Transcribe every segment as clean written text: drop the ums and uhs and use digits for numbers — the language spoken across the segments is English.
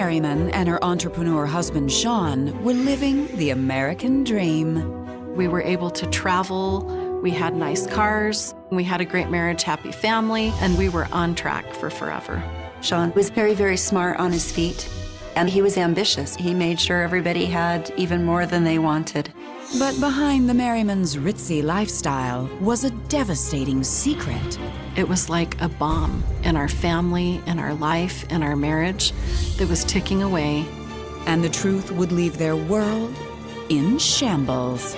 Merriman and her entrepreneur husband, Sean, were living the American dream. We were able to travel, we had nice cars, we had a great marriage, happy family, and we were on track for forever. Sean was very, very smart on his feet, and he was ambitious. He made sure everybody had even more than they wanted. But behind the Merrimans' ritzy lifestyle was a devastating secret. It was like a bomb in our family, in our life, in our marriage that was ticking away. And the truth would leave their world in shambles.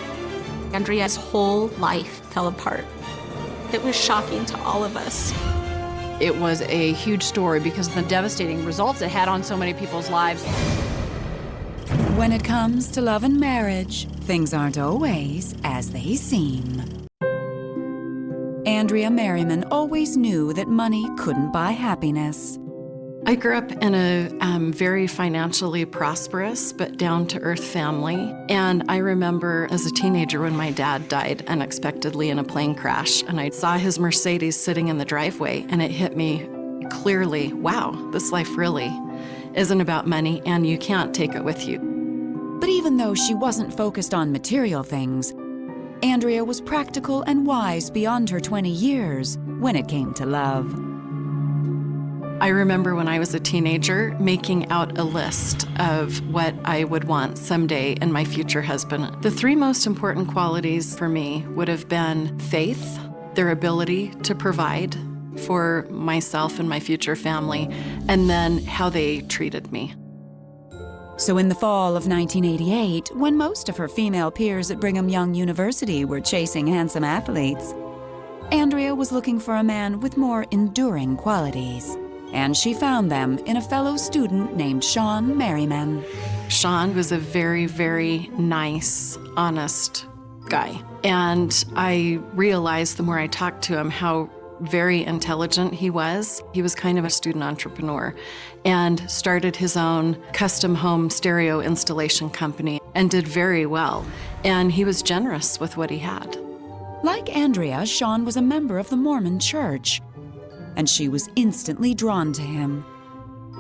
Andrea's whole life fell apart. It was shocking to all of us. It was a huge story because of the devastating results it had on so many people's lives. When it comes to love and marriage, things aren't always as they seem. Andrea Merriman always knew that money couldn't buy happiness. I grew up in a very financially prosperous but down-to-earth family. And I remember as a teenager when my dad died unexpectedly in a plane crash, and I saw his Mercedes sitting in the driveway, and it hit me clearly, wow, this life really isn't about money, and you can't take it with you. But even though she wasn't focused on material things, Andrea was practical and wise beyond her 20 years when it came to love. I remember when I was a teenager making out a list of what I would want someday in my future husband. The three most important qualities for me would have been faith, their ability to provide for myself and my future family, and then how they treated me. So in the fall of 1988, when most of her female peers at Brigham Young University were chasing handsome athletes, Andrea was looking for a man with more enduring qualities. And she found them in a fellow student named Sean Merriman. Sean was a very, very nice, honest guy. And I realized the more I talked to him how very intelligent he was. He was kind of a student entrepreneur and started his own custom home stereo installation company and did very well. And he was generous with what he had. Like Andrea, Sean was a member of the Mormon Church, and she was instantly drawn to him.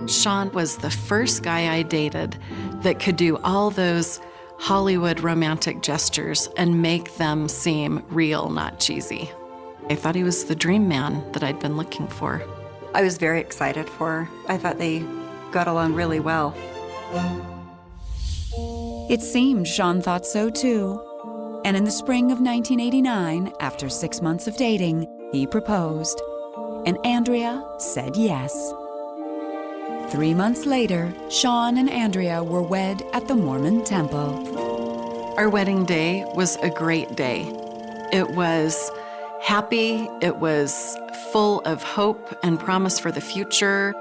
Sean was the first guy I dated that could do all those Hollywood romantic gestures and make them seem real, not cheesy. I thought he was the dream man that I'd been looking for. I was very excited for her. I thought they got along really well. It seemed Sean thought so too. And in the spring of 1989, after 6 months of dating, he proposed. And Andrea said yes. 3 months later, Sean and Andrea were wed at the Mormon Temple. Our wedding day was a great day. It was happy, it was full of hope and promise for the future.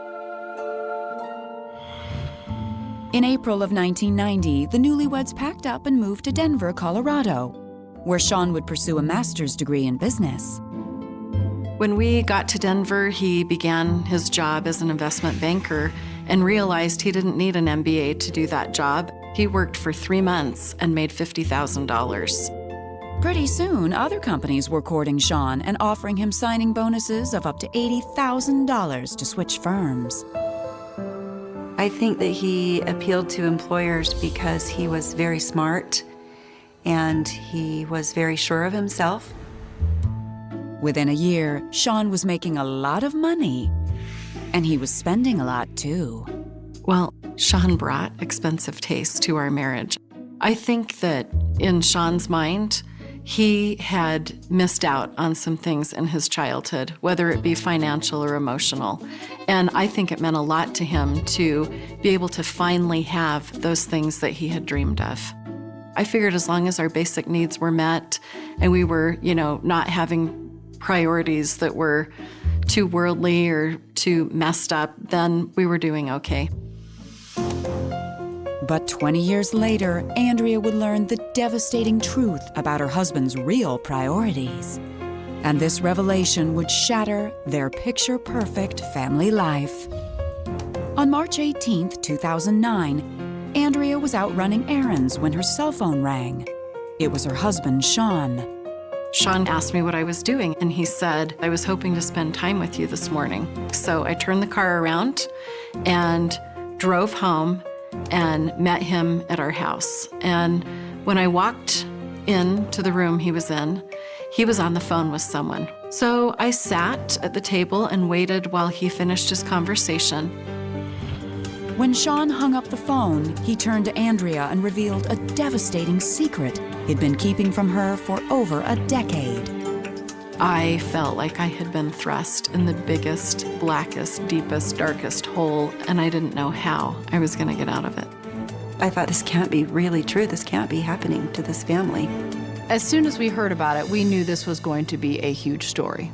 In April of 1990, the newlyweds packed up and moved to Denver, Colorado, where Sean would pursue a master's degree in business. When we got to Denver, he began his job as an investment banker and realized he didn't need an MBA to do that job. He worked for 3 months and made $50,000. Pretty soon, other companies were courting Sean and offering him signing bonuses of up to $80,000 to switch firms. I think that he appealed to employers because he was very smart and he was very sure of himself. Within a year, Sean was making a lot of money, and he was spending a lot too. Well, Sean brought expensive taste to our marriage. I think that in Sean's mind, he had missed out on some things in his childhood, whether it be financial or emotional. And I think it meant a lot to him to be able to finally have those things that he had dreamed of. I figured as long as our basic needs were met and we were, not having priorities that were too worldly or too messed up, then we were doing okay. But 20 years later, Andrea would learn the devastating truth about her husband's real priorities. And this revelation would shatter their picture-perfect family life. On March 18, 2009, Andrea was out running errands when her cell phone rang. It was her husband, Sean. Sean asked me what I was doing, and he said, I was hoping to spend time with you this morning. So I turned the car around and drove home and met him at our house. And when I walked into the room he was in, he was on the phone with someone. So I sat at the table and waited while he finished his conversation. When Sean hung up the phone, he turned to Andrea and revealed a devastating secret he'd been keeping from her for over a decade. I felt like I had been thrust in the biggest, blackest, deepest, darkest hole, and I didn't know how I was going to get out of it. I thought, this can't be really true. This can't be happening to this family. As soon as we heard about it, we knew this was going to be a huge story.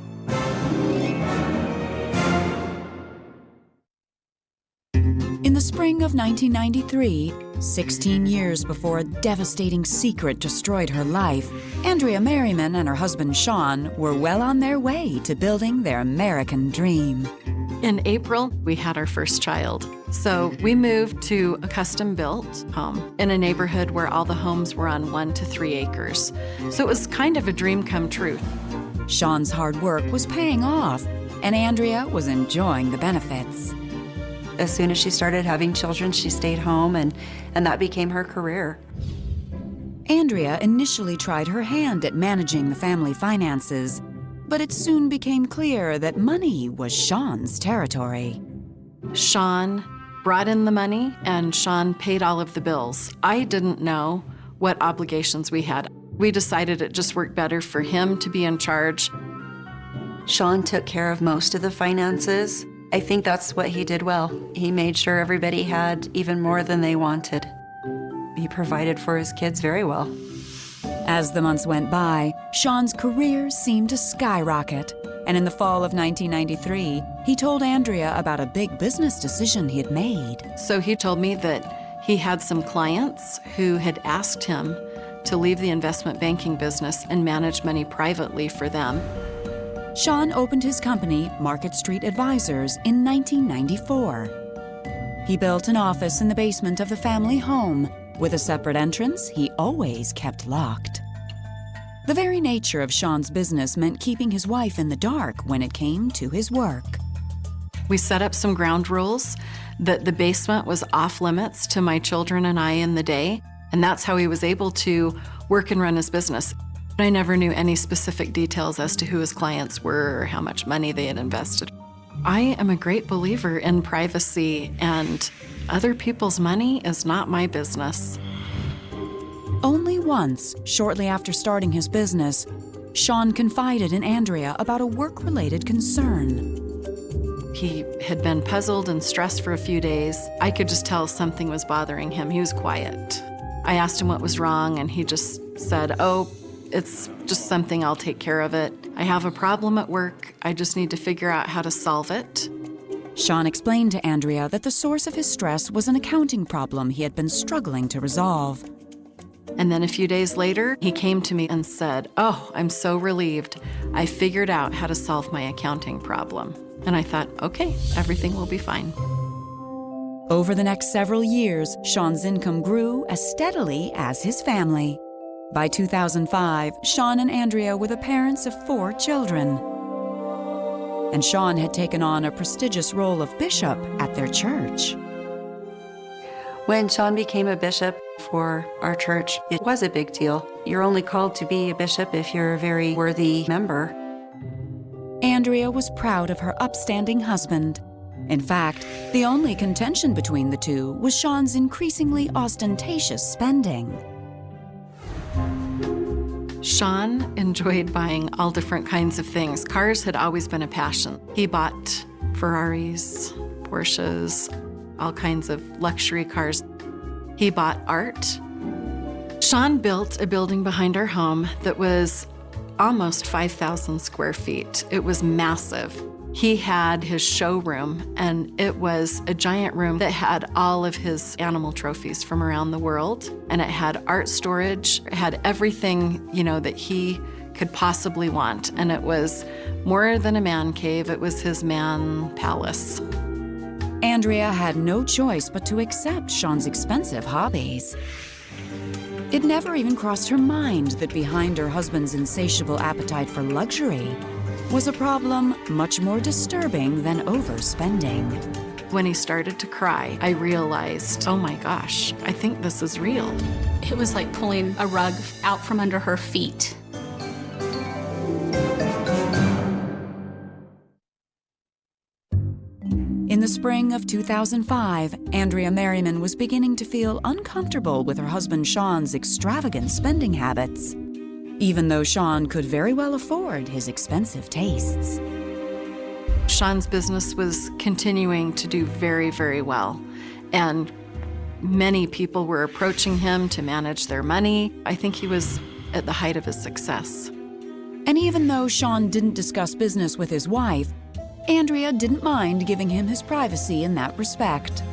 In the spring of 1993, 16 years before a devastating secret destroyed her life, Andrea Merriman and her husband Sean were well on their way to building their American dream. In April, we had our first child. So we moved to a custom-built home in a neighborhood where all the homes were on 1 to 3 acres. So it was kind of a dream come true. Sean's hard work was paying off, and Andrea was enjoying the benefits. As soon as she started having children, she stayed home, and that became her career. Andrea initially tried her hand at managing the family finances, but it soon became clear that money was Sean's territory. Sean brought in the money, and Sean paid all of the bills. I didn't know what obligations we had. We decided it just worked better for him to be in charge. Sean took care of most of the finances. I think that's what he did well. He made sure everybody had even more than they wanted. He provided for his kids very well. As the months went by, Sean's career seemed to skyrocket, and in the fall of 1993, he told Andrea about a big business decision he had made. So he told me that he had some clients who had asked him to leave the investment banking business and manage money privately for them. Sean opened his company, Market Street Advisors, in 1994. He built an office in the basement of the family home with a separate entrance he always kept locked. The very nature of Sean's business meant keeping his wife in the dark when it came to his work. We set up some ground rules that the basement was off limits to my children and I in the day, and that's how he was able to work and run his business. I never knew any specific details as to who his clients were or how much money they had invested. I am a great believer in privacy, and other people's money is not my business. Only once, shortly after starting his business, Sean confided in Andrea about a work-related concern. He had been puzzled and stressed for a few days. I could just tell something was bothering him. He was quiet. I asked him what was wrong, and he just said, "Oh, it's just something, I'll take care of it. I have a problem at work. I just need to figure out how to solve it." Sean explained to Andrea that the source of his stress was an accounting problem he had been struggling to resolve. And then a few days later, he came to me and said, "Oh, I'm so relieved. I figured out how to solve my accounting problem." And I thought, okay, everything will be fine. Over the next several years, Sean's income grew as steadily as his family. By 2005, Sean and Andrea were the parents of 4 children. And Sean had taken on a prestigious role of bishop at their church. When Sean became a bishop for our church, it was a big deal. You're only called to be a bishop if you're a very worthy member. Andrea was proud of her upstanding husband. In fact, the only contention between the two was Sean's increasingly ostentatious spending. Sean enjoyed buying all different kinds of things. Cars had always been a passion. He bought Ferraris, Porsches, all kinds of luxury cars. He bought art. Sean built a building behind our home that was almost 5,000 square feet. It was massive. He had his showroom, and it was a giant room that had all of his animal trophies from around the world. And it had art storage, it had everything, that he could possibly want. And it was more than a man cave, it was his man palace. Andrea had no choice but to accept Sean's expensive hobbies. It never even crossed her mind that behind her husband's insatiable appetite for luxury was a problem much more disturbing than overspending. When he started to cry, I realized, oh my gosh, I think this is real. It was like pulling a rug out from under her feet. In the spring of 2005, Andrea Merriman was beginning to feel uncomfortable with her husband Sean's extravagant spending habits, even though Sean could very well afford his expensive tastes. Sean's business was continuing to do very, very well, and many people were approaching him to manage their money. I think he was at the height of his success. And even though Sean didn't discuss business with his wife, Andrea didn't mind giving him his privacy in that respect.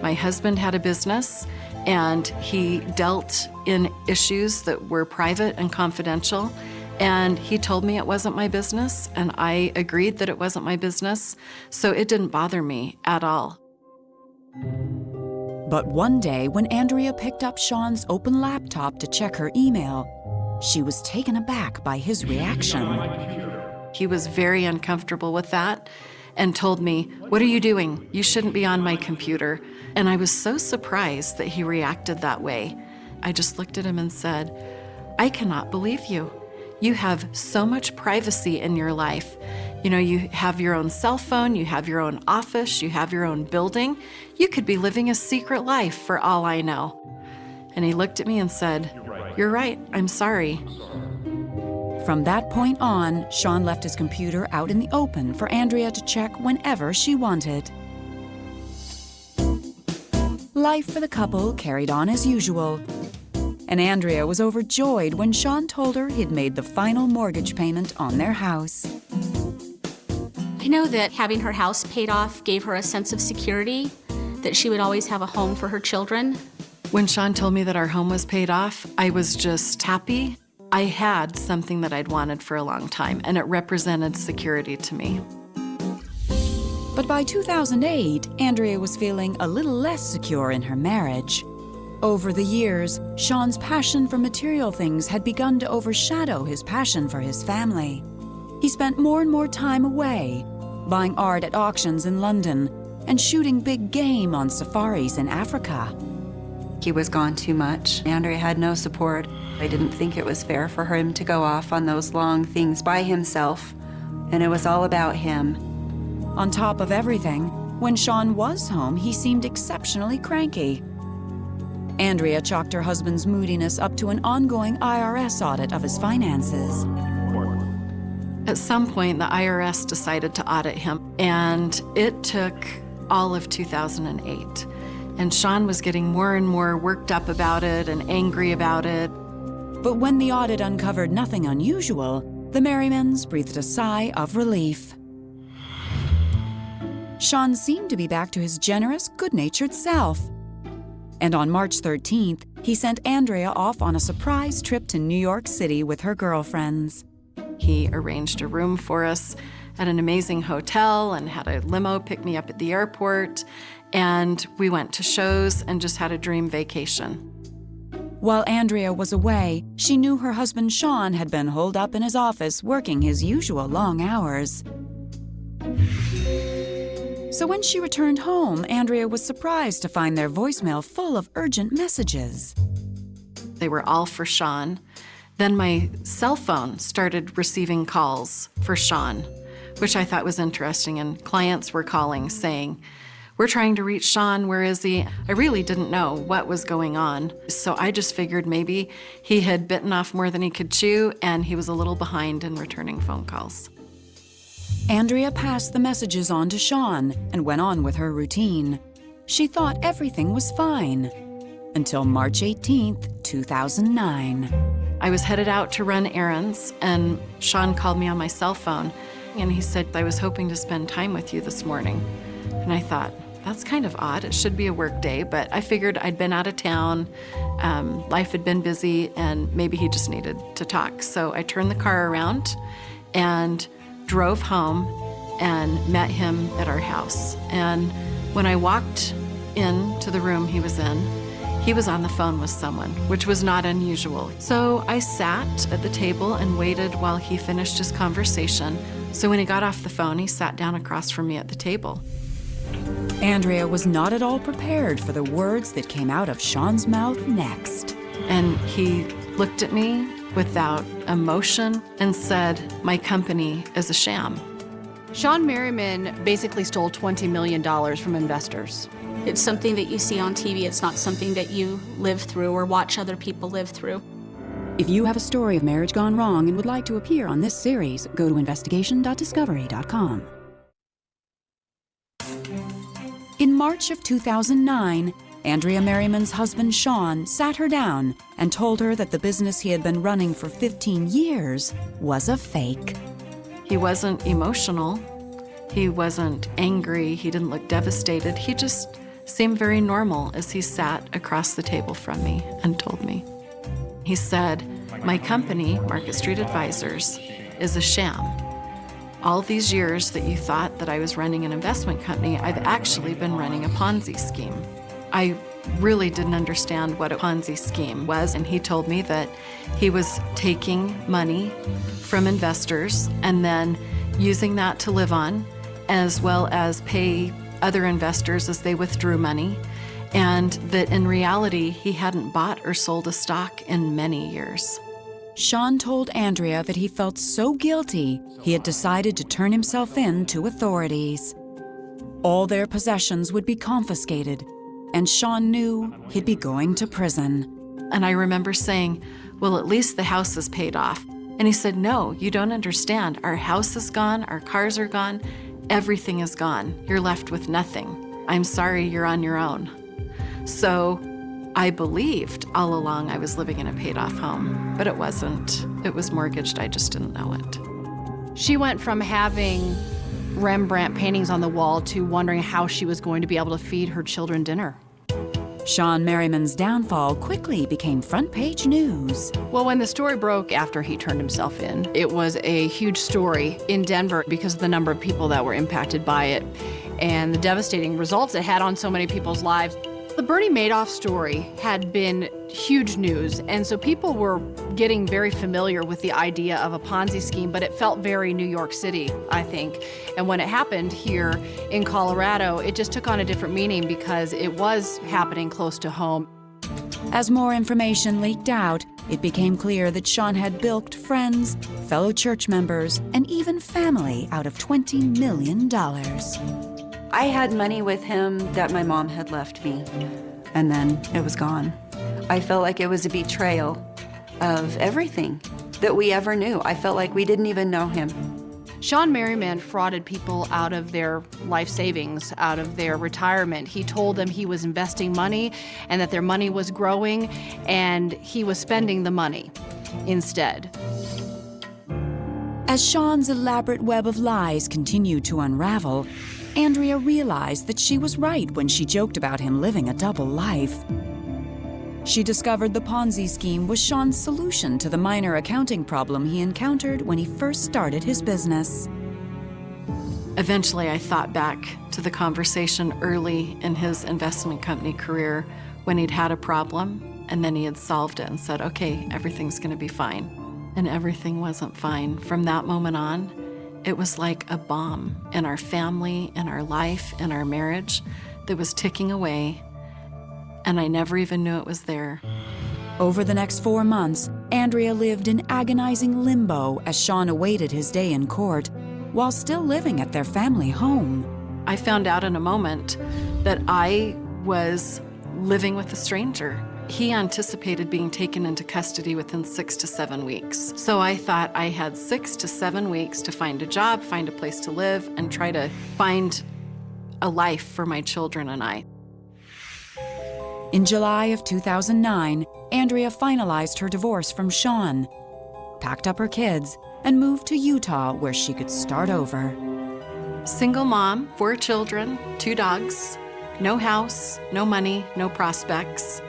My husband had a business, and he dealt in issues that were private and confidential, and he told me it wasn't my business, and I agreed that it wasn't my business, so it didn't bother me at all. But one day, when Andrea picked up Sean's open laptop to check her email, she was taken aback by his reaction. He was very uncomfortable with that and told me, "What are you doing? You shouldn't be on my computer." And I was so surprised that he reacted that way. I just looked at him and said, "I cannot believe you. You have so much privacy in your life. You know, you have your own cell phone, you have your own office, you have your own building. You could be living a secret life for all I know." And he looked at me and said, "You're right, I'm sorry." From that point on, Sean left his computer out in the open for Andrea to check whenever she wanted. Life for the couple carried on as usual, and Andrea was overjoyed when Sean told her he'd made the final mortgage payment on their house. I know that having her house paid off gave her a sense of security, that she would always have a home for her children. When Sean told me that our home was paid off, I was just happy. I had something that I'd wanted for a long time, and it represented security to me. But by 2008, Andrea was feeling a little less secure in her marriage. Over the years, Sean's passion for material things had begun to overshadow his passion for his family. He spent more and more time away, buying art at auctions in London and shooting big game on safaris in Africa. He was gone too much. Andrea had no support. I didn't think it was fair for him to go off on those long things by himself, and it was all about him. On top of everything, when Sean was home, he seemed exceptionally cranky. Andrea chalked her husband's moodiness up to an ongoing IRS audit of his finances. At some point, the IRS decided to audit him, and it took all of 2008. And Sean was getting more and more worked up about it and angry about it. But when the audit uncovered nothing unusual, the Merrimans breathed a sigh of relief. Sean seemed to be back to his generous, good-natured self. And on March 13th, he sent Andrea off on a surprise trip to New York City with her girlfriends. He arranged a room for us at an amazing hotel and had a limo pick me up at the airport. And we went to shows and just had a dream vacation. While Andrea was away, she knew her husband Sean had been holed up in his office working his usual long hours. So when she returned home, Andrea was surprised to find their voicemail full of urgent messages. They were all for Sean. Then my cell phone started receiving calls for Sean, which I thought was interesting, and clients were calling saying, "We're trying to reach Sean, where is he?" I really didn't know what was going on, so I just figured maybe he had bitten off more than he could chew, and he was a little behind in returning phone calls. Andrea passed the messages on to Sean and went on with her routine. She thought everything was fine until March 18th, 2009. I was headed out to run errands, and Sean called me on my cell phone, and he said, "I was hoping to spend time with you this morning." And I thought, that's kind of odd. It should be a work day, but I figured I'd been out of town, life had been busy, and maybe he just needed to talk. So I turned the car around and drove home and met him at our house. And when I walked into the room he was in, he was on the phone with someone, which was not unusual. So I sat at the table and waited while he finished his conversation. So when he got off the phone, he sat down across from me at the table. Andrea was not at all prepared for the words that came out of Sean's mouth next. And he looked at me without emotion and said, "My company is a sham." Sean Merriman basically stole $20 million from investors. It's something that you see on TV. It's not something that you live through or watch other people live through. If you have a story of marriage gone wrong and would like to appear on this series, go to investigation.discovery.com. In March of 2009, Andrea Merriman's husband Sean sat her down and told her that the business he had been running for 15 years was a fake. He wasn't emotional. He wasn't angry. He didn't look devastated. He just seemed very normal as he sat across the table from me and told me. He said, "My company, Market Street Advisors, is a sham. All these years that you thought that I was running an investment company, I've actually been running a Ponzi scheme." I really didn't understand what a Ponzi scheme was, and he told me that he was taking money from investors and then using that to live on, as well as pay other investors as they withdrew money, and that in reality, he hadn't bought or sold a stock in many years. Sean told Andrea that he felt so guilty he had decided to turn himself in to authorities. All their possessions would be confiscated, and Sean knew he'd be going to prison. And I remember saying, "Well, at least the house is paid off." And he said, "No, you don't understand. Our house is gone, our cars are gone, everything is gone. You're left with nothing. I'm sorry, you're on your own." So I believed all along I was living in a paid-off home, but it wasn't. It was mortgaged, I just didn't know it. She went from having Rembrandt paintings on the wall to wondering how she was going to be able to feed her children dinner. Sean Merriman's downfall quickly became front-page news. Well, when the story broke after he turned himself in, it was a huge story in Denver because of the number of people that were impacted by it and the devastating results it had on so many people's lives. The Bernie Madoff story had been huge news, and so people were getting very familiar with the idea of a Ponzi scheme, but it felt very New York City, I think. And when it happened here in Colorado, it just took on a different meaning because it was happening close to home. As more information leaked out, it became clear that Sean had bilked friends, fellow church members, and even family out of $20 million. I had money with him that my mom had left me, and then it was gone. I felt like it was a betrayal of everything that we ever knew. I felt like we didn't even know him. Sean Merriman frauded people out of their life savings, out of their retirement. He told them he was investing money and that their money was growing, and he was spending the money instead. As Sean's elaborate web of lies continued to unravel, Andrea realized that she was right when she joked about him living a double life. She discovered the Ponzi scheme was Sean's solution to the minor accounting problem he encountered when he first started his business. Eventually, I thought back to the conversation early in his investment company career when he'd had a problem and then he had solved it and said, "Okay, everything's going to be fine." And everything wasn't fine. From that moment on, it was like a bomb in our family, in our life, in our marriage that was ticking away, and I never even knew it was there. Over the next 4 months, Andrea lived in agonizing limbo as Sean awaited his day in court, while still living at their family home. I found out in a moment that I was living with a stranger. He anticipated being taken into custody within 6 to 7 weeks. So I thought I had 6 to 7 weeks to find a job, find a place to live, and try to find a life for my children and I. In July of 2009, Andrea finalized her divorce from Sean, packed up her kids, and moved to Utah where she could start over. Single mom, 4 children, 2 dogs, no house, no money, no prospects.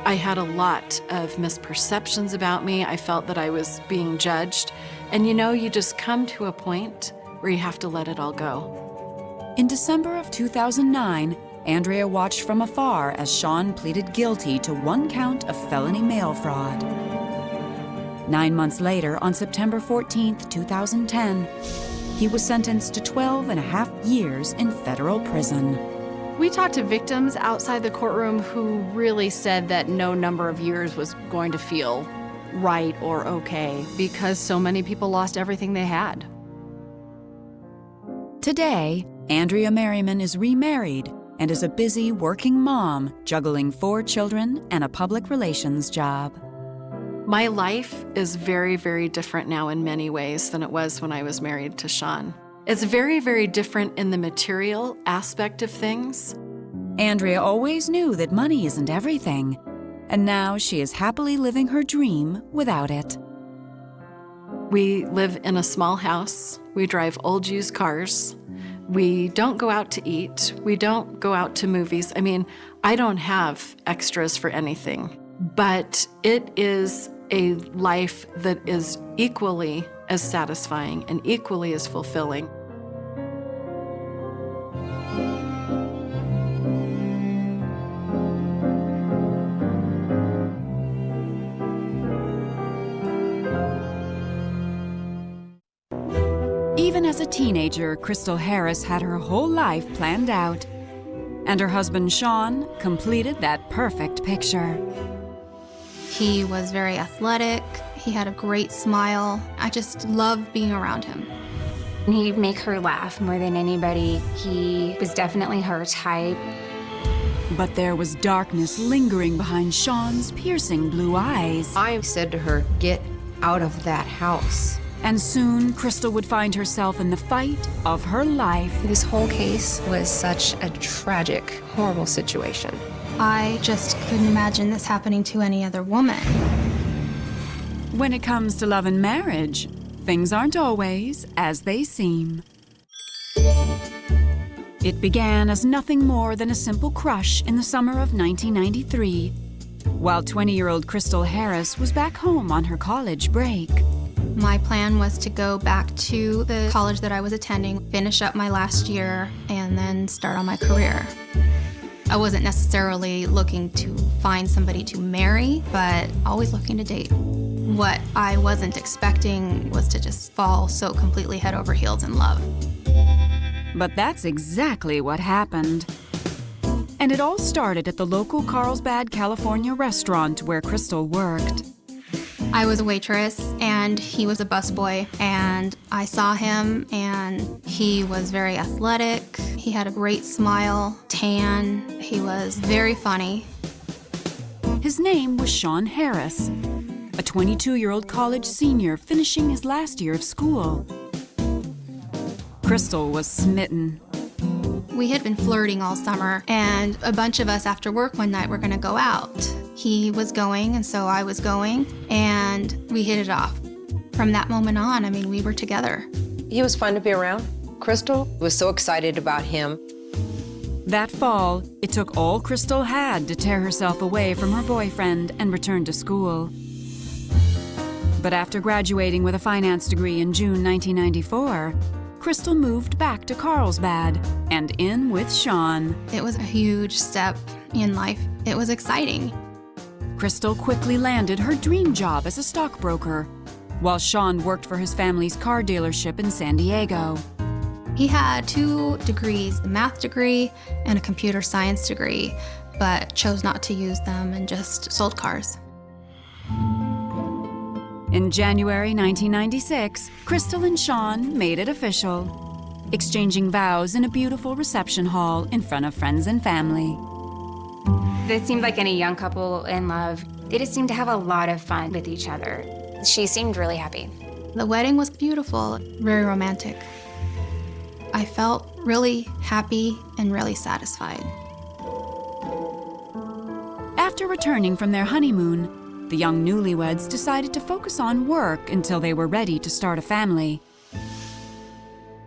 I had a lot of misperceptions about me. I felt that I was being judged. And you just come to a point where you have to let it all go. In December of 2009, Andrea watched from afar as Sean pleaded guilty to 1 count of felony mail fraud. 9 months later, on September 14, 2010, he was sentenced to 12.5 years in federal prison. We talked to victims outside the courtroom who really said that no number of years was going to feel right or okay because so many people lost everything they had. Today, Andrea Merriman is remarried and is a busy working mom, juggling 4 children and a public relations job. My life is very, very different now in many ways than it was when I was married to Sean. It's very, very different in the material aspect of things. Andrea always knew that money isn't everything, and now she is happily living her dream without it. We live in a small house. We drive old used cars. We don't go out to eat. We don't go out to movies. I mean, I don't have extras for anything, but it is a life that is equally as satisfying and equally as fulfilling. Even as a teenager, Crystal Harris had her whole life planned out, and her husband Sean completed that perfect picture. He was very athletic. He had a great smile. I just loved being around him. He'd make her laugh more than anybody. He was definitely her type. But there was darkness lingering behind Sean's piercing blue eyes. I said to her, "Get out of that house." And soon, Crystal would find herself in the fight of her life. This whole case was such a tragic, horrible situation. I just couldn't imagine this happening to any other woman. When it comes to love and marriage, things aren't always as they seem. It began as nothing more than a simple crush in the summer of 1993, while 20-year-old Crystal Harris was back home on her college break. My plan was to go back to the college that I was attending, finish up my last year, and then start on my career. I wasn't necessarily looking to find somebody to marry, but always looking to date. What I wasn't expecting was to just fall so completely head over heels in love. But that's exactly what happened. And it all started at the local Carlsbad, California restaurant where Crystal worked. I was a waitress and he was a busboy, and I saw him and he was very athletic. He had a great smile, tan. He was very funny. His name was Sean Harris, a 22-year-old college senior finishing his last year of school. Crystal was smitten. We had been flirting all summer, and a bunch of us after work one night were gonna go out. He was going, and so I was going, and we hit it off. From that moment on, I mean, we were together. He was fun to be around. Crystal was so excited about him. That fall, it took all Crystal had to tear herself away from her boyfriend and return to school. But after graduating with a finance degree in June 1994, Crystal moved back to Carlsbad and in with Sean. It was a huge step in life. It was exciting. Crystal quickly landed her dream job as a stockbroker, while Sean worked for his family's car dealership in San Diego. He had 2 degrees, a math degree and a computer science degree, but chose not to use them and just sold cars. In January 1996, Crystal and Sean made it official, exchanging vows in a beautiful reception hall in front of friends and family. It seemed like any young couple in love. They just seemed to have a lot of fun with each other. She seemed really happy. The wedding was beautiful, very romantic. I felt really happy and really satisfied. After returning from their honeymoon, the young newlyweds decided to focus on work until they were ready to start a family.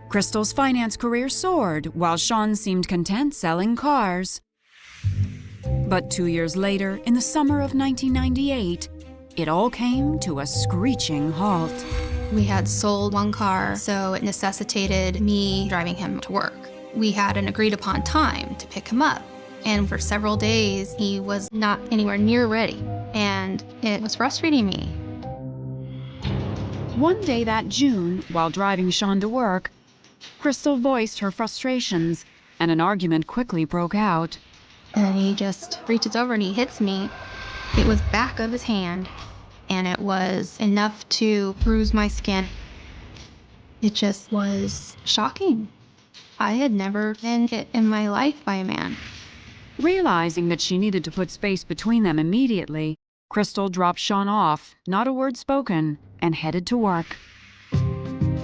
Crystal's finance career soared, while Sean seemed content selling cars. But 2 years later, in the summer of 1998, it all came to a screeching halt. We had sold 1 car, so it necessitated me driving him to work. We had an agreed upon time to pick him up, and for several days, he was not anywhere near ready, and it was frustrating me. One day that June, while driving Sean to work, Crystal voiced her frustrations, and an argument quickly broke out. And he just reaches over and he hits me. It was back of his hand, and it was enough to bruise my skin. It just was shocking. I had never been hit in my life by a man. Realizing that she needed to put space between them immediately, Crystal dropped Sean off, not a word spoken, and headed to work.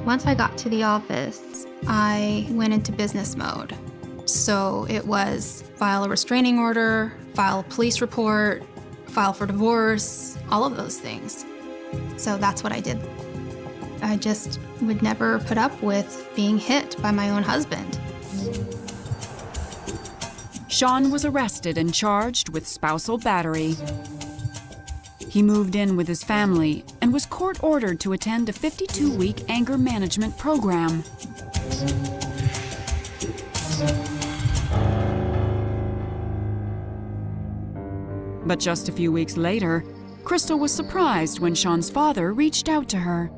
Once I got to the office, I went into business mode. So it was file a restraining order, file a police report, file for divorce, all of those things. So that's what I did. I just would never put up with being hit by my own husband. Sean was arrested and charged with spousal battery. He moved in with his family and was court-ordered to attend a 52-week anger management program. But just a few weeks later, Crystal was surprised when Sean's father reached out to her.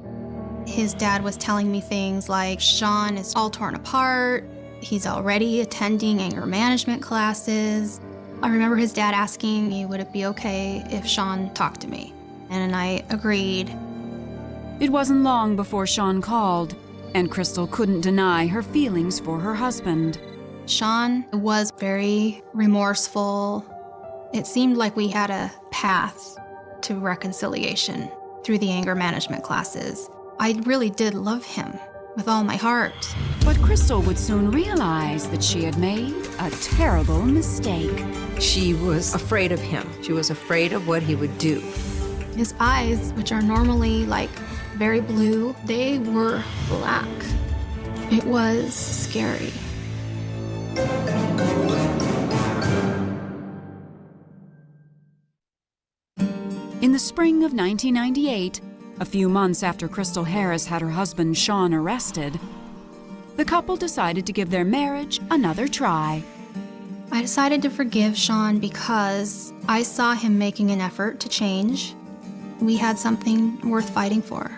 His dad was telling me things like, Sean is all torn apart, he's already attending anger management classes. I remember his dad asking me, would it be okay if Sean talked to me? And I agreed. It wasn't long before Sean called, and Crystal couldn't deny her feelings for her husband. Sean was very remorseful. It seemed like we had a path to reconciliation through the anger management classes. I really did love him with all my heart. But Crystal would soon realize that she had made a terrible mistake. She was afraid of him. She was afraid of what he would do. His eyes, which are normally like very blue, they were black. It was scary. In the spring of 1998, a few months after Crystal Harris had her husband Sean arrested, the couple decided to give their marriage another try. I decided to forgive Sean because I saw him making an effort to change. We had something worth fighting for.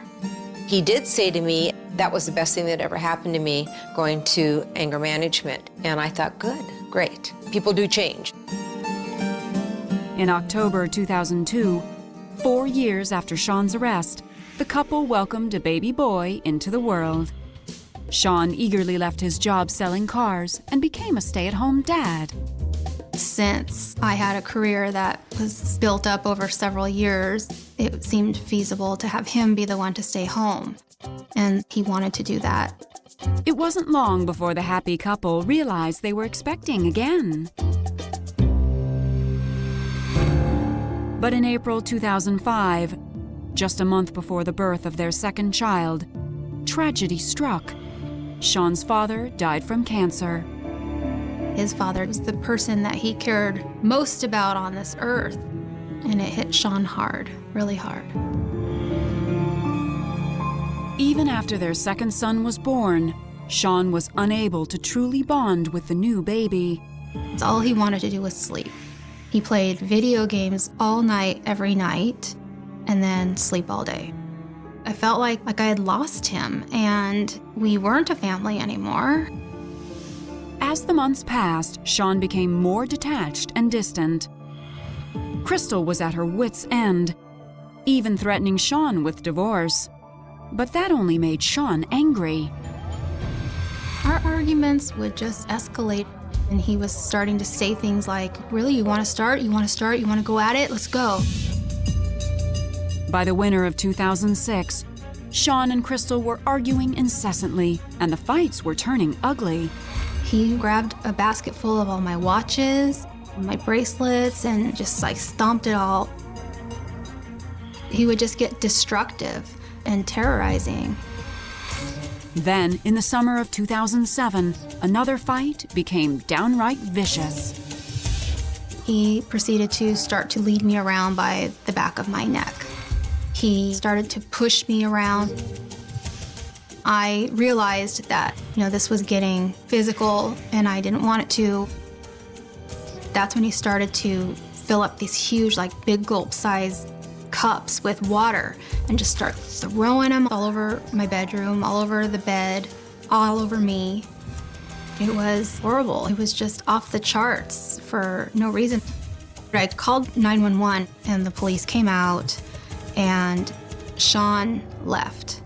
He did say to me, that was the best thing that ever happened to me, going to anger management. And I thought, good, great. People do change. In October 2002, 4 years after Sean's arrest, the couple welcomed a baby boy into the world. Sean eagerly left his job selling cars and became a stay-at-home dad. Since I had a career that was built up over several years, it seemed feasible to have him be the one to stay home. And he wanted to do that. It wasn't long before the happy couple realized they were expecting again. But in April 2005, just a month before the birth of their second child, tragedy struck. Sean's father died from cancer. His father was the person that he cared most about on this earth. And it hit Sean hard, really hard. Even after their second son was born, Sean was unable to truly bond with the new baby. All he wanted to do was sleep. He played video games all night, every night, and then sleep all day. I felt like I had lost him, and we weren't a family anymore. As the months passed, Sean became more detached and distant. Crystal was at her wit's end, even threatening Sean with divorce. But that only made Sean angry. Our arguments would just escalate, and he was starting to say things like, really, you want to start? You want to start? You want to go at it? Let's go. By the winter of 2006, Sean and Crystal were arguing incessantly, and the fights were turning ugly. He grabbed a basket full of all my watches, my bracelets, and just like stomped it all. He would just get destructive and terrorizing. Then, in the summer of 2007, another fight became downright vicious. He proceeded to start to lead me around by the back of my neck. He started to push me around. I realized that, this was getting physical and I didn't want it to. That's when he started to fill up these huge, big gulp-sized cups with water and just start throwing them all over my bedroom, all over the bed. all over me. It was horrible. It was just off the charts for no reason. I called 911 and the police came out and Sean left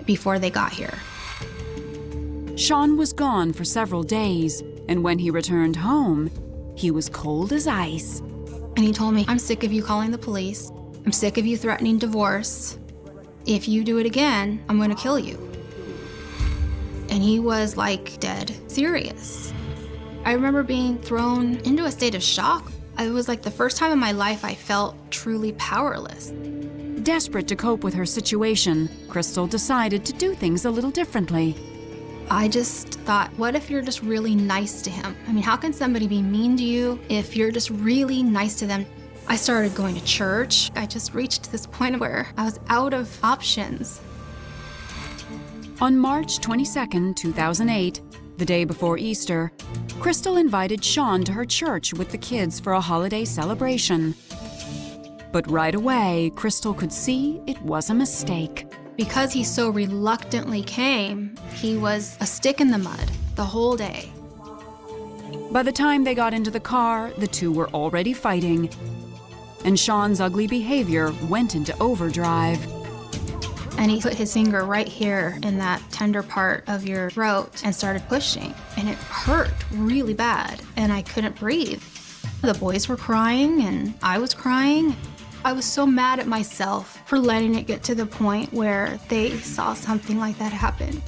before they got here. Sean was gone for several days, and when he returned home, he was cold as ice. And he told me, I'm sick of you calling the police. I'm sick of you threatening divorce. If you do it again, I'm gonna kill you. And he was like dead serious. I remember being thrown into a state of shock. It was like the first time in my life I felt truly powerless. Desperate to cope with her situation, Crystal decided to do things a little differently. I just thought, what if you're just really nice to him? I mean, how can somebody be mean to you if you're just really nice to them? I started going to church. I just reached this point where I was out of options. On March 22, 2008, the day before Easter, Crystal invited Sean to her church with the kids for a holiday celebration. But right away, Crystal could see it was a mistake. Because he so reluctantly came, he was a stick in the mud the whole day. By the time they got into the car, the two were already fighting, and Sean's ugly behavior went into overdrive. And he put his finger right here in that tender part of your throat and started pushing. And it hurt really bad, and I couldn't breathe. The boys were crying, and I was crying. I was so mad at myself for letting it get to the point where they saw something like that happen.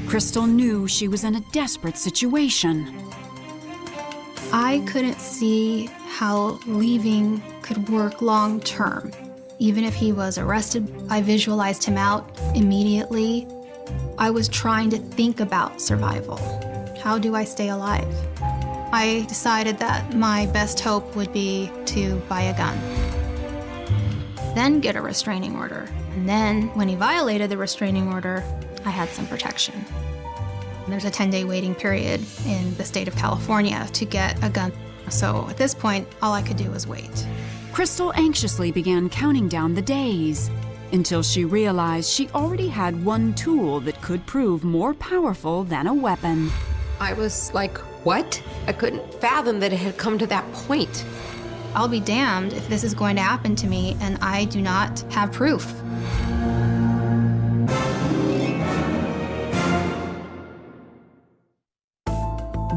Crystal knew she was in a desperate situation. I couldn't see how leaving could work long term. Even if he was arrested, I visualized him out immediately. I was trying to think about survival. How do I stay alive? I decided that my best hope would be to buy a gun, then get a restraining order. And then when he violated the restraining order, I had some protection. There's a 10-day waiting period in the state of California to get a gun. So at this point, all I could do was wait. Crystal anxiously began counting down the days until she realized she already had one tool that could prove more powerful than a weapon. I was like, what? I couldn't fathom that it had come to that point. I'll be damned if this is going to happen to me and I do not have proof.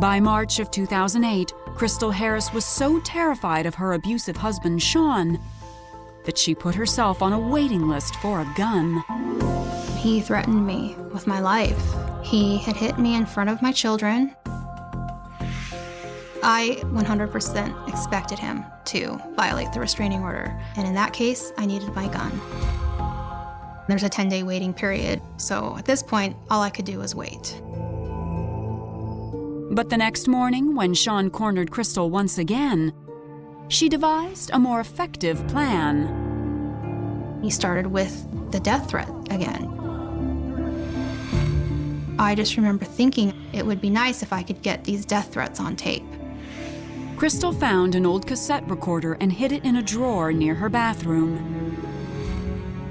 By March of 2008, Crystal Harris was so terrified of her abusive husband, Sean, that she put herself on a waiting list for a gun. He threatened me with my life. He had hit me in front of my children. I 100% expected him to violate the restraining order, and in that case, I needed my gun. There's a 10-day waiting period, so at this point, all I could do was wait. But the next morning, when Sean cornered Crystal once again, she devised a more effective plan. He started with the death threat again. I just remember thinking it would be nice if I could get these death threats on tape. Crystal found an old cassette recorder and hid it in a drawer near her bathroom.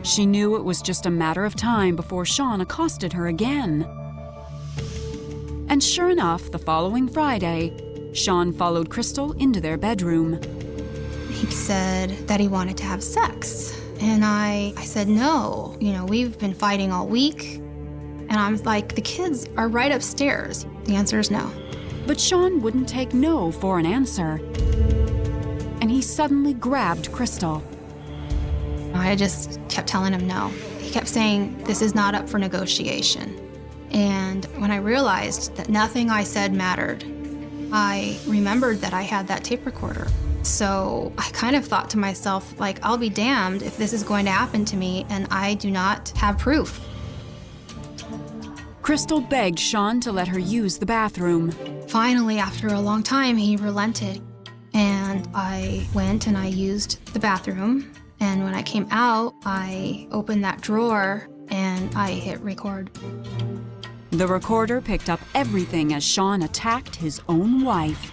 She knew it was just a matter of time before Sean accosted her again. And sure enough, the following Friday, Sean followed Crystal into their bedroom. He said that he wanted to have sex. And I said, no, we've been fighting all week. And I'm like, the kids are right upstairs. The answer is no. But Sean wouldn't take no for an answer. And he suddenly grabbed Crystal. I just kept telling him no. He kept saying, this is not up for negotiation. And when I realized that nothing I said mattered, I remembered that I had that tape recorder. So I kind of thought to myself, like, I'll be damned if this is going to happen to me and I do not have proof. Crystal begged Sean to let her use the bathroom. Finally, after a long time, he relented. And I went and I used the bathroom. And when I came out, I opened that drawer and I hit record. The recorder picked up everything as Sean attacked his own wife.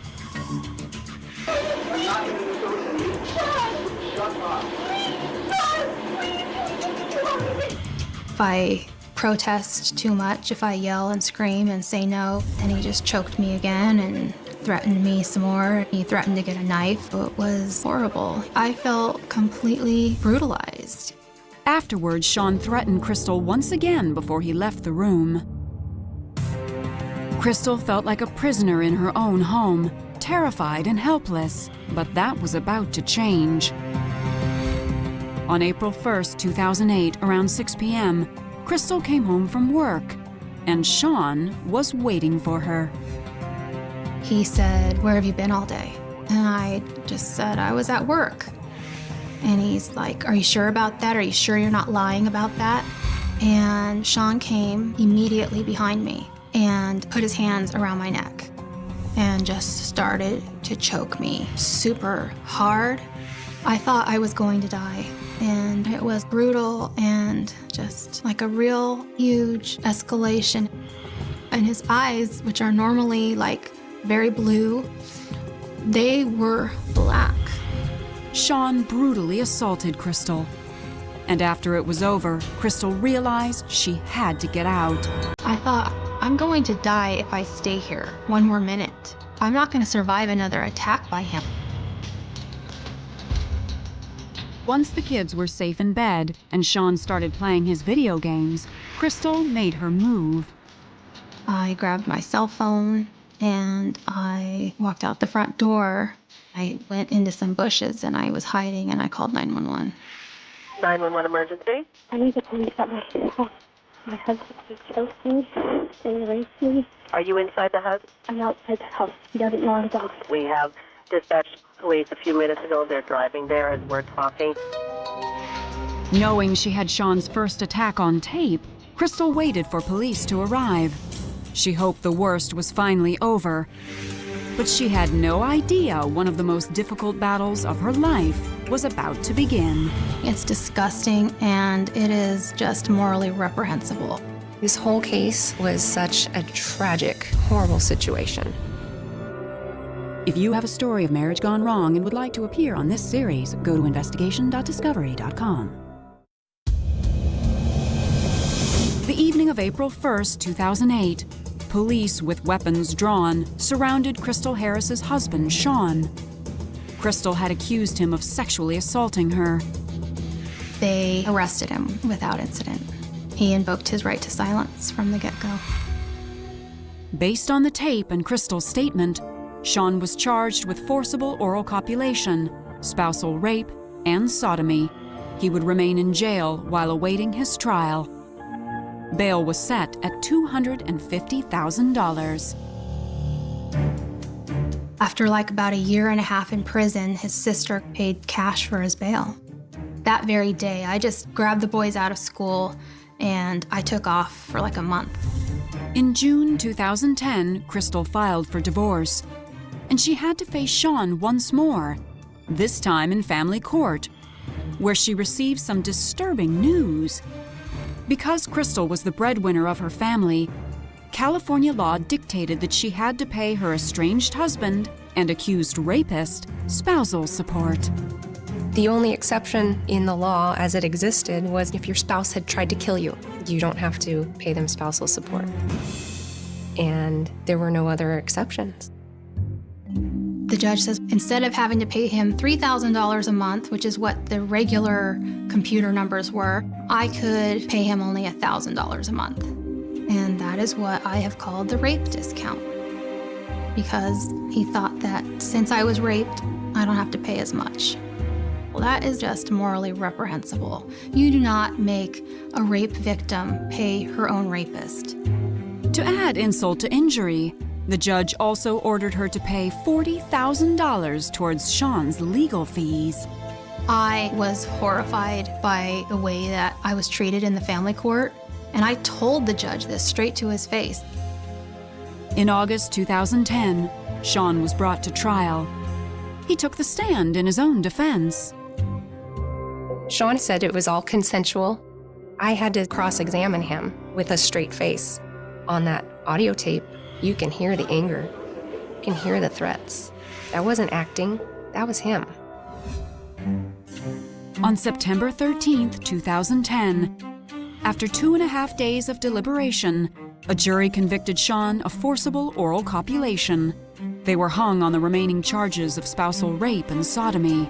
I protest too much if I yell and scream and say no. And he just choked me again and threatened me some more. He threatened to get a knife. It was horrible. I felt completely brutalized. Afterwards, Sean threatened Crystal once again before he left the room. Crystal felt like a prisoner in her own home, terrified and helpless, but that was about to change. On April 1st, 2008, around 6 p.m., Crystal came home from work, and Sean was waiting for her. He said, "Where have you been all day?" And I just said, "I was at work." And he's like, "Are you sure about that? Are you sure you're not lying about that?" And Sean came immediately behind me and put his hands around my neck and just started to choke me super hard. I thought I was going to die, and it was brutal and just like a real huge escalation. And his eyes, which are normally like very blue, they were black. Sean brutally assaulted Crystal. And after it was over, Crystal realized she had to get out. I thought, I'm going to die if I stay here one more minute. I'm not going to survive another attack by him. Once the kids were safe in bed and Sean started playing his video games, Crystal made her move. I grabbed my cell phone and I walked out the front door. I went into some bushes and I was hiding, and I called 911. 911 emergency? I need the police at my house. My husband just choked me and raped me. Are you inside the house? I'm outside the house. He doesn't know I'm gone. We have dispatched police a few minutes ago. They're driving there as we're talking. Knowing she had Sean's first attack on tape, Crystal waited for police to arrive. She hoped the worst was finally over. But she had no idea one of the most difficult battles of her life was about to begin. It's disgusting, and it is just morally reprehensible. This whole case was such a tragic, horrible situation. If you have a story of marriage gone wrong and would like to appear on this series, go to investigation.discovery.com. The evening of April 1st, 2008, police with weapons drawn surrounded Crystal Harris's husband, Sean. Crystal had accused him of sexually assaulting her. They arrested him without incident. He invoked his right to silence from the get-go. Based on the tape and Crystal's statement, Sean was charged with forcible oral copulation, spousal rape, and sodomy. He would remain in jail while awaiting his trial. Bail was set at $250,000. After like about a year and a half in prison, his sister paid cash for his bail. That very day, I just grabbed the boys out of school and I took off for like a month. In June 2010, Crystal filed for divorce, and she had to face Sean once more, this time in family court, where she received some disturbing news. Because Crystal was the breadwinner of her family, California law dictated that she had to pay her estranged husband and accused rapist spousal support. The only exception in the law as it existed was if your spouse had tried to kill you. You don't have to pay them spousal support. And there were no other exceptions. The judge says instead of having to pay him $3,000 a month, which is what the regular computer numbers were, I could pay him only $1,000 a month. And that is what I have called the rape discount. Because he thought that since I was raped, I don't have to pay as much. Well, that is just morally reprehensible. You do not make a rape victim pay her own rapist. To add insult to injury, the judge also ordered her to pay $40,000 towards Sean's legal fees. I was horrified by the way that I was treated in the family court, and I told the judge this straight to his face. In August 2010, Sean was brought to trial. He took the stand in his own defense. Sean said it was all consensual. I had to cross-examine him with a straight face. On that audio tape, you can hear the anger. You can hear the threats. That wasn't acting, that was him. On September 13th, 2010, After 2.5 days of deliberation, a jury convicted Sean of forcible oral copulation. They were hung on the remaining charges of spousal rape and sodomy.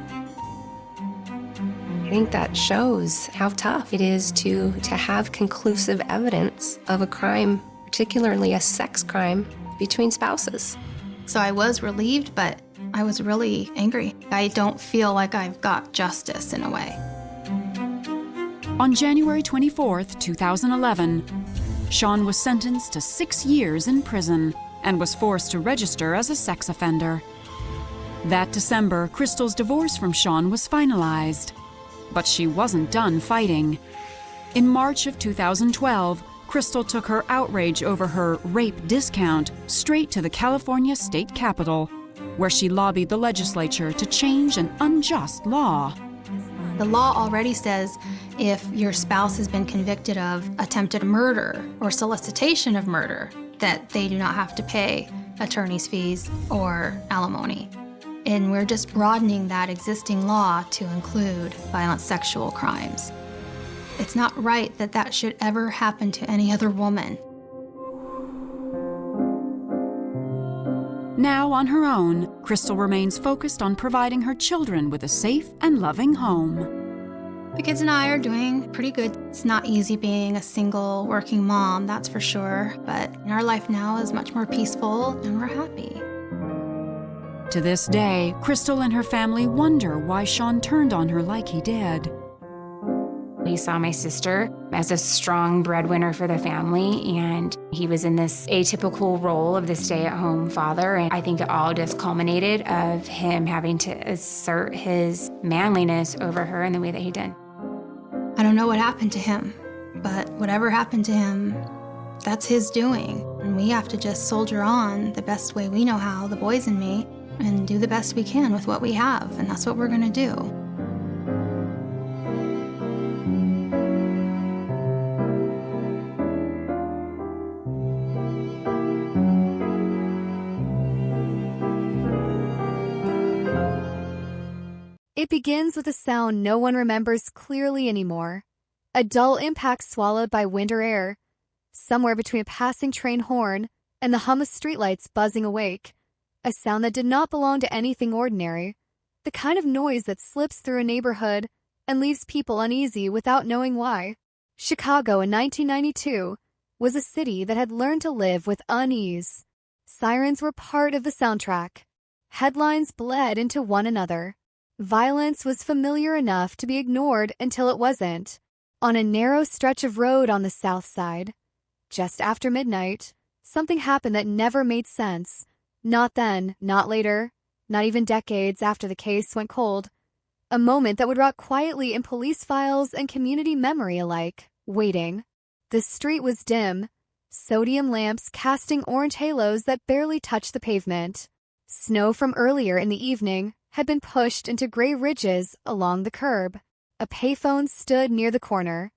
I think that shows how tough it is to have conclusive evidence of a crime, particularly a sex crime, between spouses. So I was relieved, but I was really angry. I don't feel like I've got justice in a way. On January 24th, 2011, Sean was sentenced to 6 years in prison and was forced to register as a sex offender. That December, Crystal's divorce from Sean was finalized, but she wasn't done fighting. In March of 2012, Crystal took her outrage over her rape discount straight to the California State Capitol, where she lobbied the legislature to change an unjust law. The law already says if your spouse has been convicted of attempted murder or solicitation of murder, that they do not have to pay attorney's fees or alimony. And we're just broadening that existing law to include violent sexual crimes. It's not right that that should ever happen to any other woman. Now on her own, Crystal remains focused on providing her children with a safe and loving home. The kids and I are doing pretty good. It's not easy being a single working mom, that's for sure, but our life now is much more peaceful and we're happy. To this day, Crystal and her family wonder why Sean turned on her like he did. He saw my sister as a strong breadwinner for the family, and he was in this atypical role of the stay-at-home father, and I think it all just culminated of him having to assert his manliness over her in the way that he did. I don't know what happened to him, but whatever happened to him, that's his doing, and we have to just soldier on the best way we know how, the boys and me, and do the best we can with what we have, and that's what we're gonna do. It begins with a sound no one remembers clearly anymore. A dull impact swallowed by wind or air, somewhere between a passing train horn and the hum of streetlights buzzing awake. A sound that did not belong to anything ordinary. The kind of noise that slips through a neighborhood and leaves people uneasy without knowing why. Chicago in 1992 was a city that had learned to live with unease. Sirens were part of the soundtrack. Headlines bled into one another. Violence was familiar enough to be ignored until it wasn't. On a narrow stretch of road on the south side, just after midnight, something happened that never made sense. Not then, not later, not even decades after the case went cold. A moment that would rot quietly in police files and community memory alike. Waiting. The street was dim, sodium lamps casting orange halos that barely touched the pavement. Snow from earlier in the evening had been pushed into gray ridges along the curb. A payphone stood near the corner,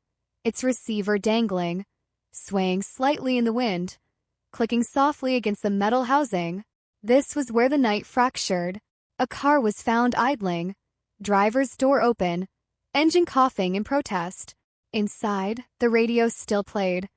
its receiver dangling, swaying slightly in the wind, clicking softly against the metal housing. This was where the night fractured. A car was found idling, driver's door open, engine coughing in protest. Inside, the radio still played.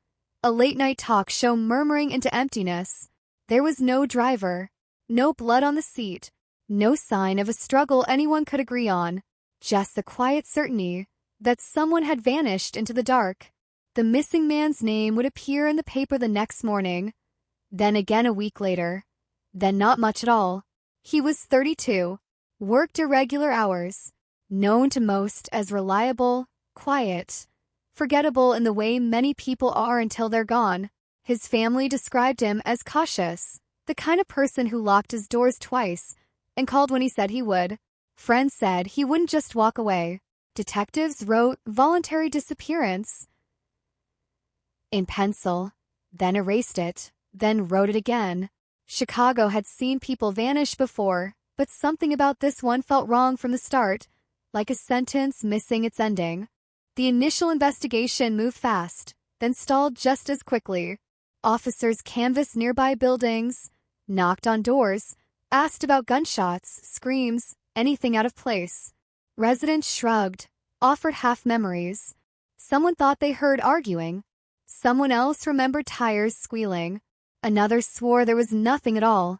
A late-night talk show murmuring into emptiness. There was no driver, no blood on the seat, no sign of a struggle anyone could agree on. Just the quiet certainty that someone had vanished into the dark. The missing man's name would appear in the paper the next morning, then again a week later, then not much at all. He was 32, worked irregular hours, known to most as reliable, quiet, forgettable in the way many people are until they're gone. His family described him as cautious, the kind of person who locked his doors twice and called when he said he would. Friends said he wouldn't just walk away. Detectives wrote voluntary disappearance in pencil, then erased it, then wrote it again. Chicago had seen people vanish before, but something about this one felt wrong from the start, like a sentence missing its ending. The initial investigation moved fast, then stalled just as quickly. Officers canvassed nearby buildings, knocked on doors, asked about gunshots, screams, anything out of place. Residents shrugged, offered half memories. Someone thought they heard arguing. Someone else remembered tires squealing. Another swore there was nothing at all.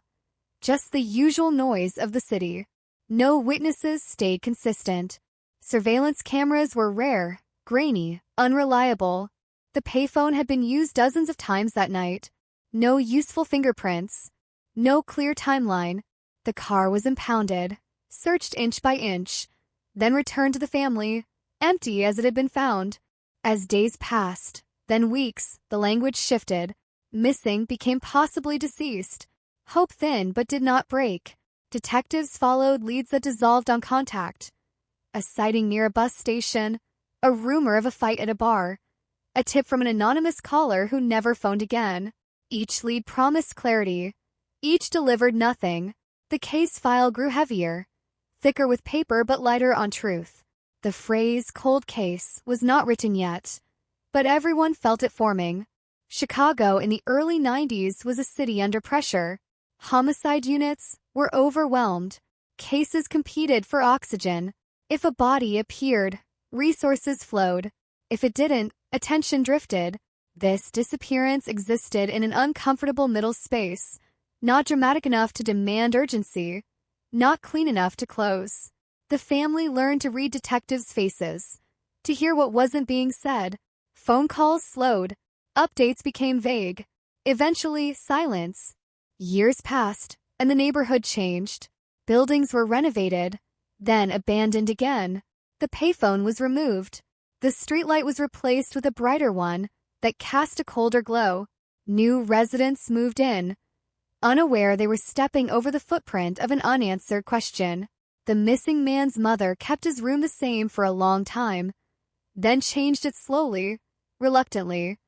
Just the usual noise of the city. No witnesses stayed consistent. Surveillance cameras were rare, grainy, unreliable. The payphone had been used dozens of times that night. No useful fingerprints. No clear timeline. The car was impounded, searched inch by inch, then returned to the family, empty as it had been found. As days passed, then weeks, the language shifted. Missing became possibly deceased. Hope thinned but did not break. Detectives followed leads that dissolved on contact. A sighting near a bus station, a rumor of a fight at a bar, a tip from an anonymous caller who never phoned again. Each lead promised clarity. Each delivered nothing. The case file grew heavier, thicker with paper but lighter on truth. The phrase cold case was not written yet, but everyone felt it forming. Chicago in the early 90s was a city under pressure. Homicide units were overwhelmed. Cases competed for oxygen. If a body appeared, resources flowed. If it didn't, attention drifted. This disappearance existed in an uncomfortable middle space, not dramatic enough to demand urgency, not clean enough to close. The family learned to read detectives' faces, to hear what wasn't being said. Phone calls slowed. Updates became vague. Eventually, silence. Years passed, and the neighborhood changed. Buildings were renovated, then abandoned again. The payphone was removed. The streetlight was replaced with a brighter one that cast a colder glow. New residents moved in, unaware they were stepping over the footprint of an unanswered question. The missing man's mother kept his room the same for a long time, then changed it slowly, reluctantly,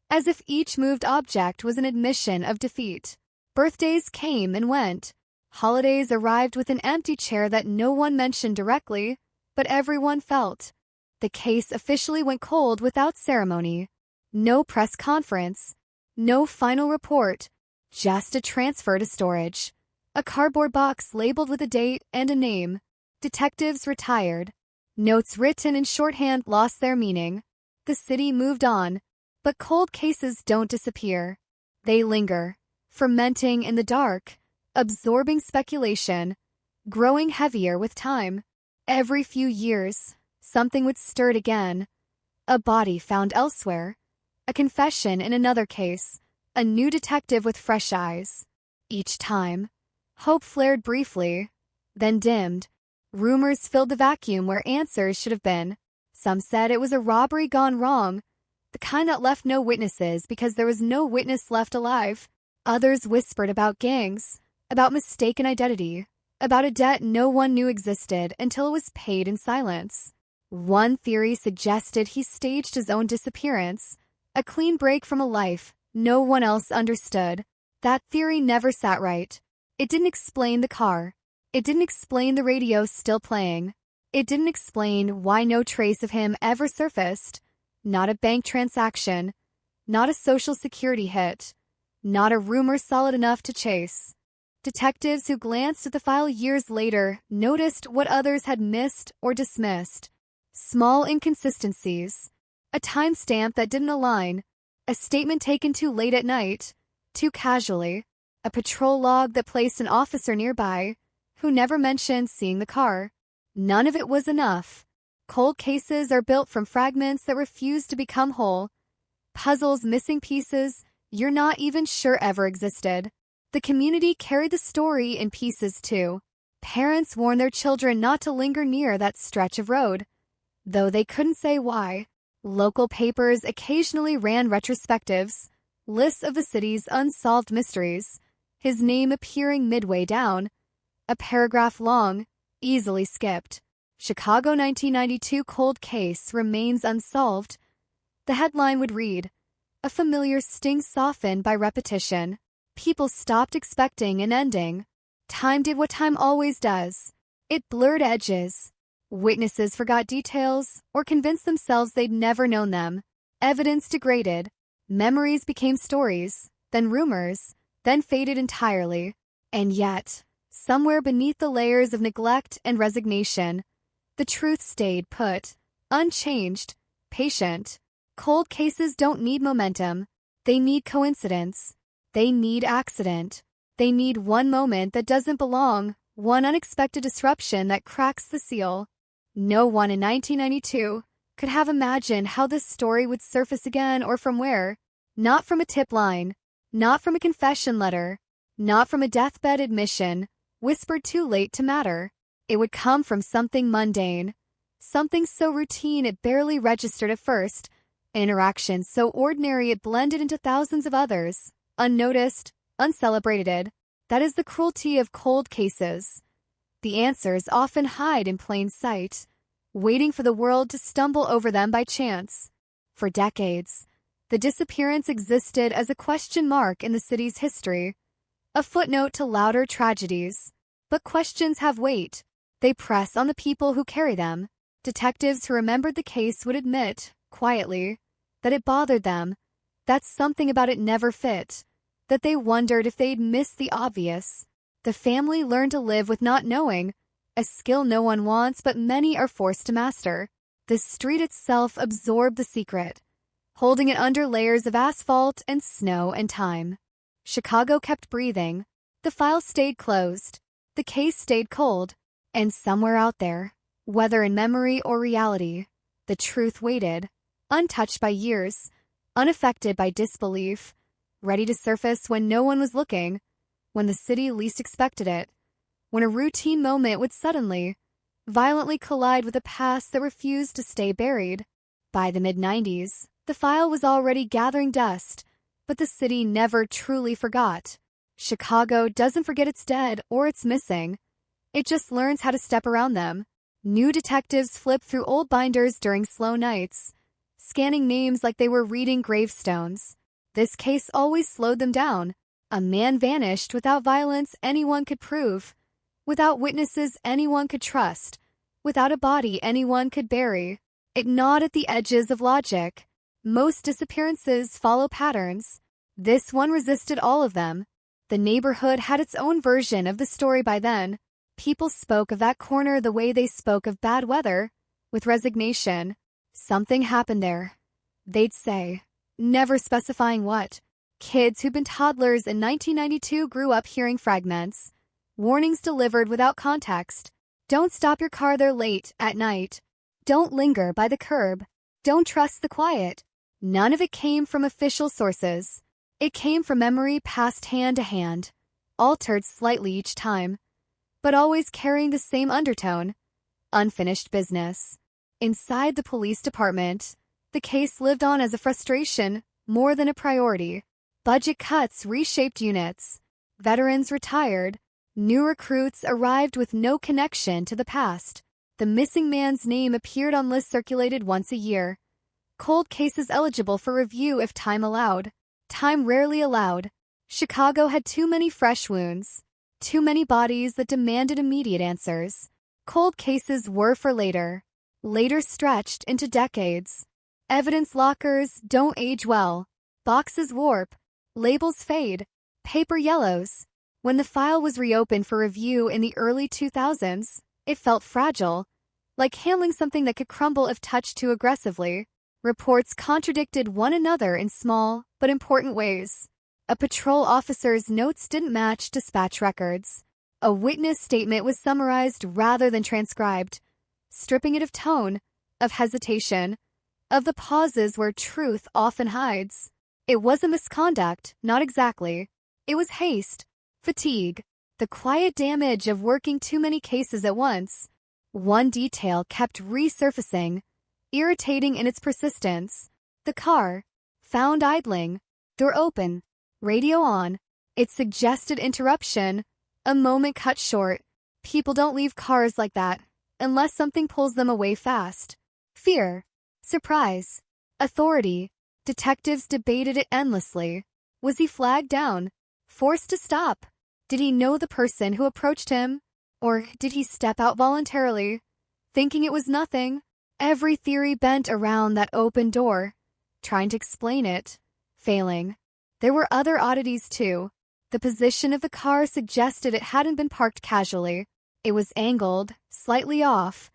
as if each moved object was an admission of defeat. Birthdays came and went. Holidays arrived with an empty chair that no one mentioned directly, but everyone felt. The case officially went cold without ceremony. No press conference, no final report, just a transfer to storage. A cardboard box labeled with a date and a name. Detectives retired. Notes written in shorthand lost their meaning. The city moved on, but cold cases don't disappear. They linger, fermenting in the dark, absorbing speculation, growing heavier with time. Every few years, something would stir it again. A body found elsewhere. A confession in another case. A new detective with fresh eyes. Each time, hope flared briefly, then dimmed. Rumors filled the vacuum where answers should have been. Some said it was a robbery gone wrong, the kind that left no witnesses because there was no witness left alive. Others whispered about gangs, about mistaken identity, about a debt no one knew existed until it was paid in silence. One theory suggested he staged his own disappearance, a clean break from a life no one else understood. That theory never sat right. It didn't explain the car. It didn't explain the radio still playing. It didn't explain why no trace of him ever surfaced. Not a bank transaction. Not a social security hit. Not a rumor solid enough to chase. Detectives who glanced at the file years later noticed what others had missed or dismissed. Small inconsistencies. A timestamp that didn't align. A statement taken too late at night, too casually. A patrol log that placed an officer nearby who never mentioned seeing the car. None of it was enough. Cold cases are built from fragments that refuse to become whole. Puzzles missing pieces you're not even sure ever existed. The community carried the story in pieces too. Parents warned their children not to linger near that stretch of road, though they couldn't say why. Local papers occasionally ran retrospectives, lists of the city's unsolved mysteries, his name appearing midway down, a paragraph long, easily skipped. Chicago 1992 cold case remains unsolved. The headline would read, "A familiar sting softened by repetition." People stopped expecting an ending. Time did what time always does. It blurred edges. Witnesses forgot details or convinced themselves they'd never known them. Evidence degraded. Memories became stories, then rumors, then faded entirely. And yet, somewhere beneath the layers of neglect and resignation, the truth stayed put, unchanged, patient. Cold cases don't need momentum. They need coincidence. They need accident. They need one moment that doesn't belong, one unexpected disruption that cracks the seal. No one in 1992 could have imagined how this story would surface again or from where. Not from a tip line, not from a confession letter, not from a deathbed admission, whispered too late to matter. It would come from something mundane, something so routine it barely registered at first, an interaction so ordinary it blended into thousands of others, unnoticed, uncelebrated. That is the cruelty of cold cases. The answers often hide in plain sight, waiting for the world to stumble over them by chance. For decades, the disappearance existed as a question mark in the city's history, a footnote to louder tragedies. But questions have weight. They press on the people who carry them. Detectives who remembered the case would admit, quietly, that it bothered them, that something about it never fit, that they wondered if they'd missed the obvious. The family learned to live with not knowing, a skill no one wants but many are forced to master. The street itself absorbed the secret, holding it under layers of asphalt and snow and time. Chicago kept breathing. The file stayed closed. The case stayed cold. And somewhere out there, whether in memory or reality, the truth waited, untouched by years, unaffected by disbelief, ready to surface when no one was looking, when the city least expected it, when a routine moment would suddenly, violently collide with a past that refused to stay buried. By the mid-90s, the file was already gathering dust, but the city never truly forgot. Chicago doesn't forget its dead or its missing. It just learns how to step around them. New detectives flip through old binders during slow nights, scanning names like they were reading gravestones. This case always slowed them down. A man vanished without violence anyone could prove, without witnesses anyone could trust, without a body anyone could bury. It gnawed at the edges of logic. Most disappearances follow patterns. This one resisted all of them. The neighborhood had its own version of the story by then. People spoke of that corner the way they spoke of bad weather, with resignation. Something happened there, they'd say, never specifying what. Kids who'd been toddlers in 1992 grew up hearing fragments, warnings delivered without context. Don't stop your car there late at night. Don't linger by the curb. Don't trust the quiet. None of it came from official sources. It came from memory passed hand to hand, altered slightly each time, but always carrying the same undertone, unfinished business. Inside the police department, the case lived on as a frustration more than a priority. Budget cuts reshaped units. Veterans retired. New recruits arrived with no connection to the past. The missing man's name appeared on lists circulated once a year. Cold cases eligible for review if time allowed. Time rarely allowed. Chicago had too many fresh wounds. Too many bodies that demanded immediate answers. Cold cases were for later. Later stretched into decades. Evidence lockers don't age well. Boxes warp. Labels fade. Paper yellows. When the file was reopened for review in the early 2000s, it felt fragile, like handling something that could crumble if touched too aggressively. Reports contradicted one another in small but important ways. A patrol officer's notes didn't match dispatch records. A witness statement was summarized rather than transcribed, stripping it of tone, of hesitation, of the pauses where truth often hides. It wasn't misconduct, not exactly. It was haste, fatigue, the quiet damage of working too many cases at once. One detail kept resurfacing, irritating in its persistence. The car, found idling, door open, radio on. It suggested interruption, a moment cut short. People don't leave cars like that, unless something pulls them away fast. Fear, surprise, authority. Detectives debated it endlessly. Was he flagged down? Forced to stop? Did he know the person who approached him? Or did he step out voluntarily, thinking it was nothing? Every theory bent around that open door, trying to explain it, failing. There were other oddities too. The position of the car suggested it hadn't been parked casually. It was angled, slightly off,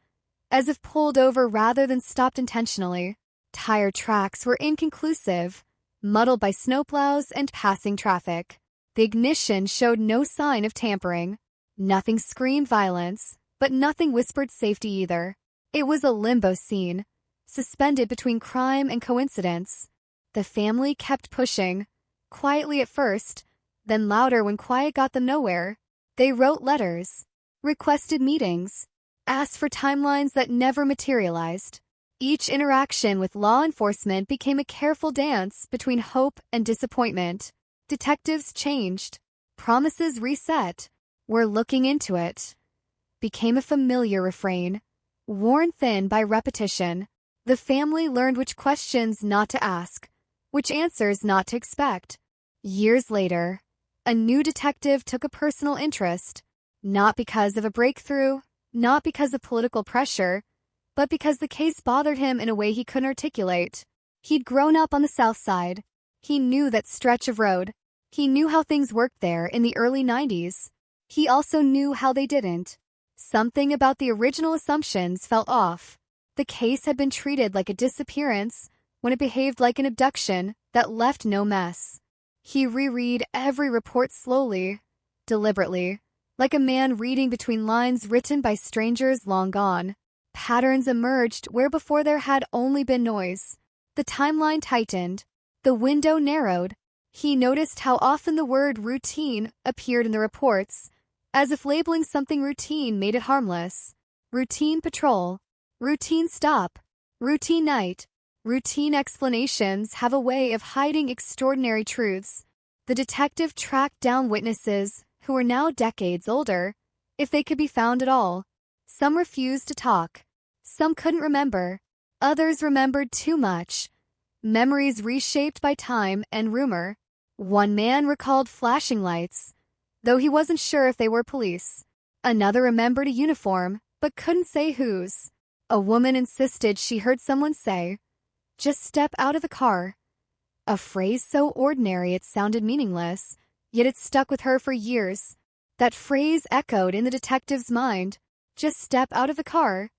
as if pulled over rather than stopped intentionally. Tire tracks were inconclusive, muddled by snowplows and passing traffic. The ignition showed no sign of tampering. Nothing screamed violence, but nothing whispered safety either. It was a limbo scene, suspended between crime and coincidence. The family kept pushing, quietly at first, then louder when quiet got them nowhere. They wrote letters, requested meetings, asked for timelines that never materialized. Each interaction with law enforcement became a careful dance between hope and disappointment. Detectives changed. Promises reset. "We're looking into it" became a familiar refrain, worn thin by repetition. The family learned which questions not to ask, which answers not to expect. Years later, a new detective took a personal interest, not because of a breakthrough, not because of political pressure, but because the case bothered him in a way he couldn't articulate. He'd grown up on the South Side. He knew that stretch of road. He knew how things worked there in the early 90s. He also knew how they didn't. Something about the original assumptions felt off. The case had been treated like a disappearance when it behaved like an abduction that left no mess. He reread every report slowly, deliberately, like a man reading between lines written by strangers long gone. Patterns emerged where before there had only been noise. The timeline tightened. The window narrowed. He noticed how often the word routine appeared in the reports, as if labeling something routine made it harmless. Routine patrol, routine stop, routine night. Routine explanations have a way of hiding extraordinary truths. The detective tracked down witnesses who were now decades older, if they could be found at all. Some refused to talk. Some couldn't remember. Others remembered too much. Memories reshaped by time and rumor. One man recalled flashing lights, though he wasn't sure if they were police. Another remembered a uniform, but couldn't say whose. A woman insisted she heard someone say, "Just step out of the car." A phrase so ordinary it sounded meaningless, yet it stuck with her for years. That phrase echoed in the detective's mind. Just step out of the car.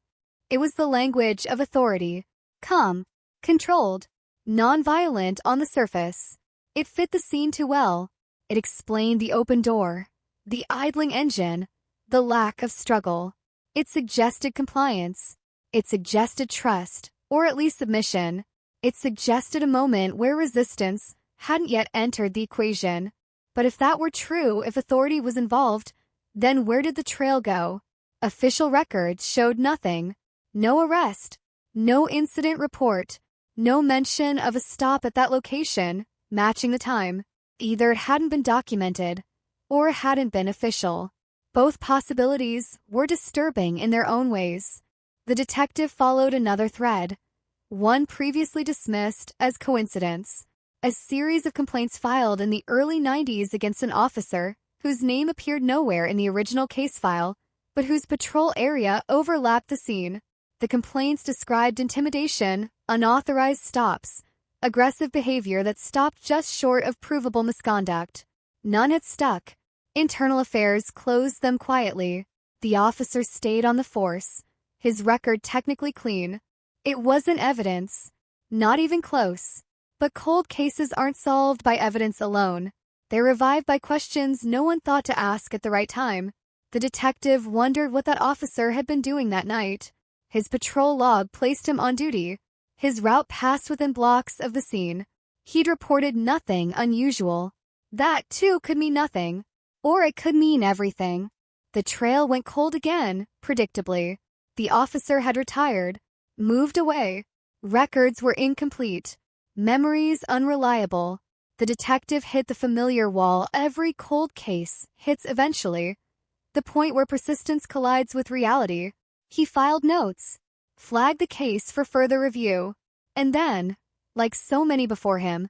It was the language of authority. Calm, controlled, non-violent on the surface. It fit the scene too well. It explained the open door, the idling engine, the lack of struggle. It suggested compliance. It suggested trust, or at least submission. It suggested a moment where resistance hadn't yet entered the equation. But if that were true, if authority was involved, then where did the trail go? Official records showed nothing. No arrest, no incident report, no mention of a stop at that location, matching the time. Either it hadn't been documented, or it hadn't been official. Both possibilities were disturbing in their own ways. The detective followed another thread, one previously dismissed as coincidence. A series of complaints filed in the early 90s against an officer whose name appeared nowhere in the original case file, but whose patrol area overlapped the scene. The complaints described intimidation, unauthorized stops, aggressive behavior that stopped just short of provable misconduct. None had stuck. Internal affairs closed them quietly. The officer stayed on the force, his record technically clean. It wasn't evidence, not even close. But cold cases aren't solved by evidence alone. They're revived by questions no one thought to ask at the right time. The detective wondered what that officer had been doing that night. His patrol log placed him on duty. His route passed within blocks of the scene. He'd reported nothing unusual. That, too, could mean nothing. Or it could mean everything. The trail went cold again, predictably. The officer had retired, moved away. Records were incomplete. Memories unreliable. The detective hit the familiar wall every cold case hits eventually. The point where persistence collides with reality. He filed notes, flagged the case for further review, and then, like so many before him,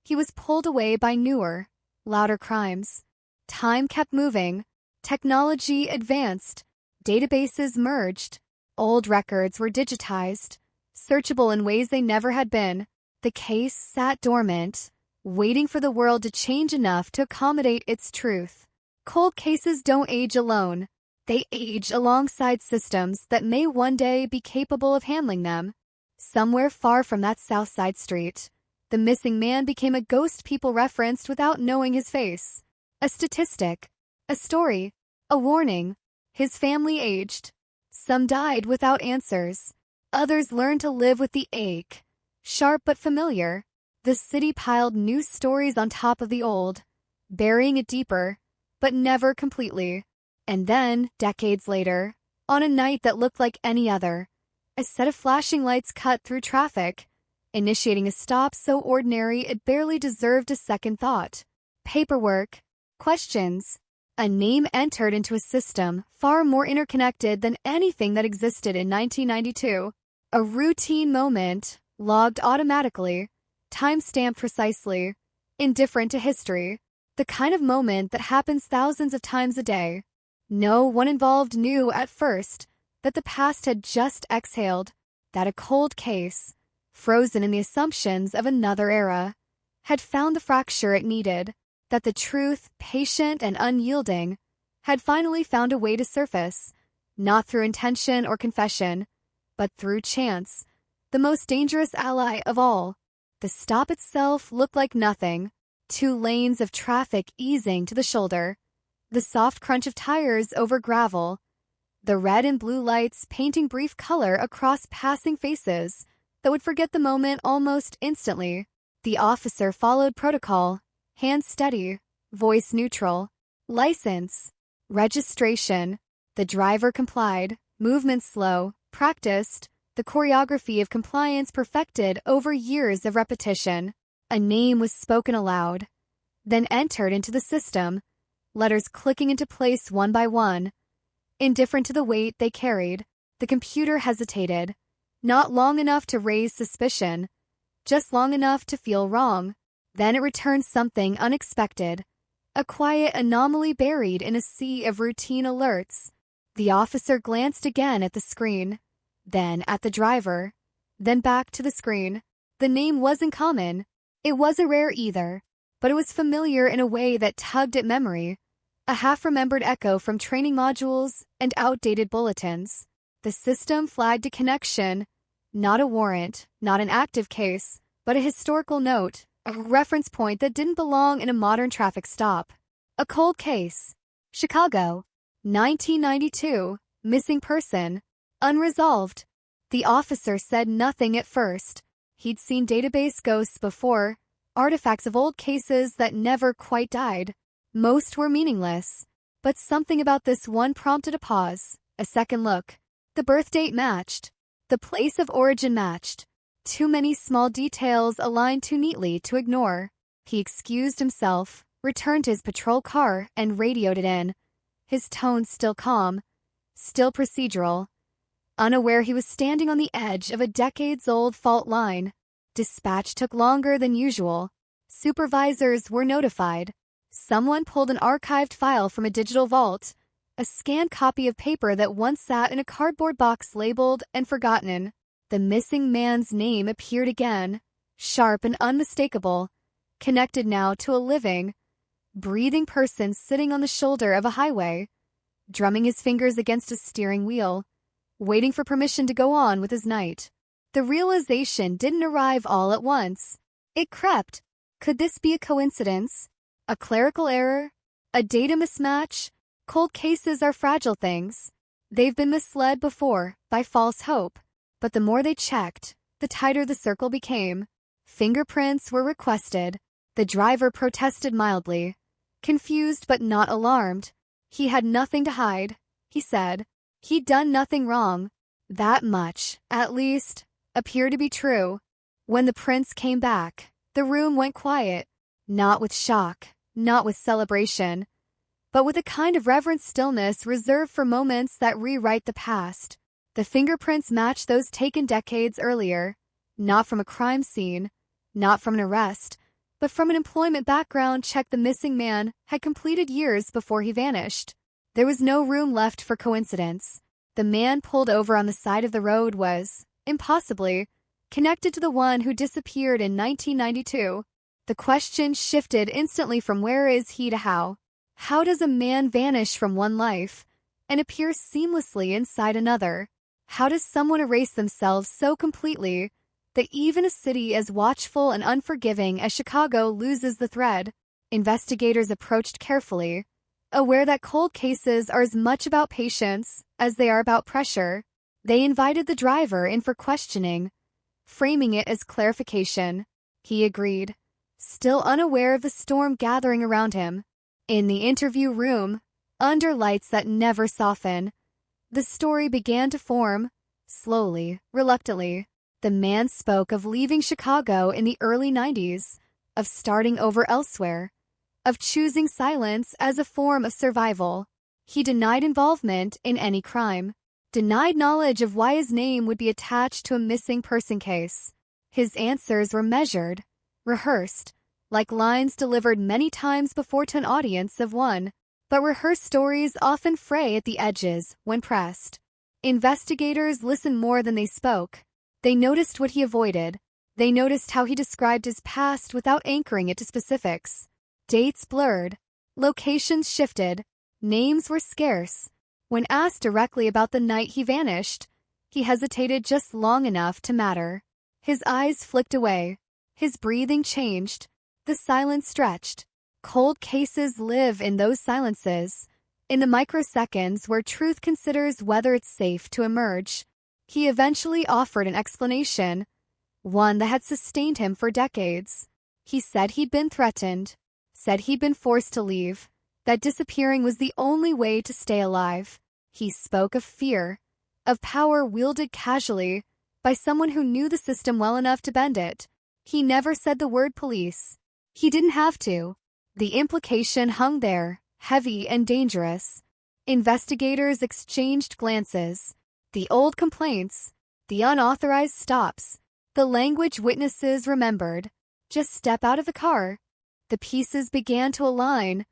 he was pulled away by newer, louder crimes. Time kept moving. Technology advanced. Databases merged. Old records were digitized, searchable in ways they never had been. The case sat dormant, waiting for the world to change enough to accommodate its truth. Cold cases don't age alone. They age alongside systems that may one day be capable of handling them. Somewhere far from that South Side street, the missing man became a ghost people referenced without knowing his face. A statistic, a story, a warning. His family aged. Some died without answers. Others learned to live with the ache. Sharp but familiar, the city piled new stories on top of the old, burying it deeper, but never completely. And then, decades later, on a night that looked like any other, a set of flashing lights cut through traffic, initiating a stop so ordinary it barely deserved a second thought. Paperwork, questions, a name entered into a system far more interconnected than anything that existed in 1992. A routine moment, logged automatically, time-stamped precisely, indifferent to history. The kind of moment that happens thousands of times a day. No one involved knew at first that the past had just exhaled, that a cold case, frozen in the assumptions of another era, had found the fracture it needed, that the truth, patient and unyielding, had finally found a way to surface, not through intention or confession, but through chance, the most dangerous ally of all. The stop itself looked like nothing, 2 lanes of traffic easing to the shoulder, the soft crunch of tires over gravel, the red and blue lights painting brief color across passing faces that would forget the moment almost instantly. The officer followed protocol, hands steady, voice neutral, license, registration. The driver complied, movement slow, practiced, the choreography of compliance perfected over years of repetition. A name was spoken aloud, then entered into the system, letters clicking into place one by one. Indifferent to the weight they carried, the computer hesitated, not long enough to raise suspicion, just long enough to feel wrong. Then it returned something unexpected, a quiet anomaly buried in a sea of routine alerts. The officer glanced again at the screen, then at the driver, then back to the screen. The name wasn't common. It wasn't rare either, but it was familiar in a way that tugged at memory, a half-remembered echo from training modules and outdated bulletins. The system flagged a connection, not a warrant, not an active case, but a historical note, a reference point that didn't belong in a modern traffic stop. A cold case. Chicago. 1992. Missing person. Unresolved. The officer said nothing at first. He'd seen database ghosts before, artifacts of old cases that never quite died. Most were meaningless, but something about this one prompted a pause, a second look. The birth date matched. The place of origin matched. Too many small details aligned too neatly to ignore. He excused himself, returned to his patrol car, and radioed it in. His tone still calm, still procedural. Unaware he was standing on the edge of a decades-old fault line. Dispatch took longer than usual. Supervisors were notified. Someone pulled an archived file from a digital vault, a scanned copy of paper that once sat in a cardboard box labeled and forgotten. The missing man's name appeared again, sharp and unmistakable, connected now to a living, breathing person sitting on the shoulder of a highway, drumming his fingers against a steering wheel, waiting for permission to go on with his night. The realization didn't arrive all at once. It crept. Could this be a coincidence? A clerical error? A data mismatch? Cold cases are fragile things. They've been misled before by false hope. But the more they checked, the tighter the circle became. Fingerprints were requested. The driver protested mildly. Confused but not alarmed. He had nothing to hide, he said. He'd done nothing wrong. That much, at least, appeared to be true. When the prince came back, the room went quiet. Not with shock, not with celebration, but with a kind of reverent stillness reserved for moments that rewrite the past. The fingerprints matched those taken decades earlier, not from a crime scene, not from an arrest, but from an employment background check the missing man had completed years before he vanished. There was no room left for coincidence. The man pulled over on the side of the road was, impossibly, connected to the one who disappeared in 1992. The question shifted instantly from where is he to how. How does a man vanish from one life and appear seamlessly inside another? How does someone erase themselves so completely that even a city as watchful and unforgiving as Chicago loses the thread? Investigators approached carefully, aware that cold cases are as much about patience as they are about pressure. They invited the driver in for questioning, framing it as clarification. He agreed, still unaware of the storm gathering around him. In the interview room, under lights that never soften, the story began to form, slowly, reluctantly. The man spoke of leaving Chicago in the early 90s, of starting over elsewhere, of choosing silence as a form of survival. He denied involvement in any crime, denied knowledge of why his name would be attached to a missing person case. His answers were measured, rehearsed, like lines delivered many times before to an audience of one. But rehearsed stories often fray at the edges when pressed. Investigators listened more than they spoke. They noticed what he avoided. They noticed how he described his past without anchoring it to specifics. Dates blurred. Locations shifted. Names were scarce. When asked directly about the night he vanished, he hesitated just long enough to matter. His eyes flicked away. His breathing changed. The silence stretched. Cold cases live in those silences, in the microseconds where truth considers whether it's safe to emerge. He eventually offered an explanation, one that had sustained him for decades. He said he'd been threatened, said he'd been forced to leave, that disappearing was the only way to stay alive. He spoke of fear, of power wielded casually by someone who knew the system well enough to bend it. He never said the word police. He didn't have to. The implication hung there, heavy and dangerous. Investigators exchanged glances. The old complaints, the unauthorized stops, the language witnesses remembered. Just step out of the car. The pieces began to align,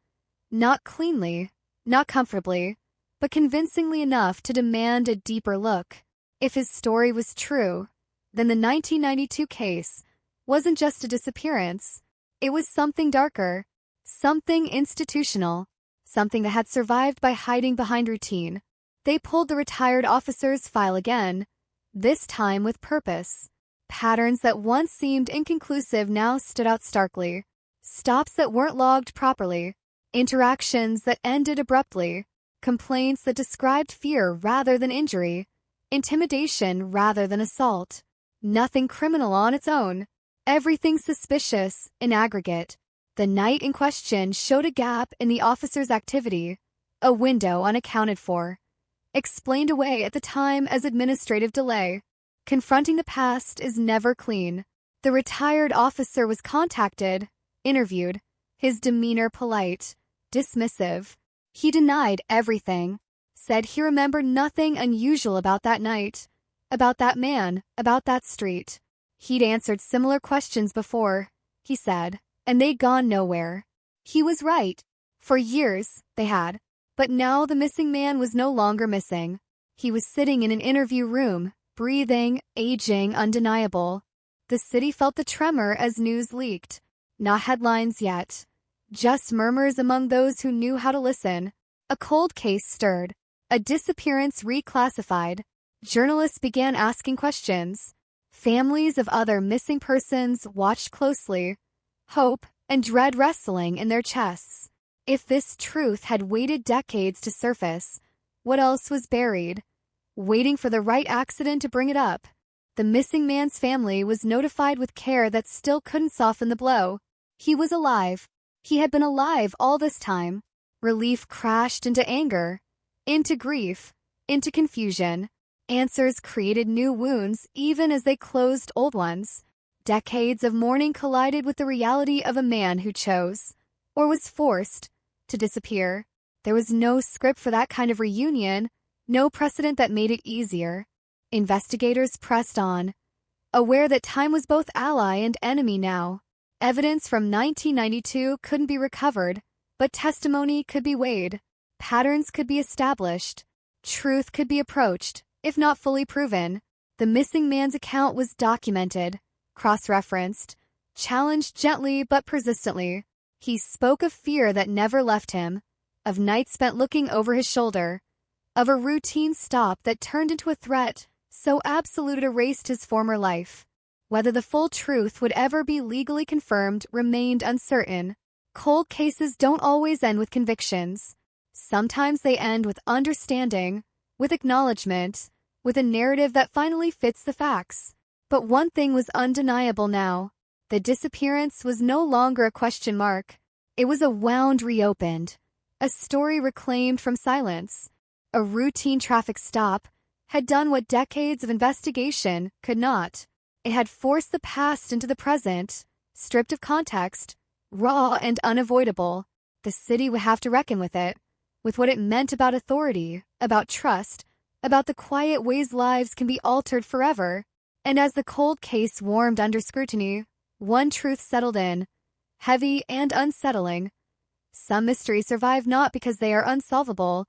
not cleanly, not comfortably, but convincingly enough to demand a deeper look. If his story was true, then the 1992 case wasn't just a disappearance. It was something darker. Something institutional, something that had survived by hiding behind routine. They pulled the retired officer's file again, this time with purpose. Patterns that once seemed inconclusive now stood out starkly. Stops that weren't logged properly. Interactions that ended abruptly. Complaints that described fear rather than injury. Intimidation rather than assault. Nothing criminal on its own. Everything suspicious in aggregate. The night in question showed a gap in the officer's activity, a window unaccounted for, explained away at the time as administrative delay. Confronting the past is never clean. The retired officer was contacted, interviewed, his demeanor polite, dismissive. He denied everything, said he remembered nothing unusual about that night, about that man, about that street. He'd answered similar questions before, he said, and they'd gone nowhere. He was right. For years, they had. But now the missing man was no longer missing. He was sitting in an interview room, breathing, aging, undeniable. The city felt the tremor as news leaked. Not headlines yet. Just murmurs among those who knew how to listen. A cold case stirred. A disappearance reclassified. Journalists began asking questions. Families of other missing persons watched closely. Hope and dread wrestling in their chests. If this truth had waited decades to surface, what else was buried, waiting for the right accident to bring it up? The missing man's family was notified with care that still couldn't soften the blow. He was alive. He had been alive all this time. Relief crashed into anger, into grief, into confusion. Answers created new wounds even as they closed old ones. Decades of mourning collided with the reality of a man who chose, or was forced, to disappear. There was no script for that kind of reunion, no precedent that made it easier. Investigators pressed on, aware that time was both ally and enemy now. Evidence from 1992 couldn't be recovered, but testimony could be weighed. Patterns could be established. Truth could be approached, if not fully proven. The missing man's account was documented, cross-referenced, challenged gently but persistently. He spoke of fear that never left him, of nights spent looking over his shoulder, of a routine stop that turned into a threat so absolute it erased his former life. Whether the full truth would ever be legally confirmed remained uncertain. Cold cases don't always end with convictions. Sometimes they end with understanding, with acknowledgement, with a narrative that finally fits the facts. But one thing was undeniable now. The disappearance was no longer a question mark. It was a wound reopened, a story reclaimed from silence. A routine traffic stop had done what decades of investigation could not. It had forced the past into the present, stripped of context, raw and unavoidable. The city would have to reckon with it, with what it meant about authority, about trust, about the quiet ways lives can be altered forever. And as the cold case warmed under scrutiny, one truth settled in, heavy and unsettling. Some mysteries survive not because they are unsolvable,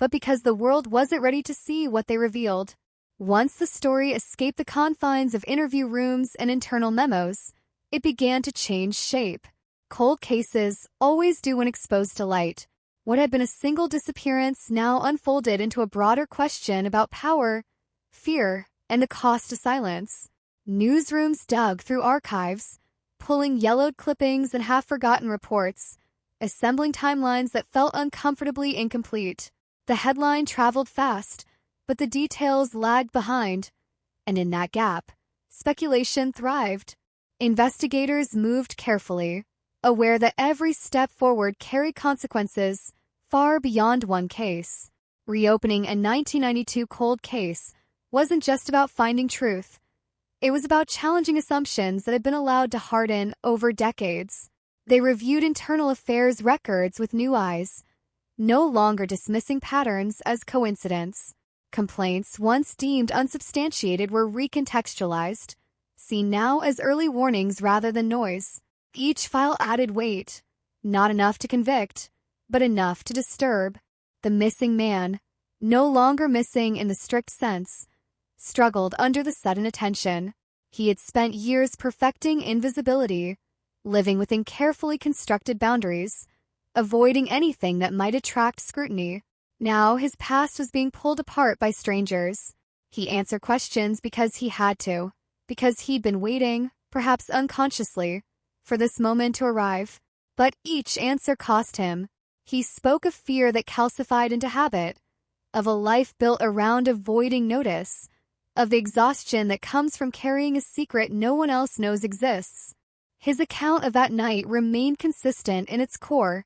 but because the world wasn't ready to see what they revealed. Once the story escaped the confines of interview rooms and internal memos, it began to change shape. Cold cases always do when exposed to light. What had been a single disappearance now unfolded into a broader question about power, fear, and the cost of silence. Newsrooms dug through archives, pulling yellowed clippings and half-forgotten reports, assembling timelines that felt uncomfortably incomplete. The headline traveled fast, but the details lagged behind, and in that gap, speculation thrived. Investigators moved carefully, aware that every step forward carried consequences far beyond one case. Reopening a 1992 cold case wasn't just about finding truth. It was about challenging assumptions that had been allowed to harden over decades. They reviewed internal affairs records with new eyes, no longer dismissing patterns as coincidence. Complaints once deemed unsubstantiated were recontextualized, seen now as early warnings rather than noise. Each file added weight, not enough to convict, but enough to disturb. The missing man, no longer missing in the strict sense, struggled under the sudden attention. He had spent years perfecting invisibility, living within carefully constructed boundaries, avoiding anything that might attract scrutiny. Now his past was being pulled apart by strangers. He answered questions because he had to, because he'd been waiting, perhaps unconsciously, for this moment to arrive. But each answer cost him. He spoke of fear that calcified into habit, of a life built around avoiding notice, of the exhaustion that comes from carrying a secret no one else knows exists. His account of that night remained consistent in its core,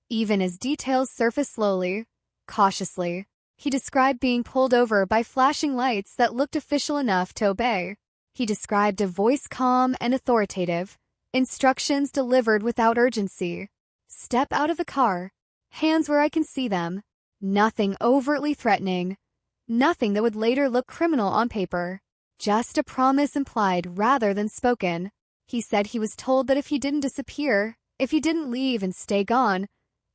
even as details surfaced slowly, cautiously. He described being pulled over by flashing lights that looked official enough to obey. He described a voice calm and authoritative, instructions delivered without urgency. Step out of the car, hands where I can see them. Nothing overtly threatening, nothing that would later look criminal on paper. Just a promise implied rather than spoken. He said he was told that if he didn't disappear, if he didn't leave and stay gone,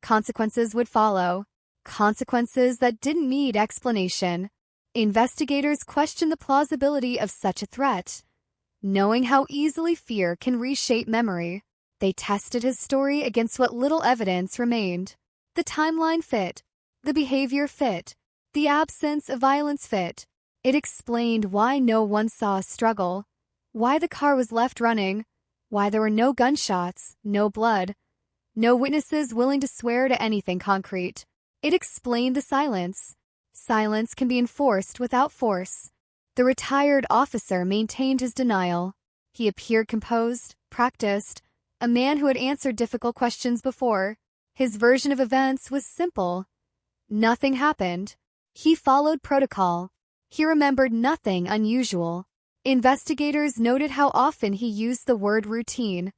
consequences would follow. Consequences that didn't need explanation. Investigators questioned the plausibility of such a threat. Knowing how easily fear can reshape memory, they tested his story against what little evidence remained. The timeline fit. The behavior fit. The absence of violence fit. It explained why no one saw a struggle, why the car was left running, why there were no gunshots, no blood, no witnesses willing to swear to anything concrete. It explained the silence. Silence can be enforced without force. The retired officer maintained his denial. He appeared composed, practiced, a man who had answered difficult questions before. His version of events was simple. Nothing happened. He followed protocol. He remembered nothing unusual. Investigators noted how often he used the word routine,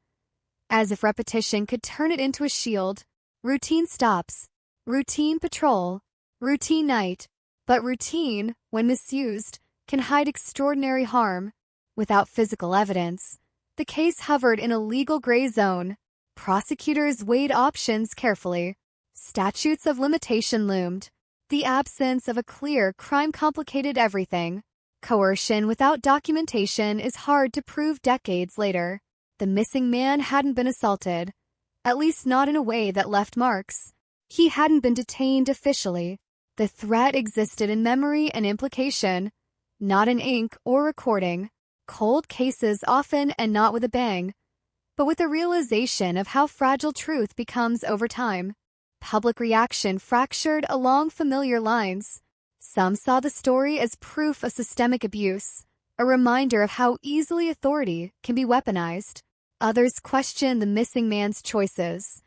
as if repetition could turn it into a shield. Routine stops, routine patrol, routine night. But routine, when misused, can hide extraordinary harm. Without physical evidence, the case hovered in a legal gray zone. Prosecutors weighed options carefully. Statutes of limitation loomed. The absence of a clear crime complicated everything. Coercion without documentation is hard to prove decades later. The missing man hadn't been assaulted, at least not in a way that left marks. He hadn't been detained officially. The threat existed in memory and implication, not in ink or recording. Cold cases often and not with a bang, but with a realization of how fragile truth becomes over time. Public reaction fractured along familiar lines. Some saw the story as proof of systemic abuse, a reminder of how easily authority can be weaponized. Others questioned the missing man's choices,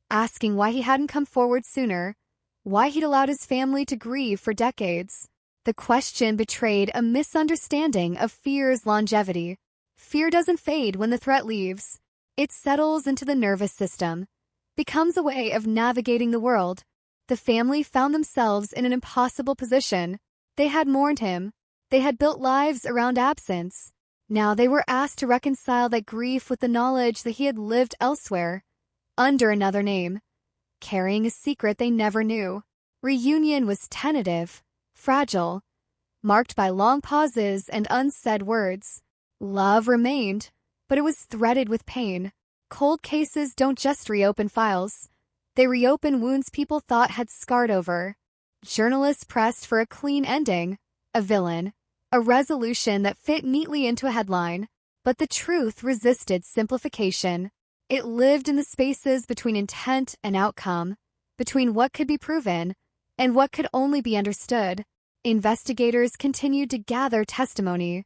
asking why he hadn't come forward sooner, why he'd allowed his family to grieve for decades. The question betrayed a misunderstanding of fear's longevity. Fear doesn't fade when the threat leaves. It settles into the nervous system, becomes a way of navigating the world. The family found themselves in an impossible position. They had mourned him. They had built lives around absence. Now they were asked to reconcile that grief with the knowledge that he had lived elsewhere, under another name, carrying a secret they never knew. Reunion was tentative, fragile, marked by long pauses and unsaid words. Love remained, but it was threaded with pain. Cold cases don't just reopen files. They reopen wounds people thought had scarred over. Journalists pressed for a clean ending, a villain, a resolution that fit neatly into a headline. But the truth resisted simplification. It lived in the spaces between intent and outcome, between what could be proven and what could only be understood. Investigators continued to gather testimony,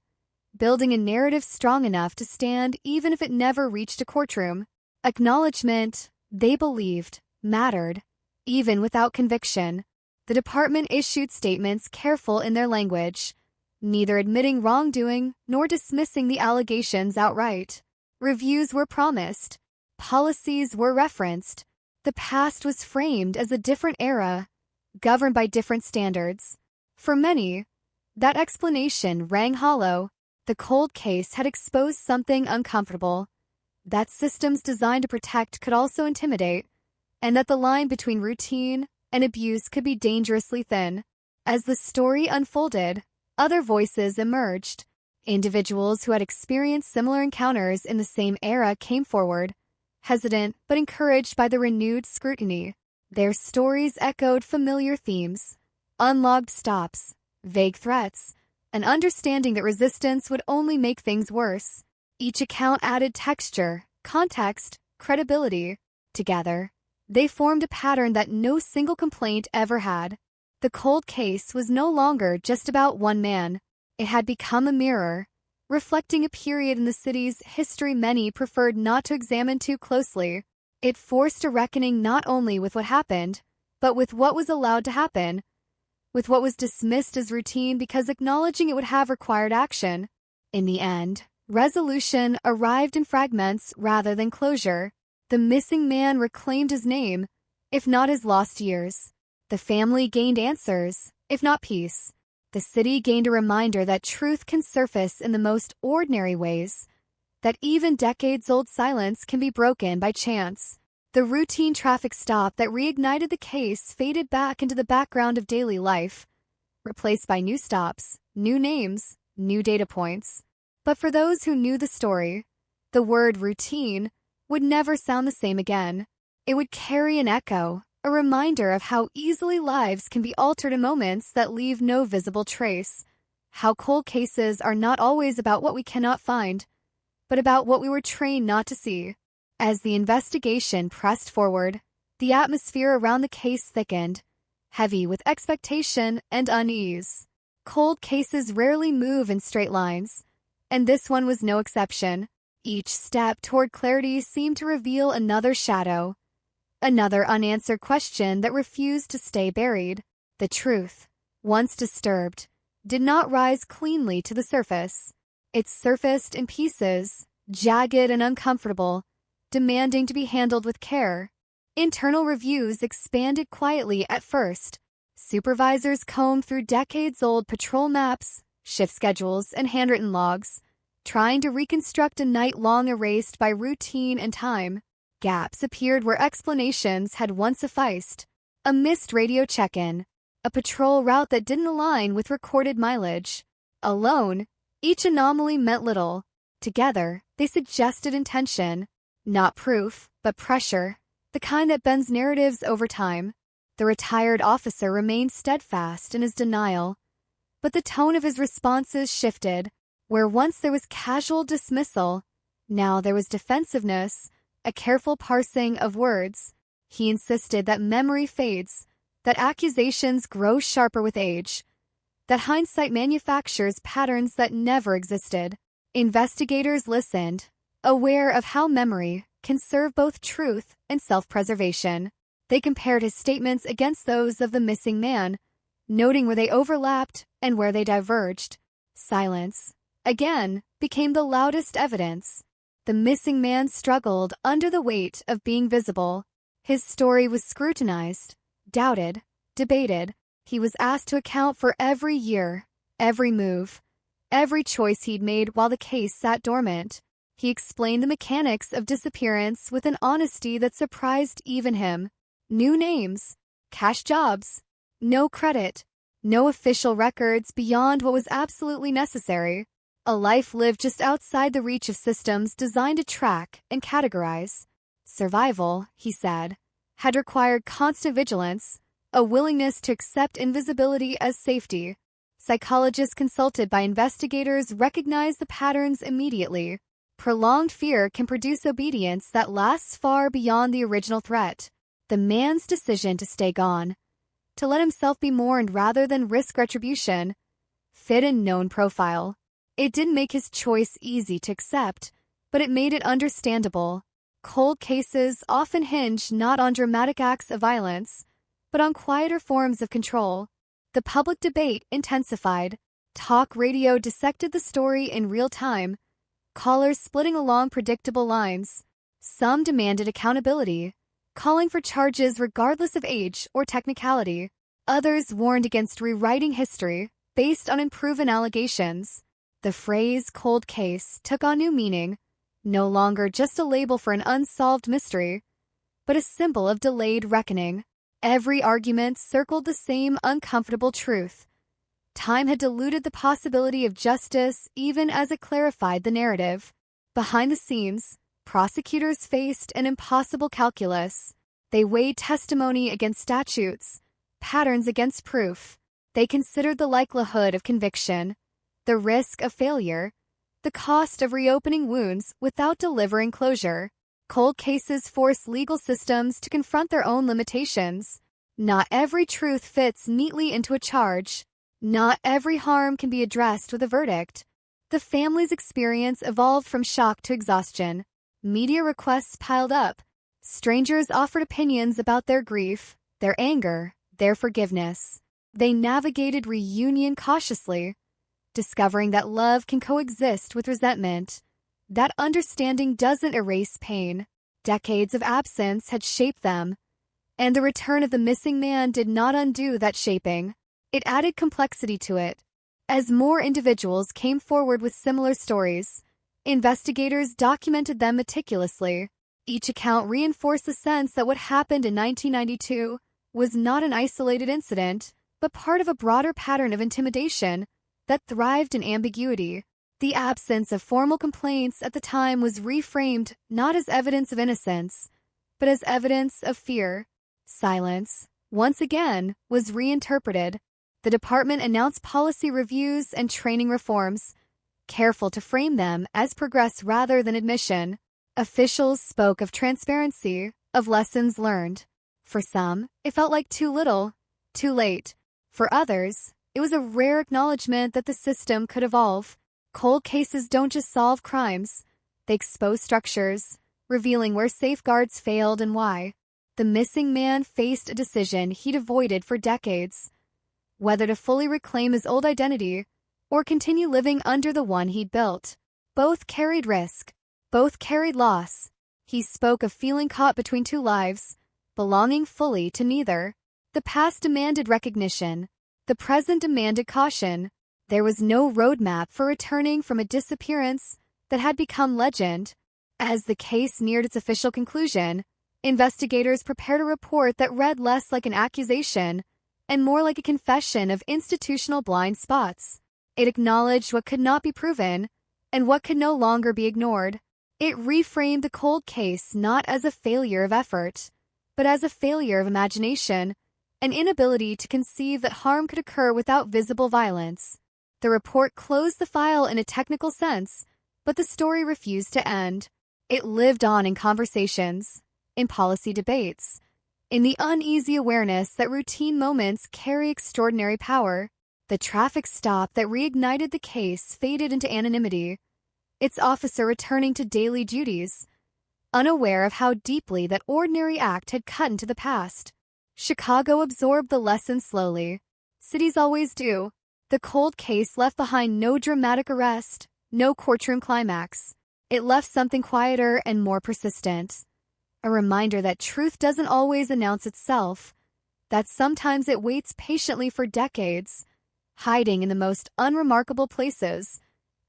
building a narrative strong enough to stand even if it never reached a courtroom. Acknowledgement, they believed, mattered, even without conviction. The department issued statements careful in their language, neither admitting wrongdoing nor dismissing the allegations outright. Reviews were promised. Policies were referenced. The past was framed as a different era, governed by different standards. For many, that explanation rang hollow. The cold case had exposed something uncomfortable, that systems designed to protect could also intimidate, and that the line between routine and abuse could be dangerously thin. As the story unfolded, other voices emerged. Individuals who had experienced similar encounters in the same era came forward, hesitant but encouraged by the renewed scrutiny. Their stories echoed familiar themes: unlogged stops, vague threats, an understanding that resistance would only make things worse. Each account added texture, context, credibility. Together, they formed a pattern that no single complaint ever had. The cold case was no longer just about one man. It had become a mirror, reflecting a period in the city's history many preferred not to examine too closely. It forced a reckoning not only with what happened, but with what was allowed to happen, with what was dismissed as routine because acknowledging it would have required action. In the end, resolution arrived in fragments rather than closure. The missing man reclaimed his name, if not his lost years. The family gained answers, if not peace. The city gained a reminder that truth can surface in the most ordinary ways, that even decades-old silence can be broken by chance. The routine traffic stop that reignited the case faded back into the background of daily life, replaced by new stops, new names, new data points. But for those who knew the story, the word routine would never sound the same again. It would carry an echo, a reminder of how easily lives can be altered in moments that leave no visible trace, how cold cases are not always about what we cannot find, but about what we were trained not to see. As the investigation pressed forward, the atmosphere around the case thickened, heavy with expectation and unease. Cold cases rarely move in straight lines, and this one was no exception. Each step toward clarity seemed to reveal another shadow, another unanswered question that refused to stay buried. The truth, once disturbed, did not rise cleanly to the surface. It surfaced in pieces, jagged and uncomfortable, demanding to be handled with care. Internal reviews expanded quietly at first. Supervisors combed through decades-old patrol maps, shift schedules, and handwritten logs, trying to reconstruct a night long erased by routine and time. Gaps appeared where explanations had once sufficed. A missed radio check-in, a patrol route that didn't align with recorded mileage. Alone, each anomaly meant little. Together, they suggested intention. Not proof, but pressure, the kind that bends narratives over time. The retired officer remained steadfast in his denial, but the tone of his responses shifted. Where once there was casual dismissal, now there was defensiveness, a careful parsing of words. He insisted that memory fades, that accusations grow sharper with age, that hindsight manufactures patterns that never existed. Investigators listened, aware of how memory can serve both truth and self-preservation. They compared his statements against those of the missing man, noting where they overlapped and where they diverged. Silence, again, became the loudest evidence. The missing man struggled under the weight of being visible. His story was scrutinized, doubted, debated. He was asked to account for every year, every move, every choice he'd made while the case sat dormant. He explained the mechanics of disappearance with an honesty that surprised even him. New names, cash jobs, no credit, no official records beyond what was absolutely necessary. A life lived just outside the reach of systems designed to track and categorize. Survival, he said, had required constant vigilance, a willingness to accept invisibility as safety. Psychologists consulted by investigators recognized the patterns immediately. Prolonged fear can produce obedience that lasts far beyond the original threat. The man's decision to stay gone, to let himself be mourned rather than risk retribution, fit a known profile. It didn't make his choice easy to accept, but it made it understandable. Cold cases often hinge not on dramatic acts of violence, but on quieter forms of control. The public debate intensified. Talk radio dissected the story in real time, callers splitting along predictable lines. Some demanded accountability, calling for charges regardless of age or technicality. Others warned against rewriting history based on unproven allegations. The phrase cold case took on new meaning, no longer just a label for an unsolved mystery, but a symbol of delayed reckoning. Every argument circled the same uncomfortable truth. Time had diluted the possibility of justice even as it clarified the narrative. Behind the scenes, prosecutors faced an impossible calculus. They weighed testimony against statutes, patterns against proof. They considered the likelihood of conviction, the risk of failure, the cost of reopening wounds without delivering closure. Cold cases force legal systems to confront their own limitations. Not every truth fits neatly into a charge. Not every harm can be addressed with a verdict. The family's experience evolved from shock to exhaustion. Media requests piled up. Strangers offered opinions about their grief, their anger, their forgiveness. They navigated reunion cautiously, discovering that love can coexist with resentment. That understanding doesn't erase pain. Decades of absence had shaped them, and the return of the missing man did not undo that shaping. It added complexity to it. As more individuals came forward with similar stories, investigators documented them meticulously. Each account reinforced the sense that what happened in 1992 was not an isolated incident, but part of a broader pattern of intimidation that thrived in ambiguity. The absence of formal complaints at the time was reframed not as evidence of innocence, but as evidence of fear. Silence, once again, was reinterpreted. The department announced policy reviews and training reforms, careful to frame them as progress rather than admission. Officials spoke of transparency, of lessons learned. For some, it felt like too little, too late. For others, it was a rare acknowledgement that the system could evolve. Cold cases don't just solve crimes, they expose structures, revealing where safeguards failed and why. The missing man faced a decision he'd avoided for decades, whether to fully reclaim his old identity or continue living under the one he'd built. Both carried risk, both carried loss. He spoke of feeling caught between two lives, belonging fully to neither. The past demanded recognition, the present demanded caution. There was no roadmap for returning from a disappearance that had become legend. As the case neared its official conclusion, investigators prepared a report that read less like an accusation and more like a confession of institutional blind spots. It acknowledged what could not be proven and what could no longer be ignored. It reframed the cold case not as a failure of effort, but as a failure of imagination, an inability to conceive that harm could occur without visible violence. The report closed the file in a technical sense, but the story refused to end. It lived on in conversations, in policy debates, in the uneasy awareness that routine moments carry extraordinary power. The traffic stop that reignited the case faded into anonymity, its officer returning to daily duties, unaware of how deeply that ordinary act had cut into the past. Chicago absorbed the lesson slowly. Cities always do. The cold case left behind no dramatic arrest, no courtroom climax. It left something quieter and more persistent. A reminder that truth doesn't always announce itself, that sometimes it waits patiently for decades, hiding in the most unremarkable places,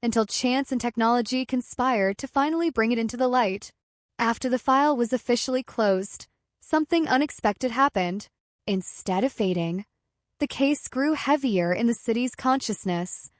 until chance and technology conspire to finally bring it into the light. After the file was officially closed, something unexpected happened. Instead of fading, the case grew heavier in the city's consciousness,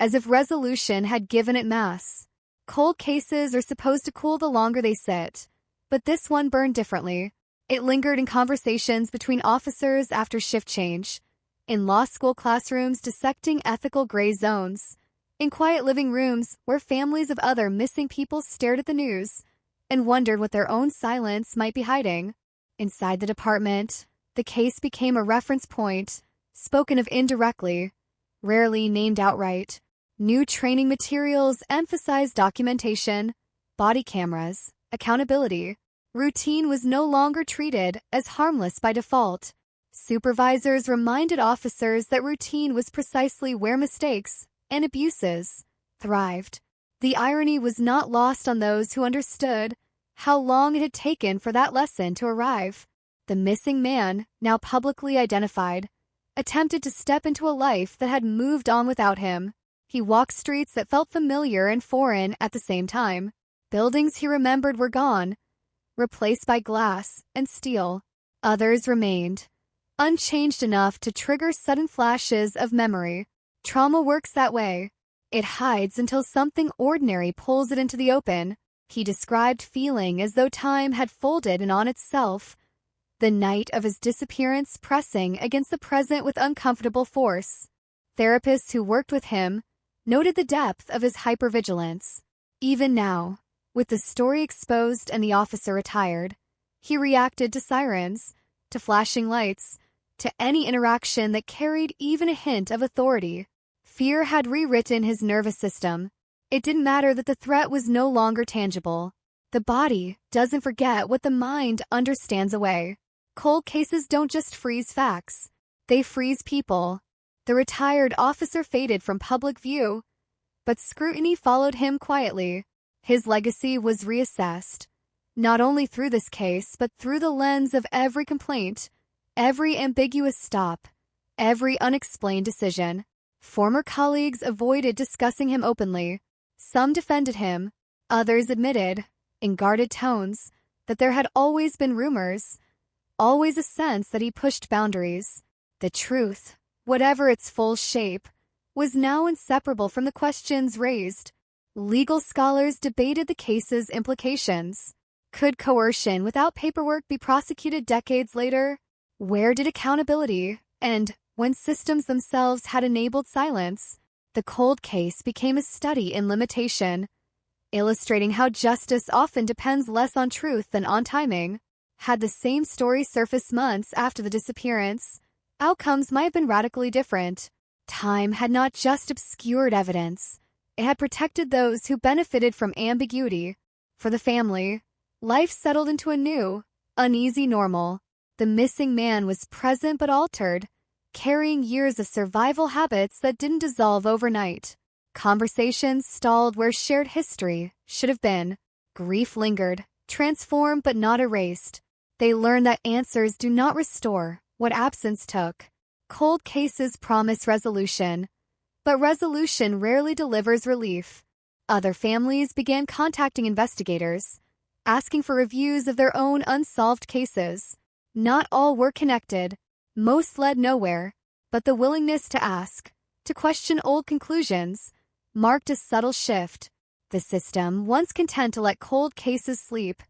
as if resolution had given it mass. Cold cases are supposed to cool the longer they sit, but this one burned differently. It lingered in conversations between officers after shift change, in law school classrooms dissecting ethical gray zones, in quiet living rooms where families of other missing people stared at the news and wondered what their own silence might be hiding. Inside the department, the case became a reference point, spoken of indirectly, rarely named outright. New training materials emphasized documentation, body cameras, accountability. Routine was no longer treated as harmless by default. Supervisors reminded officers that routine was precisely where mistakes and abuses thrived. The irony was not lost on those who understood how long it had taken for that lesson to arrive. The missing man, now publicly identified, attempted to step into a life that had moved on without him. He walked streets that felt familiar and foreign at the same time. Buildings he remembered were gone, replaced by glass and steel. Others remained, unchanged enough to trigger sudden flashes of memory. Trauma works that way. It hides until something ordinary pulls it into the open. He described feeling as though time had folded in on itself, the night of his disappearance pressing against the present with uncomfortable force. Therapists who worked with him noted the depth of his hypervigilance. Even now, with the story exposed and the officer retired, he reacted to sirens, to flashing lights, to any interaction that carried even a hint of authority. Fear had rewritten his nervous system. It didn't matter that the threat was no longer tangible. The body doesn't forget what the mind understands away. Cold cases don't just freeze facts. They freeze people. The retired officer faded from public view, but scrutiny followed him quietly. His legacy was reassessed, not only through this case, but through the lens of every complaint, every ambiguous stop, every unexplained decision. Former colleagues avoided discussing him openly. Some defended him, others admitted, in guarded tones, that there had always been rumors, always a sense that he pushed boundaries. The truth, whatever its full shape, was now inseparable from the questions raised. Legal scholars debated the case's implications. Could coercion without paperwork be prosecuted decades later? Where did accountability end when systems themselves had enabled silence? The cold case became a study in limitation, illustrating how justice often depends less on truth than on timing. Had the same story surfaced months after the disappearance, outcomes might have been radically different. Time had not just obscured evidence, it had protected those who benefited from ambiguity. For the family, life settled into a new, uneasy normal. The missing man was present but altered, carrying years of survival habits that didn't dissolve overnight. Conversations stalled where shared history should have been. Grief lingered, transformed but not erased. They learned that answers do not restore what absence took. Cold cases promise resolution, but resolution rarely delivers relief. Other families began contacting investigators, asking for reviews of their own unsolved cases. Not all were connected. Most led nowhere, but the willingness to ask, to question old conclusions, marked a subtle shift. The system, once content to let cold cases sleep,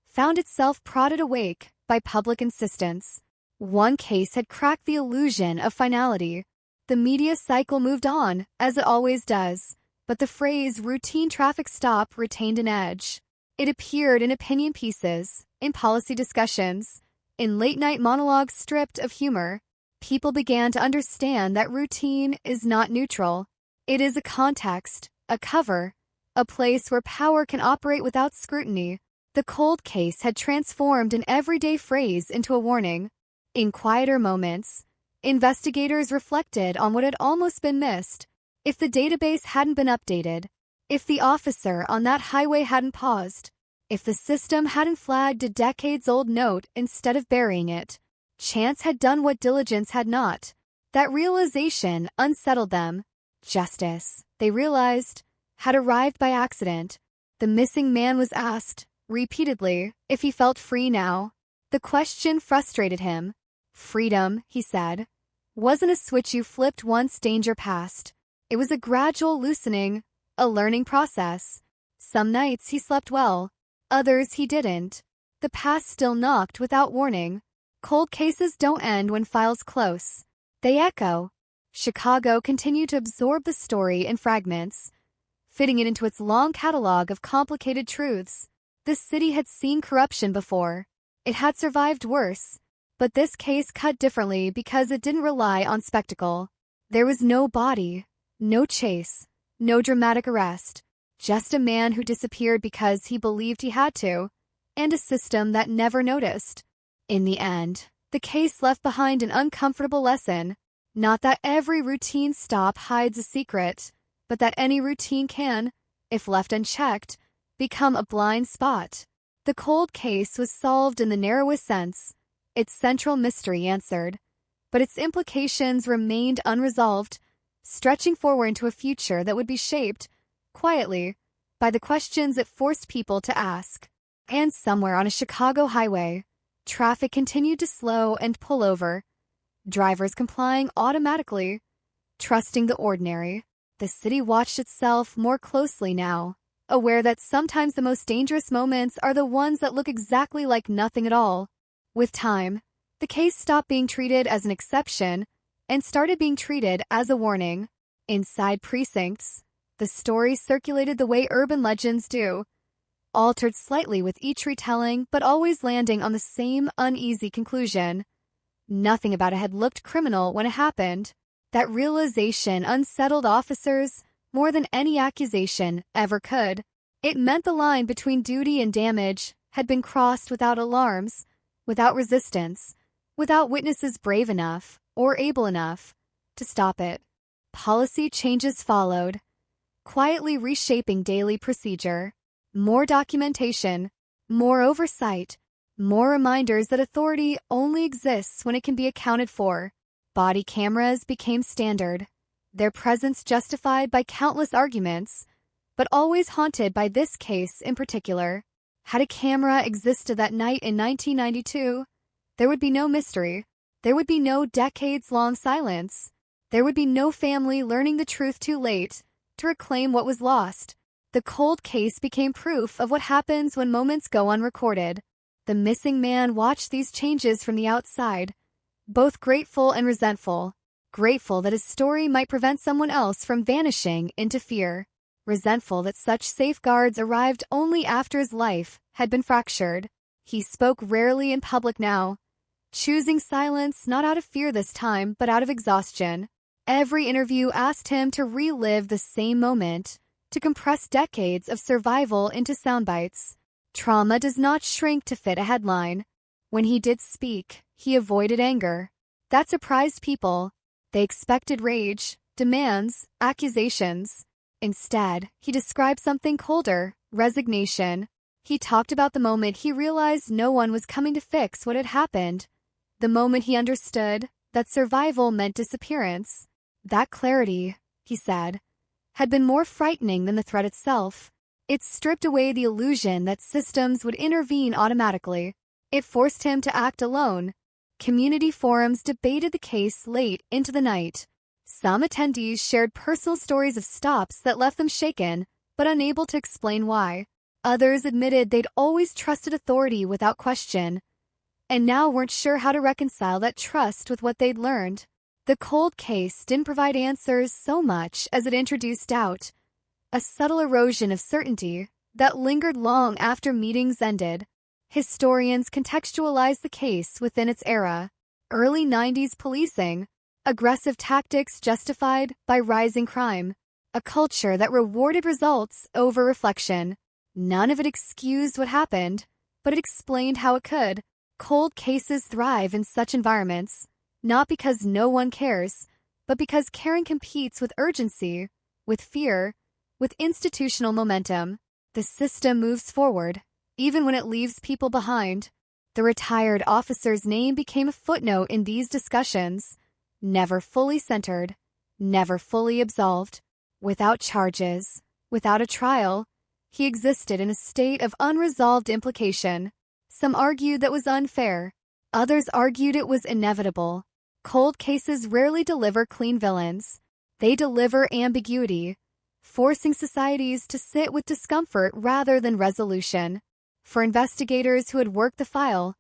found itself prodded awake by public insistence. One case had cracked the illusion of finality. The media cycle moved on, as it always does, but the phrase routine traffic stop retained an edge. It appeared in opinion pieces, in policy discussions, in late-night monologues stripped of humor. People began to understand that routine is not neutral. It is a context, a cover, a place where power can operate without scrutiny. The cold case had transformed an everyday phrase into a warning. In quieter moments, investigators reflected on what had almost been missed. If the database hadn't been updated, if the officer on that highway hadn't paused, if the system hadn't flagged a decades-old note instead of burying it, chance had done what diligence had not. That realization unsettled them. Justice, they realized, had arrived by accident. The missing man was asked, repeatedly, if he felt free now. The question frustrated him. Freedom, he said, wasn't a switch you flipped once danger passed. It was a gradual loosening, a learning process. Some nights he slept well, others he didn't. The past still knocked without warning. Cold cases don't end when files close. They echo. Chicago continued to absorb the story in fragments, fitting it into its long catalog of complicated truths. This city had seen corruption before. It had survived worse. But this case cut differently because it didn't rely on spectacle. There was no body, no chase, no dramatic arrest. Just a man who disappeared because he believed he had to, and a system that never noticed. In the end, the case left behind an uncomfortable lesson. Not that every routine stop hides a secret, but that any routine can, if left unchecked, become a blind spot. The cold case was solved in the narrowest sense, its central mystery answered, but its implications remained unresolved, stretching forward into a future that would be shaped, quietly, by the questions it forced people to ask. And somewhere on a Chicago highway, traffic continued to slow and pull over, drivers complying automatically, trusting the ordinary. The city watched itself more closely now, aware that sometimes the most dangerous moments are the ones that look exactly like nothing at all. With time, the case stopped being treated as an exception and started being treated as a warning. Inside precincts, the story circulated the way urban legends do, altered slightly with each retelling but always landing on the same uneasy conclusion. Nothing about it had looked criminal when it happened. That realization unsettled officers more than any accusation ever could. It meant the line between duty and damage had been crossed without alarms, without resistance, without witnesses brave enough or able enough to stop it. Policy changes followed, quietly reshaping daily procedure. More documentation, more oversight, more reminders that authority only exists when it can be accounted for. Body cameras became standard, their presence justified by countless arguments, but always haunted by this case in particular. Had a camera existed that night in 1992, there would be no mystery. There would be no decades-long silence. There would be no family learning the truth too late to reclaim what was lost. The cold case became proof of what happens when moments go unrecorded. The missing man watched these changes from the outside, both grateful and resentful. Grateful that his story might prevent someone else from vanishing into fear. Resentful that such safeguards arrived only after his life had been fractured. He spoke rarely in public now, choosing silence not out of fear this time, but out of exhaustion. Every interview asked him to relive the same moment, to compress decades of survival into soundbites. Trauma does not shrink to fit a headline. When he did speak, he avoided anger. That surprised people. They expected rage, demands, accusations. Instead, he described something colder, resignation. He talked about the moment he realized no one was coming to fix what had happened. The moment he understood that survival meant disappearance. That clarity, he said, had been more frightening than the threat itself. It stripped away the illusion that systems would intervene automatically. It forced him to act alone. Community forums debated the case late into the night. Some attendees shared personal stories of stops that left them shaken, but unable to explain why. Others admitted they'd always trusted authority without question. and now weren't sure how to reconcile that trust with what they'd learned. The cold case didn't provide answers so much as it introduced doubt, a subtle erosion of certainty that lingered long after meetings ended. Historians contextualize the case within its era. Early 90s policing, aggressive tactics justified by rising crime, a culture that rewarded results over reflection. None of it excused what happened, but it explained how it could. Cold cases thrive in such environments, not because no one cares, but because caring competes with urgency, with fear, with institutional momentum. The system moves forward, even when it leaves people behind. The retired officer's name became a footnote in these discussions, never fully centered, never fully absolved. Without charges, without a trial, he existed in a state of unresolved implication. Some argued that was unfair. Others argued it was inevitable. Cold cases rarely deliver clean villains. They deliver ambiguity, forcing societies to sit with discomfort rather than resolution. For investigators who had worked the file,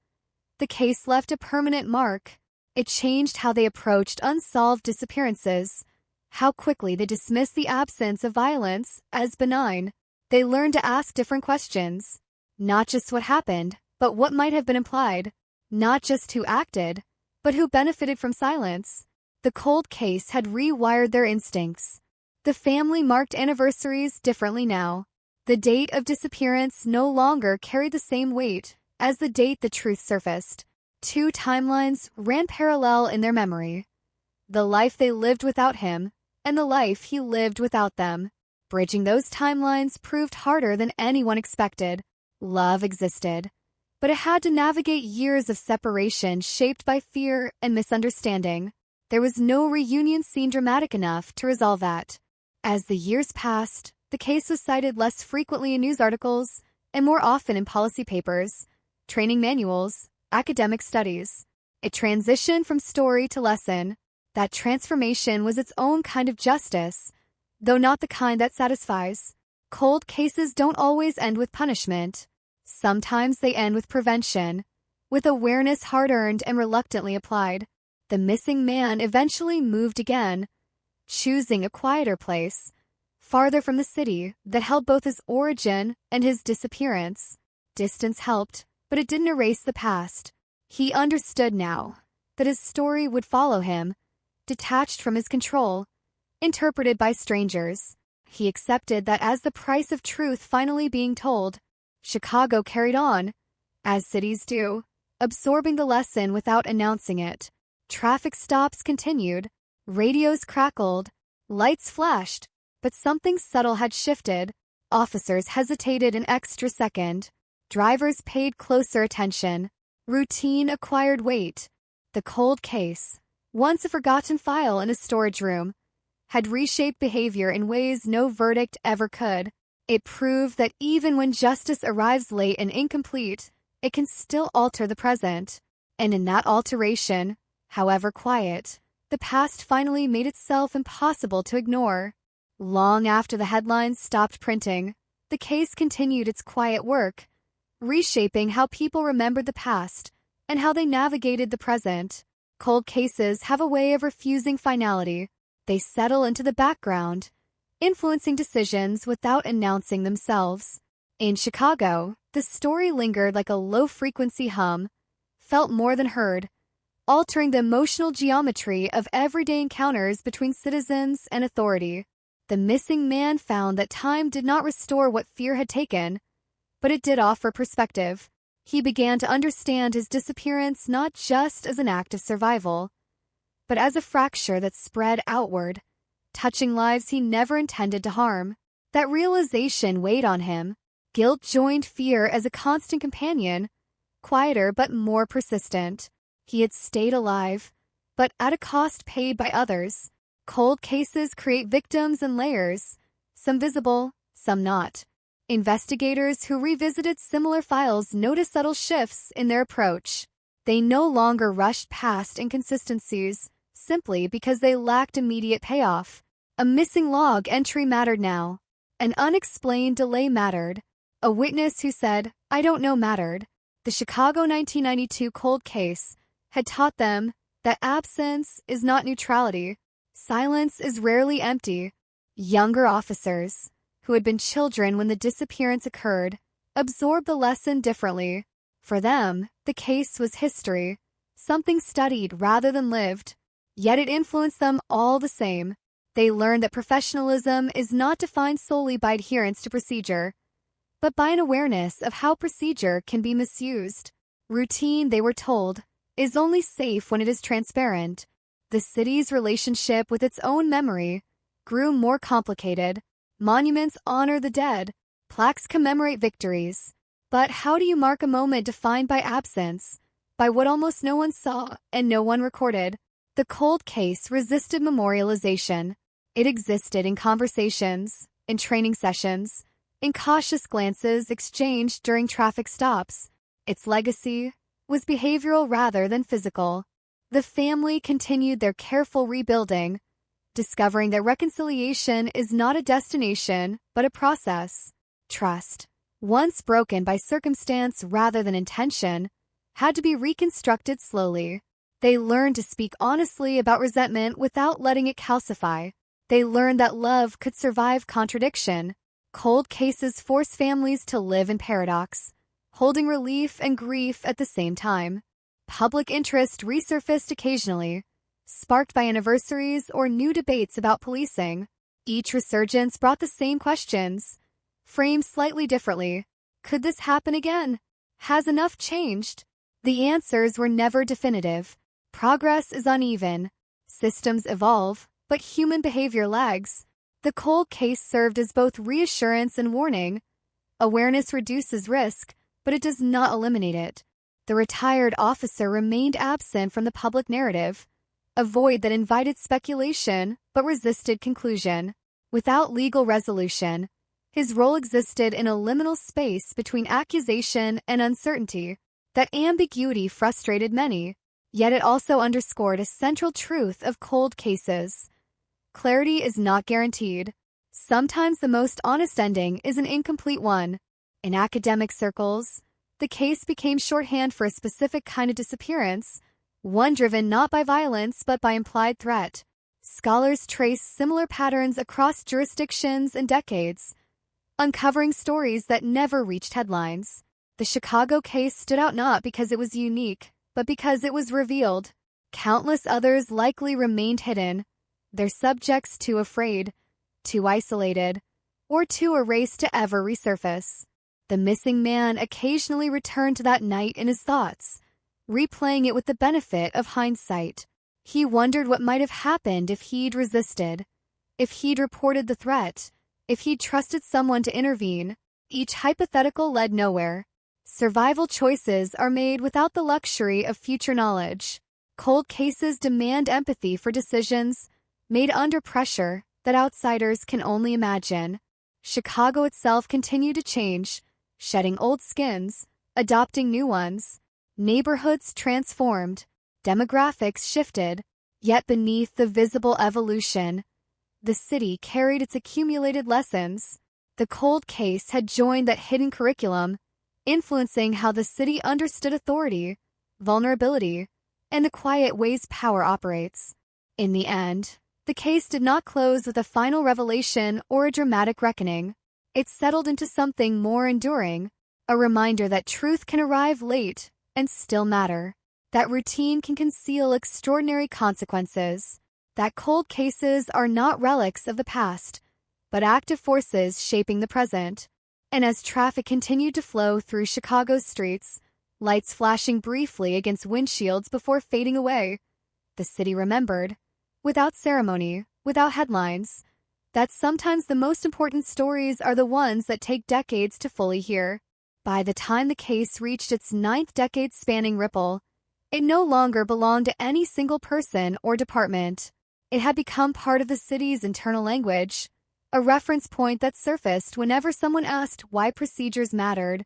the case left a permanent mark. It changed how they approached unsolved disappearances, how quickly they dismissed the absence of violence as benign. They learned to ask different questions. Not just what happened, but what might have been implied. Not just who acted, but who benefited from silence. The cold case had rewired their instincts. The family marked anniversaries differently now. The date of disappearance no longer carried the same weight as the date the truth surfaced. Two timelines ran parallel in their memory. The life they lived without him, and the life he lived without them. Bridging those timelines proved harder than anyone expected. Love existed, but it had to navigate years of separation shaped by fear and misunderstanding. There was no reunion scene dramatic enough to resolve that. As the years passed, the case was cited less frequently in news articles and more often in policy papers, training manuals, academic studies. It transitioned from story to lesson. That transformation was its own kind of justice, though not the kind that satisfies. Cold cases don't always end with punishment. Sometimes they end with prevention, with awareness hard-earned and reluctantly applied. The missing man eventually moved again, choosing a quieter place, farther from the city that held both his origin and his disappearance. Distance helped, but it didn't erase the past. He understood now that his story would follow him, detached from his control, interpreted by strangers. He accepted that as the price of truth finally being told, Chicago carried on, as cities do, absorbing the lesson without announcing it. Traffic stops continued, radios crackled, lights flashed, but something subtle had shifted. Officers hesitated an extra second. Drivers paid closer attention. Routine acquired weight. The cold case, once a forgotten file in a storage room, had reshaped behavior in ways no verdict ever could. It proved that even when justice arrives late and incomplete, it can still alter the present. And in that alteration, however quiet, the past finally made itself impossible to ignore. Long after the headlines stopped printing, the case continued its quiet work, reshaping how people remembered the past and how they navigated the present. Cold cases have a way of refusing finality. They settle into the background, influencing decisions without announcing themselves. In Chicago, the story lingered like a low-frequency hum, felt more than heard, altering the emotional geometry of everyday encounters between citizens and authority. The missing man found that time did not restore what fear had taken, but it did offer perspective. He began to understand his disappearance not just as an act of survival, but as a fracture that spread outward, touching lives he never intended to harm. That realization weighed on him. Guilt joined fear as a constant companion, quieter but more persistent. He had stayed alive, but at a cost paid by others. Cold cases create victims in layers, some visible, some not. Investigators who revisited similar files noticed subtle shifts in their approach. They no longer rushed past inconsistencies simply because they lacked immediate payoff. A missing log entry mattered now. An unexplained delay mattered. A witness who said, "I don't know," mattered. The Chicago 1992 cold case had taught them that absence is not neutrality. Silence is rarely empty. Younger officers, who had been children when the disappearance occurred, absorbed the lesson differently. For them, the case was history, something studied rather than lived. Yet it influenced them all the same. They learned that professionalism is not defined solely by adherence to procedure, but by an awareness of how procedure can be misused. Routine, they were told, is only safe when it is transparent. The city's relationship with its own memory grew more complicated. Monuments honor the dead, plaques commemorate victories. But how do you mark a moment defined by absence, by what almost no one saw and no one recorded? The cold case resisted memorialization. It existed in conversations, in training sessions, in cautious glances exchanged during traffic stops. Its legacy was behavioral rather than physical. The family continued their careful rebuilding, discovering that reconciliation is not a destination, but a process. Trust, once broken by circumstance rather than intention, had to be reconstructed slowly. They learned to speak honestly about resentment without letting it calcify. They learned that love could survive contradiction. Cold cases force families to live in paradox, holding relief and grief at the same time. Public interest resurfaced occasionally, sparked by anniversaries or new debates about policing. Each resurgence brought the same questions, framed slightly differently. Could this happen again? Has enough changed? The answers were never definitive. Progress is uneven. Systems evolve, but human behavior lags. The cold case served as both reassurance and warning. Awareness reduces risk, but it does not eliminate it. The retired officer remained absent from the public narrative, a void that invited speculation but resisted conclusion. Without legal resolution, his role existed in a liminal space between accusation and uncertainty. That ambiguity frustrated many, yet it also underscored a central truth of cold cases. Clarity is not guaranteed. Sometimes the most honest ending is an incomplete one. In academic circles, the case became shorthand for a specific kind of disappearance, one driven not by violence but by implied threat. Scholars trace similar patterns across jurisdictions and decades, uncovering stories that never reached headlines. The Chicago case stood out not because it was unique, but because it was revealed. Countless others likely remained hidden, their subjects too afraid, too isolated, or too erased to ever resurface. The missing man occasionally returned to that night in his thoughts, replaying it with the benefit of hindsight. He wondered what might have happened if he'd resisted, if he'd reported the threat, if he'd trusted someone to intervene. Each hypothetical led nowhere. Survival choices are made without the luxury of future knowledge. Cold cases demand empathy for decisions made under pressure that outsiders can only imagine. Chicago itself continued to change, shedding old skins, adopting new ones. Neighborhoods transformed, demographics shifted, yet beneath the visible evolution, the city carried its accumulated lessons. The cold case had joined that hidden curriculum, influencing how the city understood authority, vulnerability, and the quiet ways power operates. In the end, the case did not close with a final revelation or a dramatic reckoning. It settled into something more enduring, a reminder that truth can arrive late and still matter, that routine can conceal extraordinary consequences, that cold cases are not relics of the past, but active forces shaping the present. And as traffic continued to flow through Chicago's streets, lights flashing briefly against windshields before fading away, the city remembered, without ceremony, without headlines, that sometimes the most important stories are the ones that take decades to fully hear. By the time the case reached its 9th decade spanning ripple, it no longer belonged to any single person or department. It had become part of the city's internal language, a reference point that surfaced whenever someone asked why procedures mattered,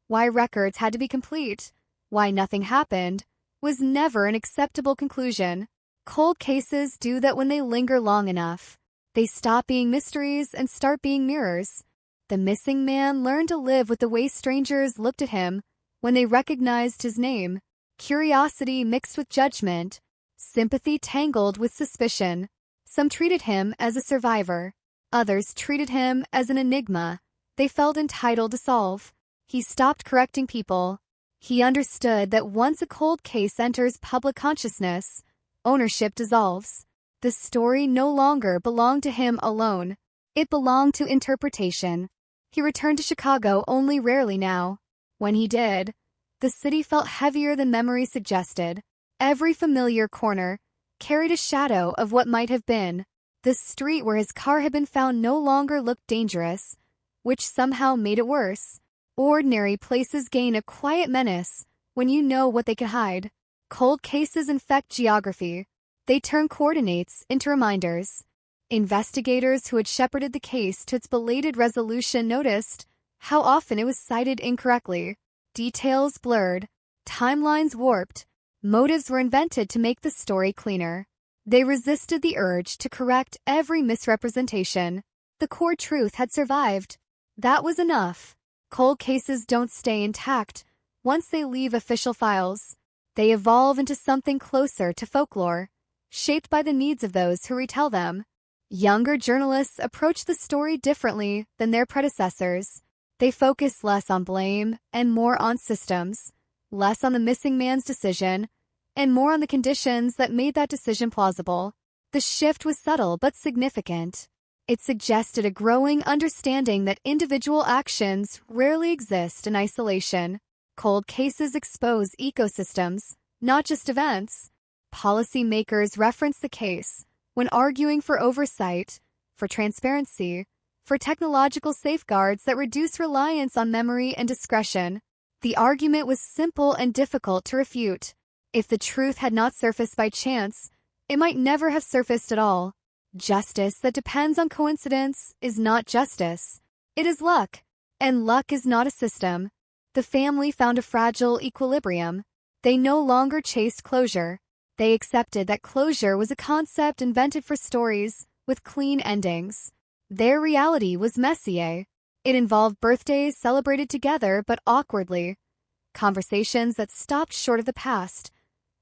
why records had to be complete, why nothing happened, was never an acceptable conclusion. Cold cases do that when they linger long enough. They stop being mysteries and start being mirrors. The missing man learned to live with the way strangers looked at him when they recognized his name. Curiosity mixed with judgment, sympathy tangled with suspicion. Some treated him as a survivor. Others treated him as an enigma they felt entitled to solve. He stopped correcting people. He understood that once a cold case enters public consciousness, ownership dissolves. The story no longer belonged to him alone. It belonged to interpretation. He returned to Chicago only rarely now. When he did, the city felt heavier than memory suggested. Every familiar corner carried a shadow of what might have been. The street where his car had been found no longer looked dangerous, which somehow made it worse. Ordinary places gain a quiet menace when you know what they can hide. Cold cases infect geography. They turn coordinates into reminders. Investigators who had shepherded the case to its belated resolution noticed how often it was cited incorrectly. Details blurred, timelines warped, motives were invented to make the story cleaner. They resisted the urge to correct every misrepresentation. The core truth had survived. That was enough. Cold cases don't stay intact once they leave official files. They evolve into something closer to folklore, shaped by the needs of those who retell them. Younger journalists approach the story differently than their predecessors. They focus less on blame and more on systems, less on the missing man's decision, and more on the conditions that made that decision plausible. The shift was subtle but significant. It suggested a growing understanding that individual actions rarely exist in isolation. Cold cases expose ecosystems, not just events. Policymakers reference the case when arguing for oversight, for transparency, for technological safeguards that reduce reliance on memory and discretion. The argument was simple and difficult to refute. If the truth had not surfaced by chance, it might never have surfaced at all. Justice that depends on coincidence is not justice. It is luck, and luck is not a system. The family found a fragile equilibrium. They no longer chased closure. They accepted that closure was a concept invented for stories with clean endings. Their reality was messier. It involved birthdays celebrated together but awkwardly, conversations that stopped short of the past,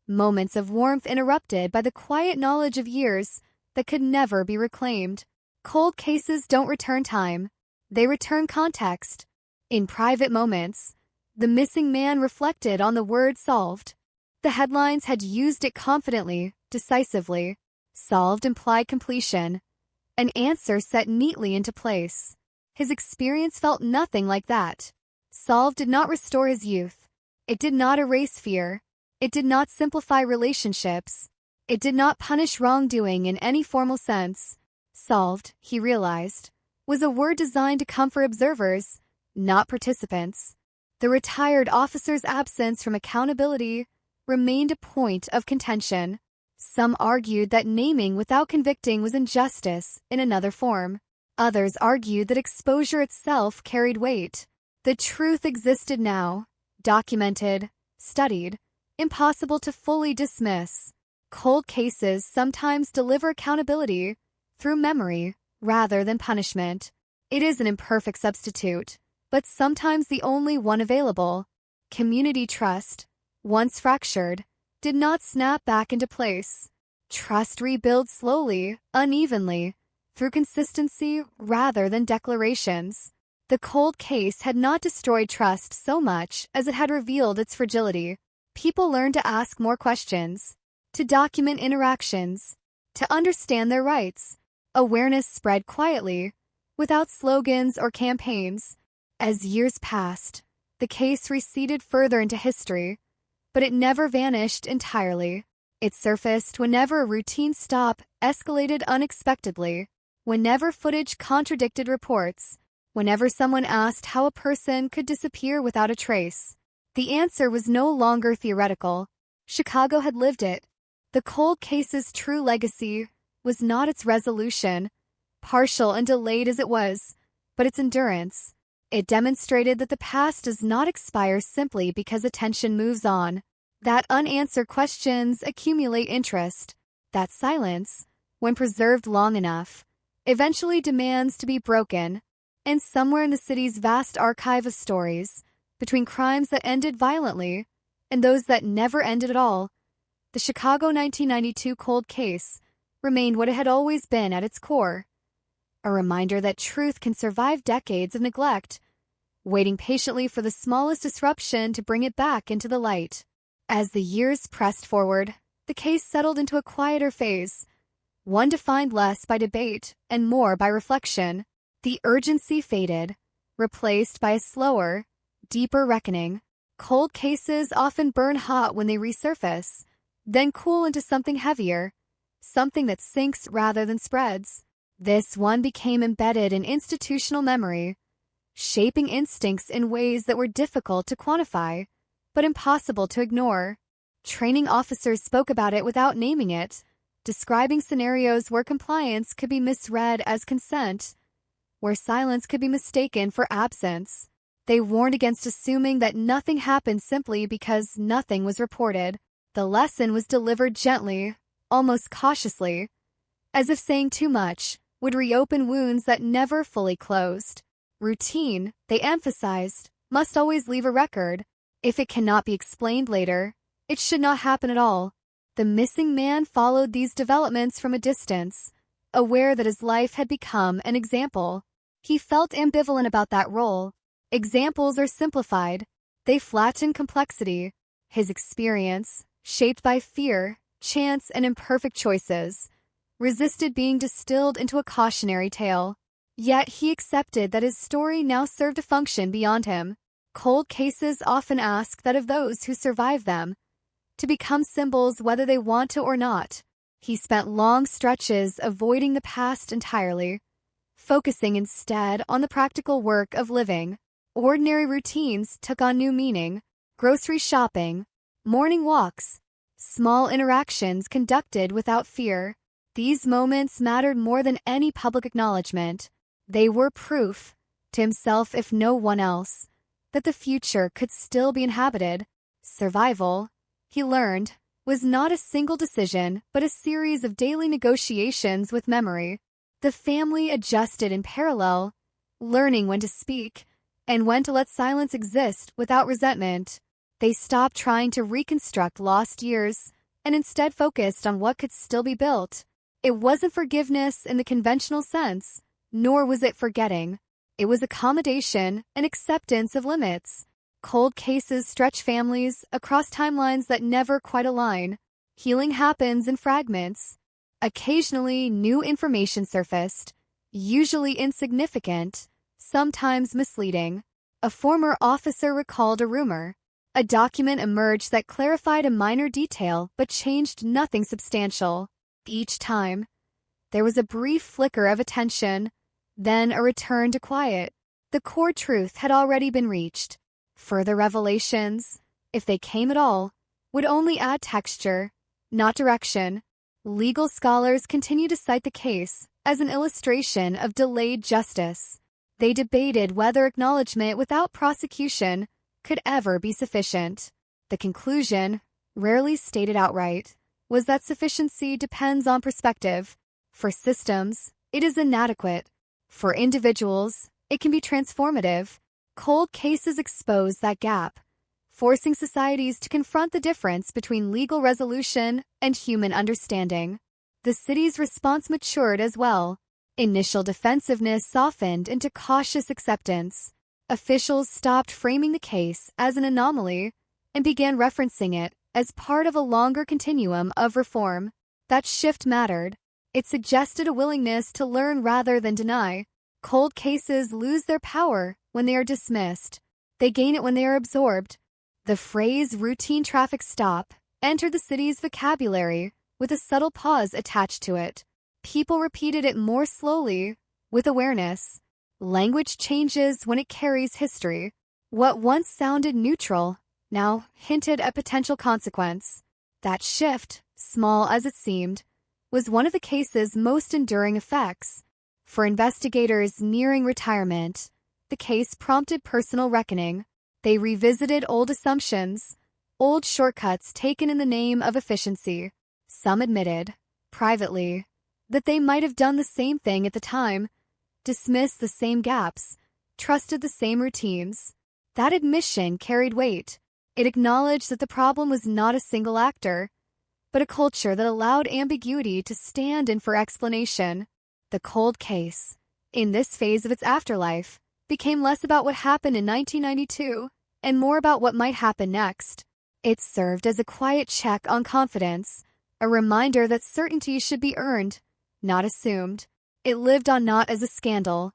moments of warmth interrupted by the quiet knowledge of years that could never be reclaimed. Cold cases don't return time. They return context. In private moments, the missing man reflected on the word solved. The headlines had used it confidently, decisively. Solved implied completion. An answer set neatly into place. His experience felt nothing like that. Solved did not restore his youth. It did not erase fear. It did not simplify relationships. It did not punish wrongdoing in any formal sense. Solved, he realized, was a word designed to comfort observers, not participants. The retired officer's absence from accountability remained a point of contention. Some argued that naming without convicting was injustice in another form. Others argued that exposure itself carried weight. The truth existed now, documented, studied, impossible to fully dismiss. Cold cases sometimes deliver accountability through memory rather than punishment. It is an imperfect substitute, but sometimes the only one available. Community trust, once fractured, did not snap back into place. Trust rebuilds slowly, unevenly, through consistency rather than declarations. The cold case had not destroyed trust so much as it had revealed its fragility. People learned to ask more questions, to document interactions, to understand their rights. Awareness spread quietly, without slogans or campaigns. As years passed, the case receded further into history, but it never vanished entirely. It surfaced whenever a routine stop escalated unexpectedly, whenever footage contradicted reports, whenever someone asked how a person could disappear without a trace. The answer was no longer theoretical. Chicago had lived it. The cold case's true legacy was not its resolution, partial and delayed as it was, but its endurance. It demonstrated that the past does not expire simply because attention moves on, that unanswered questions accumulate interest, that silence, when preserved long enough, eventually demands to be broken. And somewhere in the city's vast archive of stories, between crimes that ended violently and those that never ended at all, the Chicago 1992 cold case remained what it had always been at its core, a reminder that truth can survive decades of neglect, waiting patiently for the smallest disruption to bring it back into the light. As the years pressed forward, the case settled into a quieter phase, one defined less by debate and more by reflection. The urgency faded, replaced by a slower, deeper reckoning. Cold cases often burn hot when they resurface, then cool into something heavier, something that sinks rather than spreads. This one became embedded in institutional memory, shaping instincts in ways that were difficult to quantify, but impossible to ignore. Training officers spoke about it without naming it, describing scenarios where compliance could be misread as consent, where silence could be mistaken for absence. They warned against assuming that nothing happened simply because nothing was reported. The lesson was delivered gently, almost cautiously, as if saying too much would reopen wounds that never fully closed. Routine, they emphasized, must always leave a record. If it cannot be explained later, it should not happen at all. The missing man followed these developments from a distance, aware that his life had become an example. He felt ambivalent about that role. Examples are simplified. They flatten complexity. His experience, shaped by fear, chance, and imperfect choices, resisted being distilled into a cautionary tale. Yet he accepted that his story now served a function beyond him. Cold cases often ask that of those who survive them, to become symbols whether they want to or not. He spent long stretches avoiding the past entirely, focusing instead on the practical work of living. Ordinary routines took on new meaning: grocery shopping, morning walks, small interactions conducted without fear. These moments mattered more than any public acknowledgement. They were proof, to himself if no one else, that the future could still be inhabited. Survival, he learned, was not a single decision, but a series of daily negotiations with memory. The family adjusted in parallel, learning when to speak and when to let silence exist without resentment. They stopped trying to reconstruct lost years and instead focused on what could still be built. It wasn't forgiveness in the conventional sense, nor was it forgetting. It was accommodation and acceptance of limits. Cold cases stretch families across timelines that never quite align. Healing happens in fragments. Occasionally, new information surfaced, usually insignificant, sometimes misleading. A former officer recalled a rumor. A document emerged that clarified a minor detail but changed nothing substantial. Each time, there was a brief flicker of attention, then a return to quiet. The core truth had already been reached. Further revelations, if they came at all, would only add texture, not direction. Legal scholars continue to cite the case as an illustration of delayed justice. They debated whether acknowledgement without prosecution could ever be sufficient. The conclusion, rarely stated outright, was that sufficiency depends on perspective. For systems, it is inadequate. For individuals, it can be transformative. Cold cases expose that gap, forcing societies to confront the difference between legal resolution and human understanding. The city's response matured as well. Initial defensiveness softened into cautious acceptance. Officials stopped framing the case as an anomaly and began referencing it as part of a longer continuum of reform. That shift mattered. It suggested a willingness to learn rather than deny. Cold cases lose their power when they are dismissed. They gain it when they are absorbed. The phrase routine traffic stop entered the city's vocabulary with a subtle pause attached to it. People repeated it more slowly, with awareness. Language changes when it carries history. What once sounded neutral now hinted at potential consequence. That shift, small as it seemed, was one of the case's most enduring effects. For investigators nearing retirement, the case prompted personal reckoning. They revisited old assumptions, old shortcuts taken in the name of efficiency. Some admitted, privately, that they might have done the same thing at the time, dismissed the same gaps, trusted the same routines. That admission carried weight. It acknowledged that the problem was not a single actor, but a culture that allowed ambiguity to stand in for explanation. The cold case, in this phase of its afterlife, became less about what happened in 1992 and more about what might happen next. It served as a quiet check on confidence, a reminder that certainty should be earned, not assumed. It lived on not as a scandal,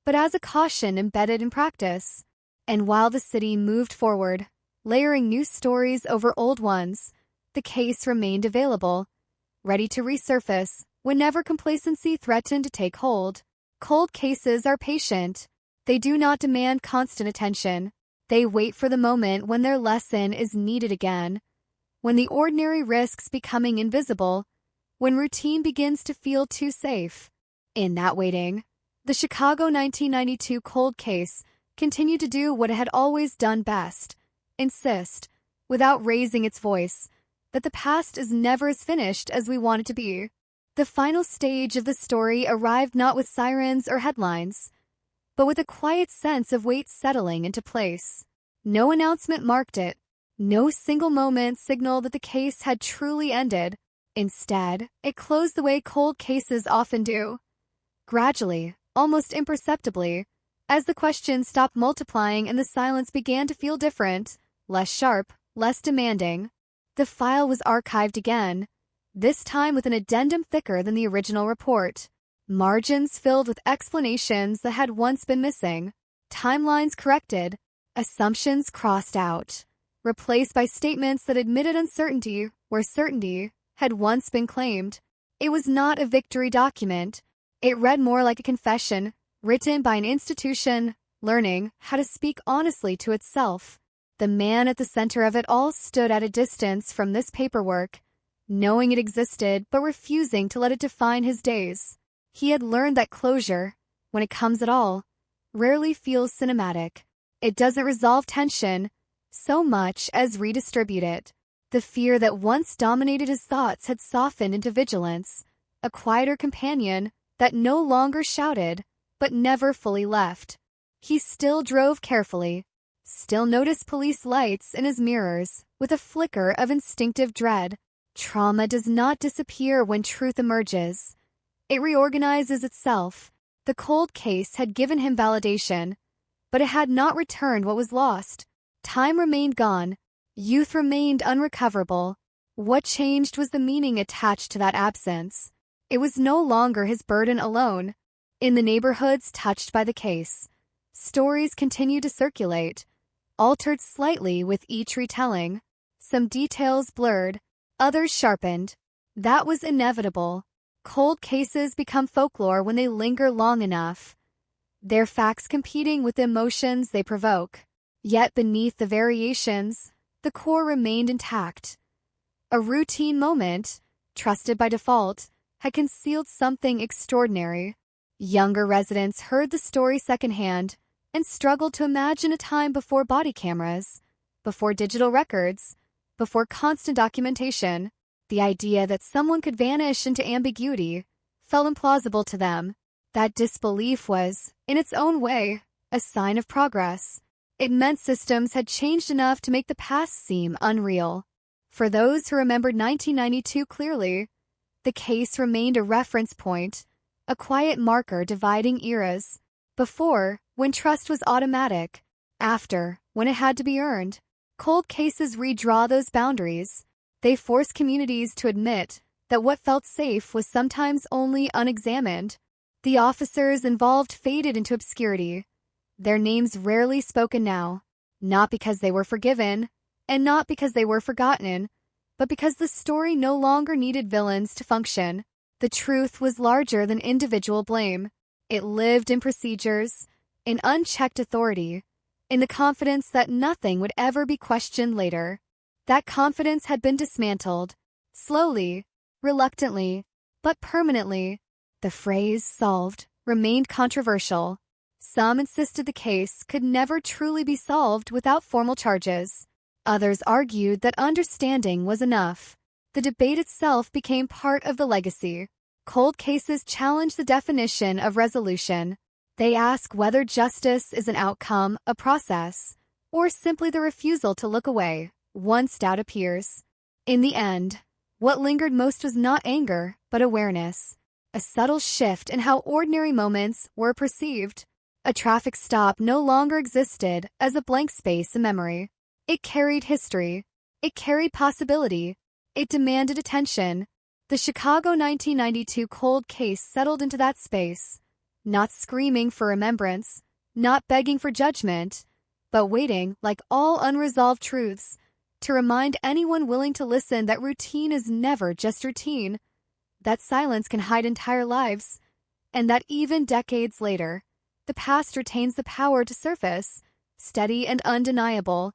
but as a caution embedded in practice. And while the city moved forward, layering new stories over old ones, the case remained available, ready to resurface whenever complacency threatened to take hold. Cold cases are patient. They do not demand constant attention. They wait for the moment when their lesson is needed again, when the ordinary risks becoming invisible, when routine begins to feel too safe. In that waiting, the Chicago 1992 cold case continued to do what it had always done best: insist, without raising its voice, that the past is never as finished as we want it to be. The final stage of the story arrived not with sirens or headlines, but with a quiet sense of weight settling into place. No announcement marked it. No single moment signaled that the case had truly ended. Instead, it closed the way cold cases often do. Gradually, almost imperceptibly, as the questions stopped multiplying and the silence began to feel different, less sharp, less demanding. The file was archived again, this time with an addendum thicker than the original report. Margins filled with explanations that had once been missing, timelines corrected, assumptions crossed out, replaced by statements that admitted uncertainty where certainty had once been claimed. It was not a victory document. It read more like a confession, written by an institution learning how to speak honestly to itself. The man at the center of it all stood at a distance from this paperwork, knowing it existed but refusing to let it define his days. He had learned that closure, when it comes at all, rarely feels cinematic. It doesn't resolve tension so much as redistribute it. The fear that once dominated his thoughts had softened into vigilance, a quieter companion that no longer shouted, but never fully left. He still drove carefully, still noticed police lights in his mirrors with a flicker of instinctive dread. Trauma does not disappear when truth emerges. It reorganizes itself. The cold case had given him validation, but it had not returned what was lost. Time remained gone. Youth remained unrecoverable. What changed was the meaning attached to that absence. It was no longer his burden alone. In the neighborhoods touched by the case, stories continued to circulate, altered slightly with each retelling. Some details blurred, others sharpened. That was inevitable. Cold cases become folklore when they linger long enough, their facts competing with the emotions they provoke. Yet beneath the variations, the core remained intact. A routine moment, trusted by default, had concealed something extraordinary. Younger residents heard the story secondhand and struggled to imagine a time before body cameras, before digital records, before constant documentation. The idea that someone could vanish into ambiguity felt implausible to them. That disbelief was, in its own way, a sign of progress. It meant systems had changed enough to make the past seem unreal. For those who remembered 1992 clearly, the case remained a reference point, a quiet marker dividing eras. Before, when trust was automatic. After, when it had to be earned. Cold cases redraw those boundaries. They force communities to admit that what felt safe was sometimes only unexamined. The officers involved faded into obscurity, their names rarely spoken now, not because they were forgiven, and not because they were forgotten, but because the story no longer needed villains to function. The truth was larger than individual blame. It lived in procedures, in unchecked authority, in the confidence that nothing would ever be questioned later. That confidence had been dismantled, slowly, reluctantly, but permanently. The phrase solved remained controversial. Some insisted the case could never truly be solved without formal charges. Others argued that understanding was enough. The debate itself became part of the legacy. Cold cases challenge the definition of resolution. They ask whether justice is an outcome, a process, or simply the refusal to look away once doubt appears. In the end, what lingered most was not anger, but awareness. A subtle shift in how ordinary moments were perceived. A traffic stop no longer existed as a blank space in memory. It carried history. It carried possibility. It demanded attention. The Chicago 1992 cold case settled into that space, not screaming for remembrance, not begging for judgment, but waiting, like all unresolved truths, to remind anyone willing to listen that routine is never just routine, that silence can hide entire lives, and that even decades later, the past retains the power to surface, steady and undeniable,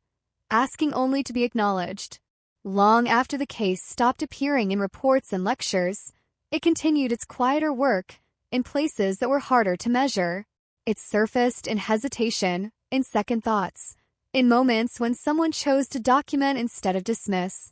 asking only to be acknowledged. Long after the case stopped appearing in reports and lectures, it continued its quieter work in places that were harder to measure. It surfaced in hesitation, in second thoughts, in moments when someone chose to document instead of dismiss,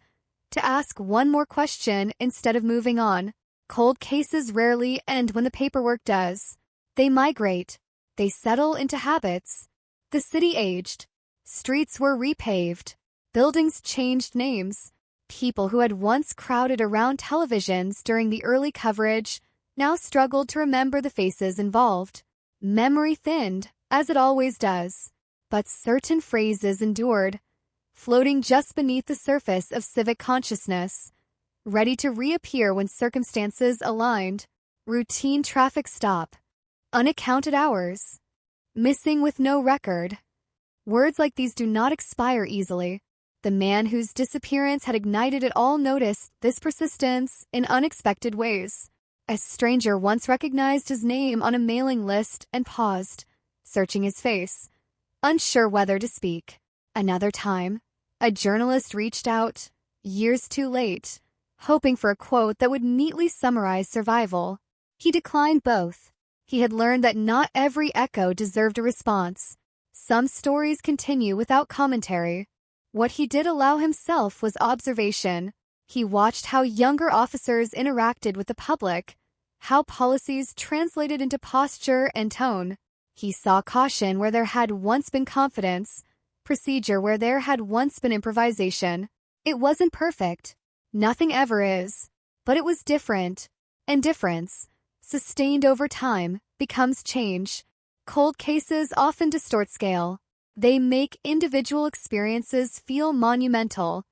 to ask one more question instead of moving on. Cold cases rarely end when the paperwork does. They migrate. They settle into habits. The city aged. Streets were repaved. Buildings changed names. People who had once crowded around televisions during the early coverage now struggled to remember the faces involved. Memory thinned, as it always does. But certain phrases endured, floating just beneath the surface of civic consciousness, ready to reappear when circumstances aligned. Routine traffic stop. Unaccounted hours. Missing with no record. Words like these do not expire easily. The man whose disappearance had ignited it all noticed this persistence in unexpected ways. A stranger once recognized his name on a mailing list and paused, searching his face, unsure whether to speak. Another time, a journalist reached out, years too late, hoping for a quote that would neatly summarize survival. He declined both. He had learned that not every echo deserved a response. Some stories continue without commentary. What he did allow himself was observation. He watched how younger officers interacted with the public, how policies translated into posture and tone. He saw caution where there had once been confidence, procedure where there had once been improvisation. It wasn't perfect. Nothing ever is. But it was different. And difference, sustained over time, becomes change. Cold cases often distort scale. They make individual experiences feel monumental,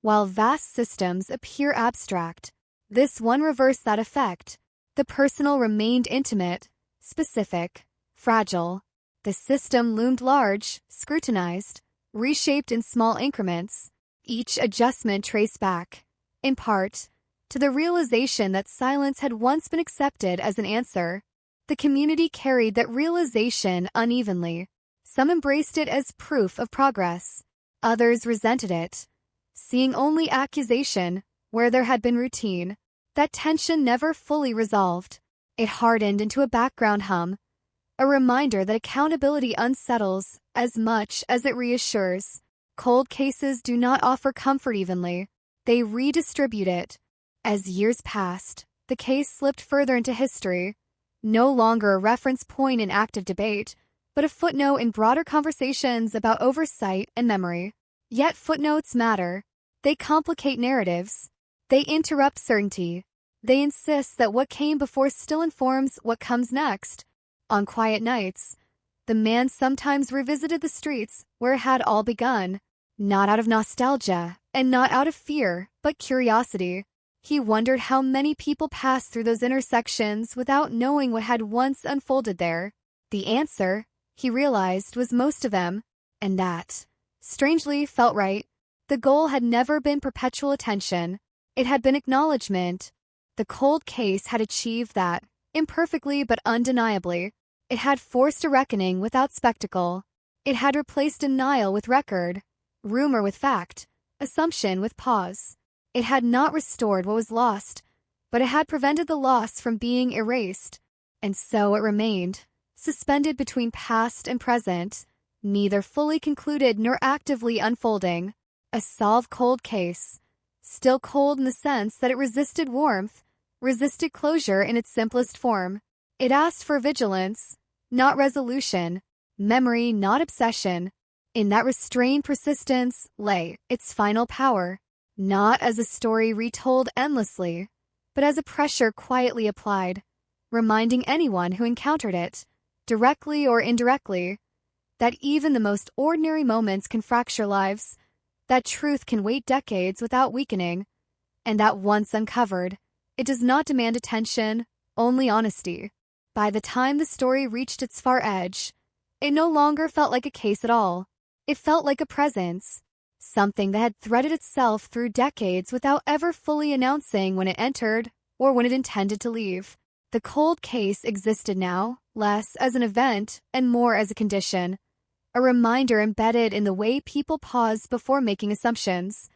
while vast systems appear abstract. This one reversed that effect. The personal remained intimate, specific, fragile. The system loomed large, scrutinized, reshaped in small increments, each adjustment traced back, in part, to the realization that silence had once been accepted as an answer. The community carried that realization unevenly. Some embraced it as proof of progress. Others resented it, seeing only accusation where there had been routine. That tension never fully resolved. It hardened into a background hum, a reminder that accountability unsettles as much as it reassures. Cold cases do not offer comfort evenly. They redistribute it. As years passed, the case slipped further into history, no longer a reference point in active debate, but a footnote in broader conversations about oversight and memory. Yet footnotes matter. They complicate narratives. They interrupt certainty. They insist that what came before still informs what comes next. On quiet nights, the man sometimes revisited the streets where it had all begun, not out of nostalgia and not out of fear, but curiosity. He wondered how many people passed through those intersections without knowing what had once unfolded there. The answer, he realized, was most of them, and that, strangely, felt right. The goal had never been perpetual attention. It had been acknowledgement. The cold case had achieved that, imperfectly but undeniably. It had forced a reckoning without spectacle. It had replaced denial with record, rumor with fact, assumption with pause. It had not restored what was lost, but it had prevented the loss from being erased. And so it remained, suspended between past and present, neither fully concluded nor actively unfolding. A solved cold case, still cold in the sense that it resisted warmth, resisted closure in its simplest form. It asked for vigilance, not resolution, memory, not obsession. In that restrained persistence lay its final power, not as a story retold endlessly, but as a pressure quietly applied, reminding anyone who encountered it, directly or indirectly, that even the most ordinary moments can fracture lives, that truth can wait decades without weakening, and that once uncovered, it does not demand attention, only honesty. By the time the story reached its far edge, it no longer felt like a case at all. It felt like a presence, something that had threaded itself through decades without ever fully announcing when it entered or when it intended to leave. The cold case existed now, less as an event and more as a condition, a reminder embedded in the way people paused before making assumptions,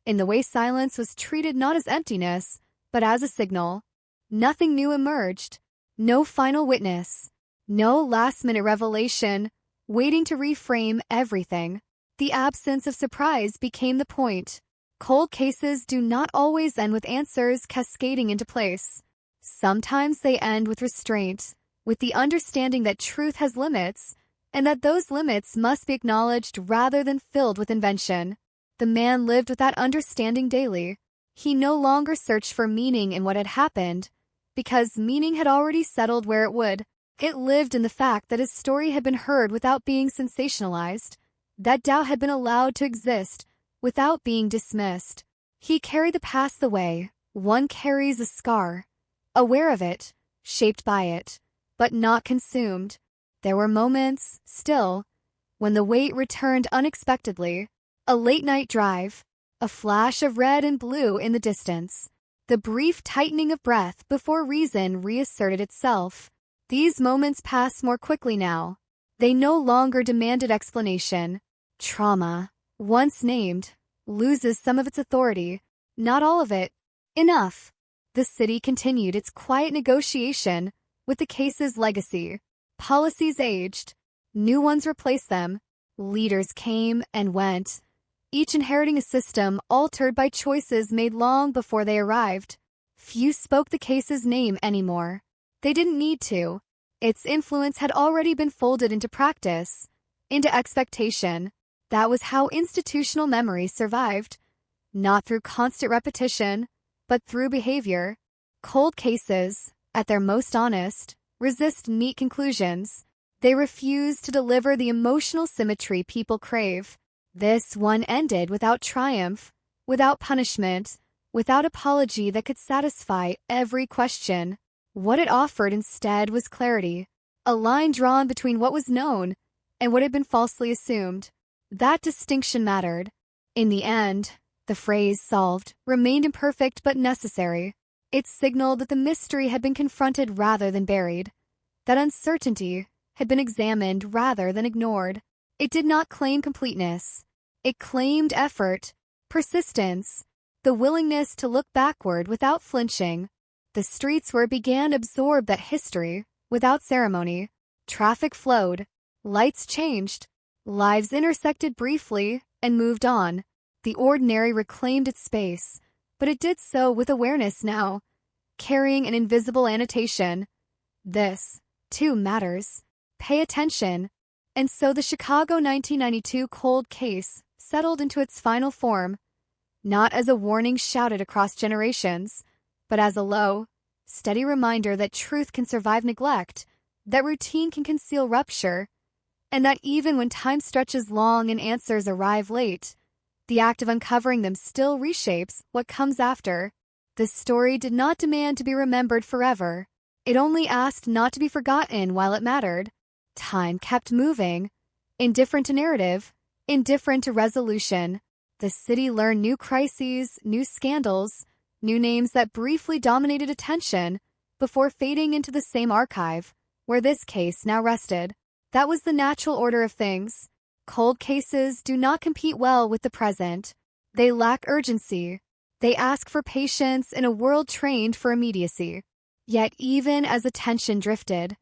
in the way silence was treated not as emptiness, but as a signal. Nothing new emerged, no final witness, no last-minute revelation, waiting to reframe everything. The absence of surprise became the point. Cold cases do not always end with answers cascading into place. Sometimes they end with restraint, with the understanding that truth has limits, and that those limits must be acknowledged rather than filled with invention. The man lived with that understanding daily. He no longer searched for meaning in what had happened, because meaning had already settled where it would. It lived in the fact that his story had been heard without being sensationalized, that doubt had been allowed to exist without being dismissed. He carried the past the way one carries a scar, aware of it, shaped by it, but not consumed. There were moments, still, when the weight returned unexpectedly, a late-night drive, a flash of red and blue in the distance, the brief tightening of breath before reason reasserted itself. These moments pass more quickly now. They no longer demanded explanation. Trauma, once named, loses some of its authority, not all of it. Enough. The city continued its quiet negotiation with the case's legacy. Policies aged, new ones replaced them, leaders came and went, each inheriting a system altered by choices made long before they arrived. Few spoke the case's name anymore. They didn't need to. Its influence had already been folded into practice, into expectation. That was how institutional memory survived, not through constant repetition, but through behavior. Cold cases, at their most honest, resist neat conclusions. They refuse to deliver the emotional symmetry people crave. This one ended without triumph, without punishment, without apology that could satisfy every question. What it offered instead was clarity, a line drawn between what was known and what had been falsely assumed. That distinction mattered. In the end, the phrase solved remained imperfect but necessary. It signaled that the mystery had been confronted rather than buried, that uncertainty had been examined rather than ignored. It did not claim completeness. It claimed effort, persistence, the willingness to look backward without flinching. The streets where it began absorbed that history without ceremony. Traffic flowed, lights changed, lives intersected briefly and moved on. The ordinary reclaimed its space, but it did so with awareness now, carrying an invisible annotation. This, too, matters. Pay attention. And so the Chicago 1992 cold case settled into its final form, not as a warning shouted across generations, but as a low, steady reminder that truth can survive neglect, that routine can conceal rupture, and that even when time stretches long and answers arrive late, the act of uncovering them still reshapes what comes after. This story did not demand to be remembered forever. It only asked not to be forgotten while it mattered. Time kept moving, indifferent to narrative, indifferent to resolution. The city learned new crises, new scandals, new names that briefly dominated attention before fading into the same archive where this case now rested. That was the natural order of things. Cold cases do not compete well with the present. They lack urgency. They ask for patience in a world trained for immediacy. Yet even as attention drifted,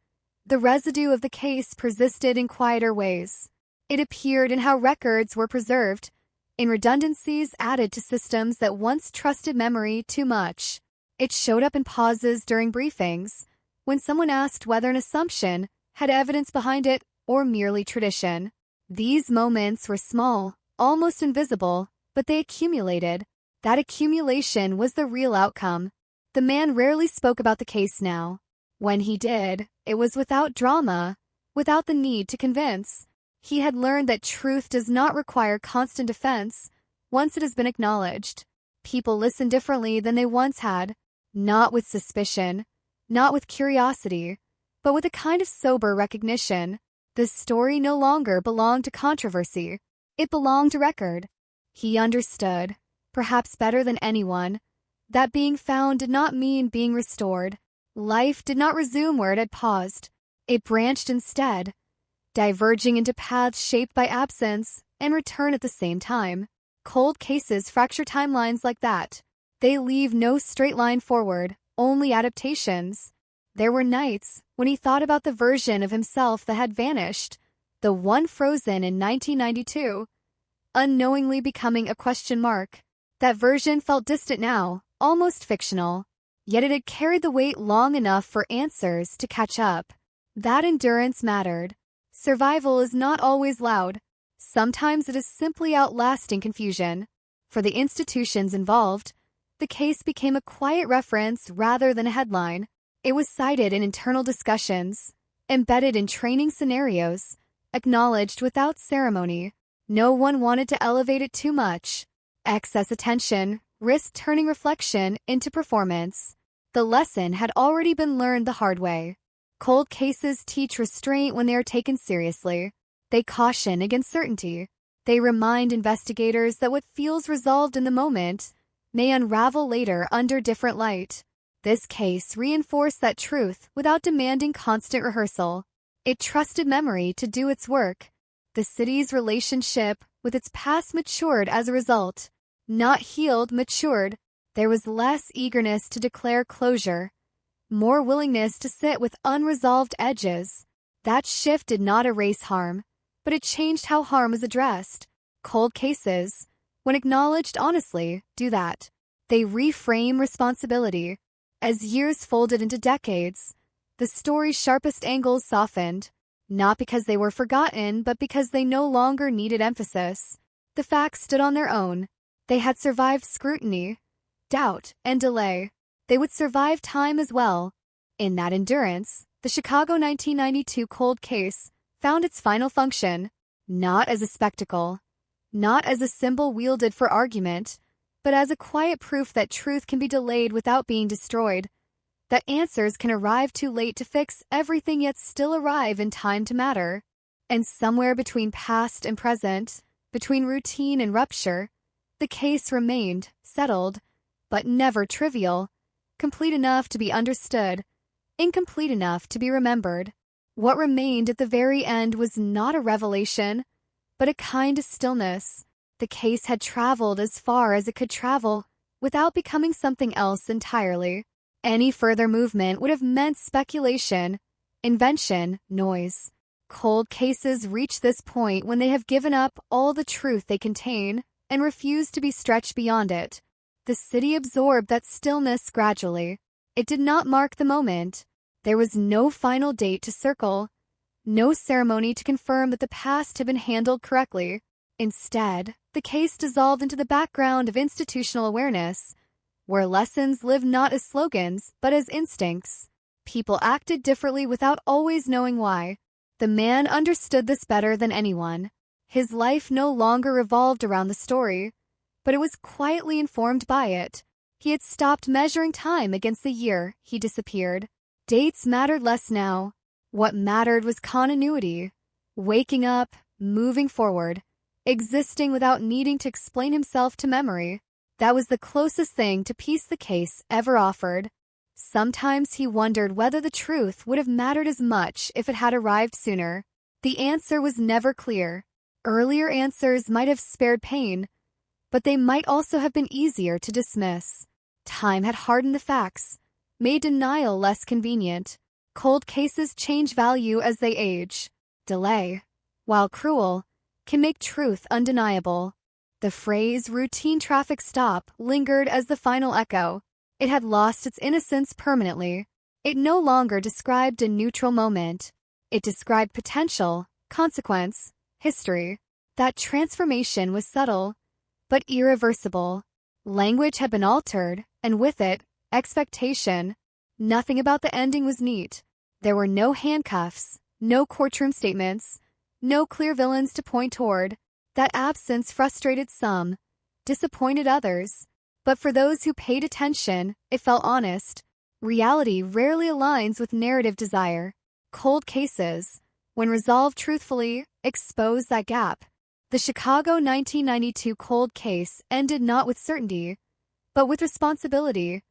the residue of the case persisted in quieter ways. It appeared in how records were preserved, in redundancies added to systems that once trusted memory too much. It showed up in pauses during briefings, when someone asked whether an assumption had evidence behind it or merely tradition. These moments were small, almost invisible, but they accumulated. That accumulation was the real outcome. The man rarely spoke about the case now. When he did, it was without drama, without the need to convince. He had learned that truth does not require constant defense once it has been acknowledged. People listen differently than they once had, not with suspicion, not with curiosity, but with a kind of sober recognition. The story no longer belonged to controversy. It belonged to record. He understood, perhaps better than anyone, that being found did not mean being restored. Life did not resume where it had paused. It branched instead, diverging into paths shaped by absence and return at the same time. Cold cases fracture timelines like that. They leave no straight line forward, only adaptations. There were nights when he thought about the version of himself that had vanished, the one frozen in 1992, unknowingly becoming a question mark. That version felt distant now, almost fictional, yet it had carried the weight long enough for answers to catch up. That endurance mattered. Survival is not always loud. Sometimes it is simply outlasting confusion. For the institutions involved, the case became a quiet reference rather than a headline. It was cited in internal discussions, embedded in training scenarios, acknowledged without ceremony. No one wanted to elevate it too much. Excess attention risked turning reflection into performance. The lesson had already been learned the hard way. Cold cases teach restraint when they are taken seriously. They caution against certainty. They remind investigators that what feels resolved in the moment may unravel later under different light. This case reinforced that truth without demanding constant rehearsal. It trusted memory to do its work. The city's relationship with its past matured as a result. Not healed, matured. There was less eagerness to declare closure, more willingness to sit with unresolved edges. That shift did not erase harm, but it changed how harm is addressed. Cold cases, when acknowledged honestly, do that. They reframe responsibility. As years folded into decades, the story's sharpest angles softened, not because they were forgotten, but because they no longer needed emphasis. The facts stood on their own. They had survived scrutiny, doubt, and delay. They would survive time as well. In that endurance, the Chicago 1992 cold case found its final function, not as a spectacle, not as a symbol wielded for argument, but as a quiet proof that truth can be delayed without being destroyed, that answers can arrive too late to fix everything yet still arrive in time to matter. And somewhere between past and present, between routine and rupture, the case remained, settled, but never trivial, complete enough to be understood, incomplete enough to be remembered. What remained at the very end was not a revelation, but a kind of stillness. The case had traveled as far as it could travel, without becoming something else entirely. Any further movement would have meant speculation, invention, noise. Cold cases reach this point when they have given up all the truth they contain and refuse to be stretched beyond it. The city absorbed that stillness gradually. It did not mark the moment. There was no final date to circle, no ceremony to confirm that the past had been handled correctly. Instead, the case dissolved into the background of institutional awareness, where lessons lived not as slogans, but as instincts. People acted differently without always knowing why. The man understood this better than anyone. His life no longer revolved around the story, but it was quietly informed by it. He had stopped measuring time against the year he disappeared. Dates mattered less now. What mattered was continuity. Waking up, moving forward, existing without needing to explain himself to memory. That was the closest thing to peace the case ever offered. Sometimes he wondered whether the truth would have mattered as much if it had arrived sooner. The answer was never clear. Earlier answers might have spared pain, but they might also have been easier to dismiss. Time had hardened the facts, made denial less convenient. Cold cases change value as they age. Delay, while cruel, can make truth undeniable. The phrase routine traffic stop lingered as the final echo. It had lost its innocence permanently. It no longer described a neutral moment. It described potential, consequence, history. That transformation was subtle, but irreversible. Language had been altered, and with it, expectation. Nothing about the ending was neat. There were no handcuffs, no courtroom statements, no clear villains to point toward. That absence frustrated some, disappointed others. But for those who paid attention, it felt honest. Reality rarely aligns with narrative desire. Cold cases, when resolved truthfully, expose that gap. The Chicago 1992 cold case ended not with certainty, but with responsibility.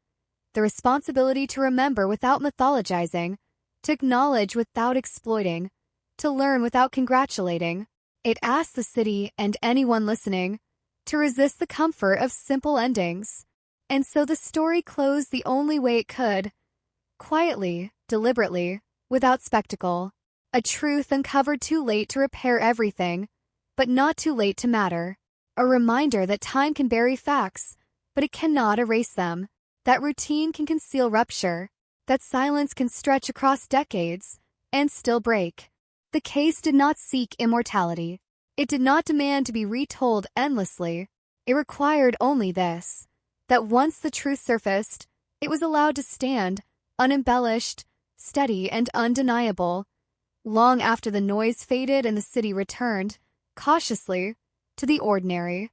The responsibility to remember without mythologizing, to acknowledge without exploiting, to learn without congratulating. It asked the city and anyone listening to resist the comfort of simple endings. And so the story closed the only way it could, quietly, deliberately, without spectacle. A truth uncovered too late to repair everything, but not too late to matter. A reminder that time can bury facts, but it cannot erase them. That routine can conceal rupture, that silence can stretch across decades and still break. The case did not seek immortality. It did not demand to be retold endlessly. It required only this, that once the truth surfaced, it was allowed to stand, unembellished, steady, and undeniable. Long after the noise faded and the city returned, cautiously, to the ordinary.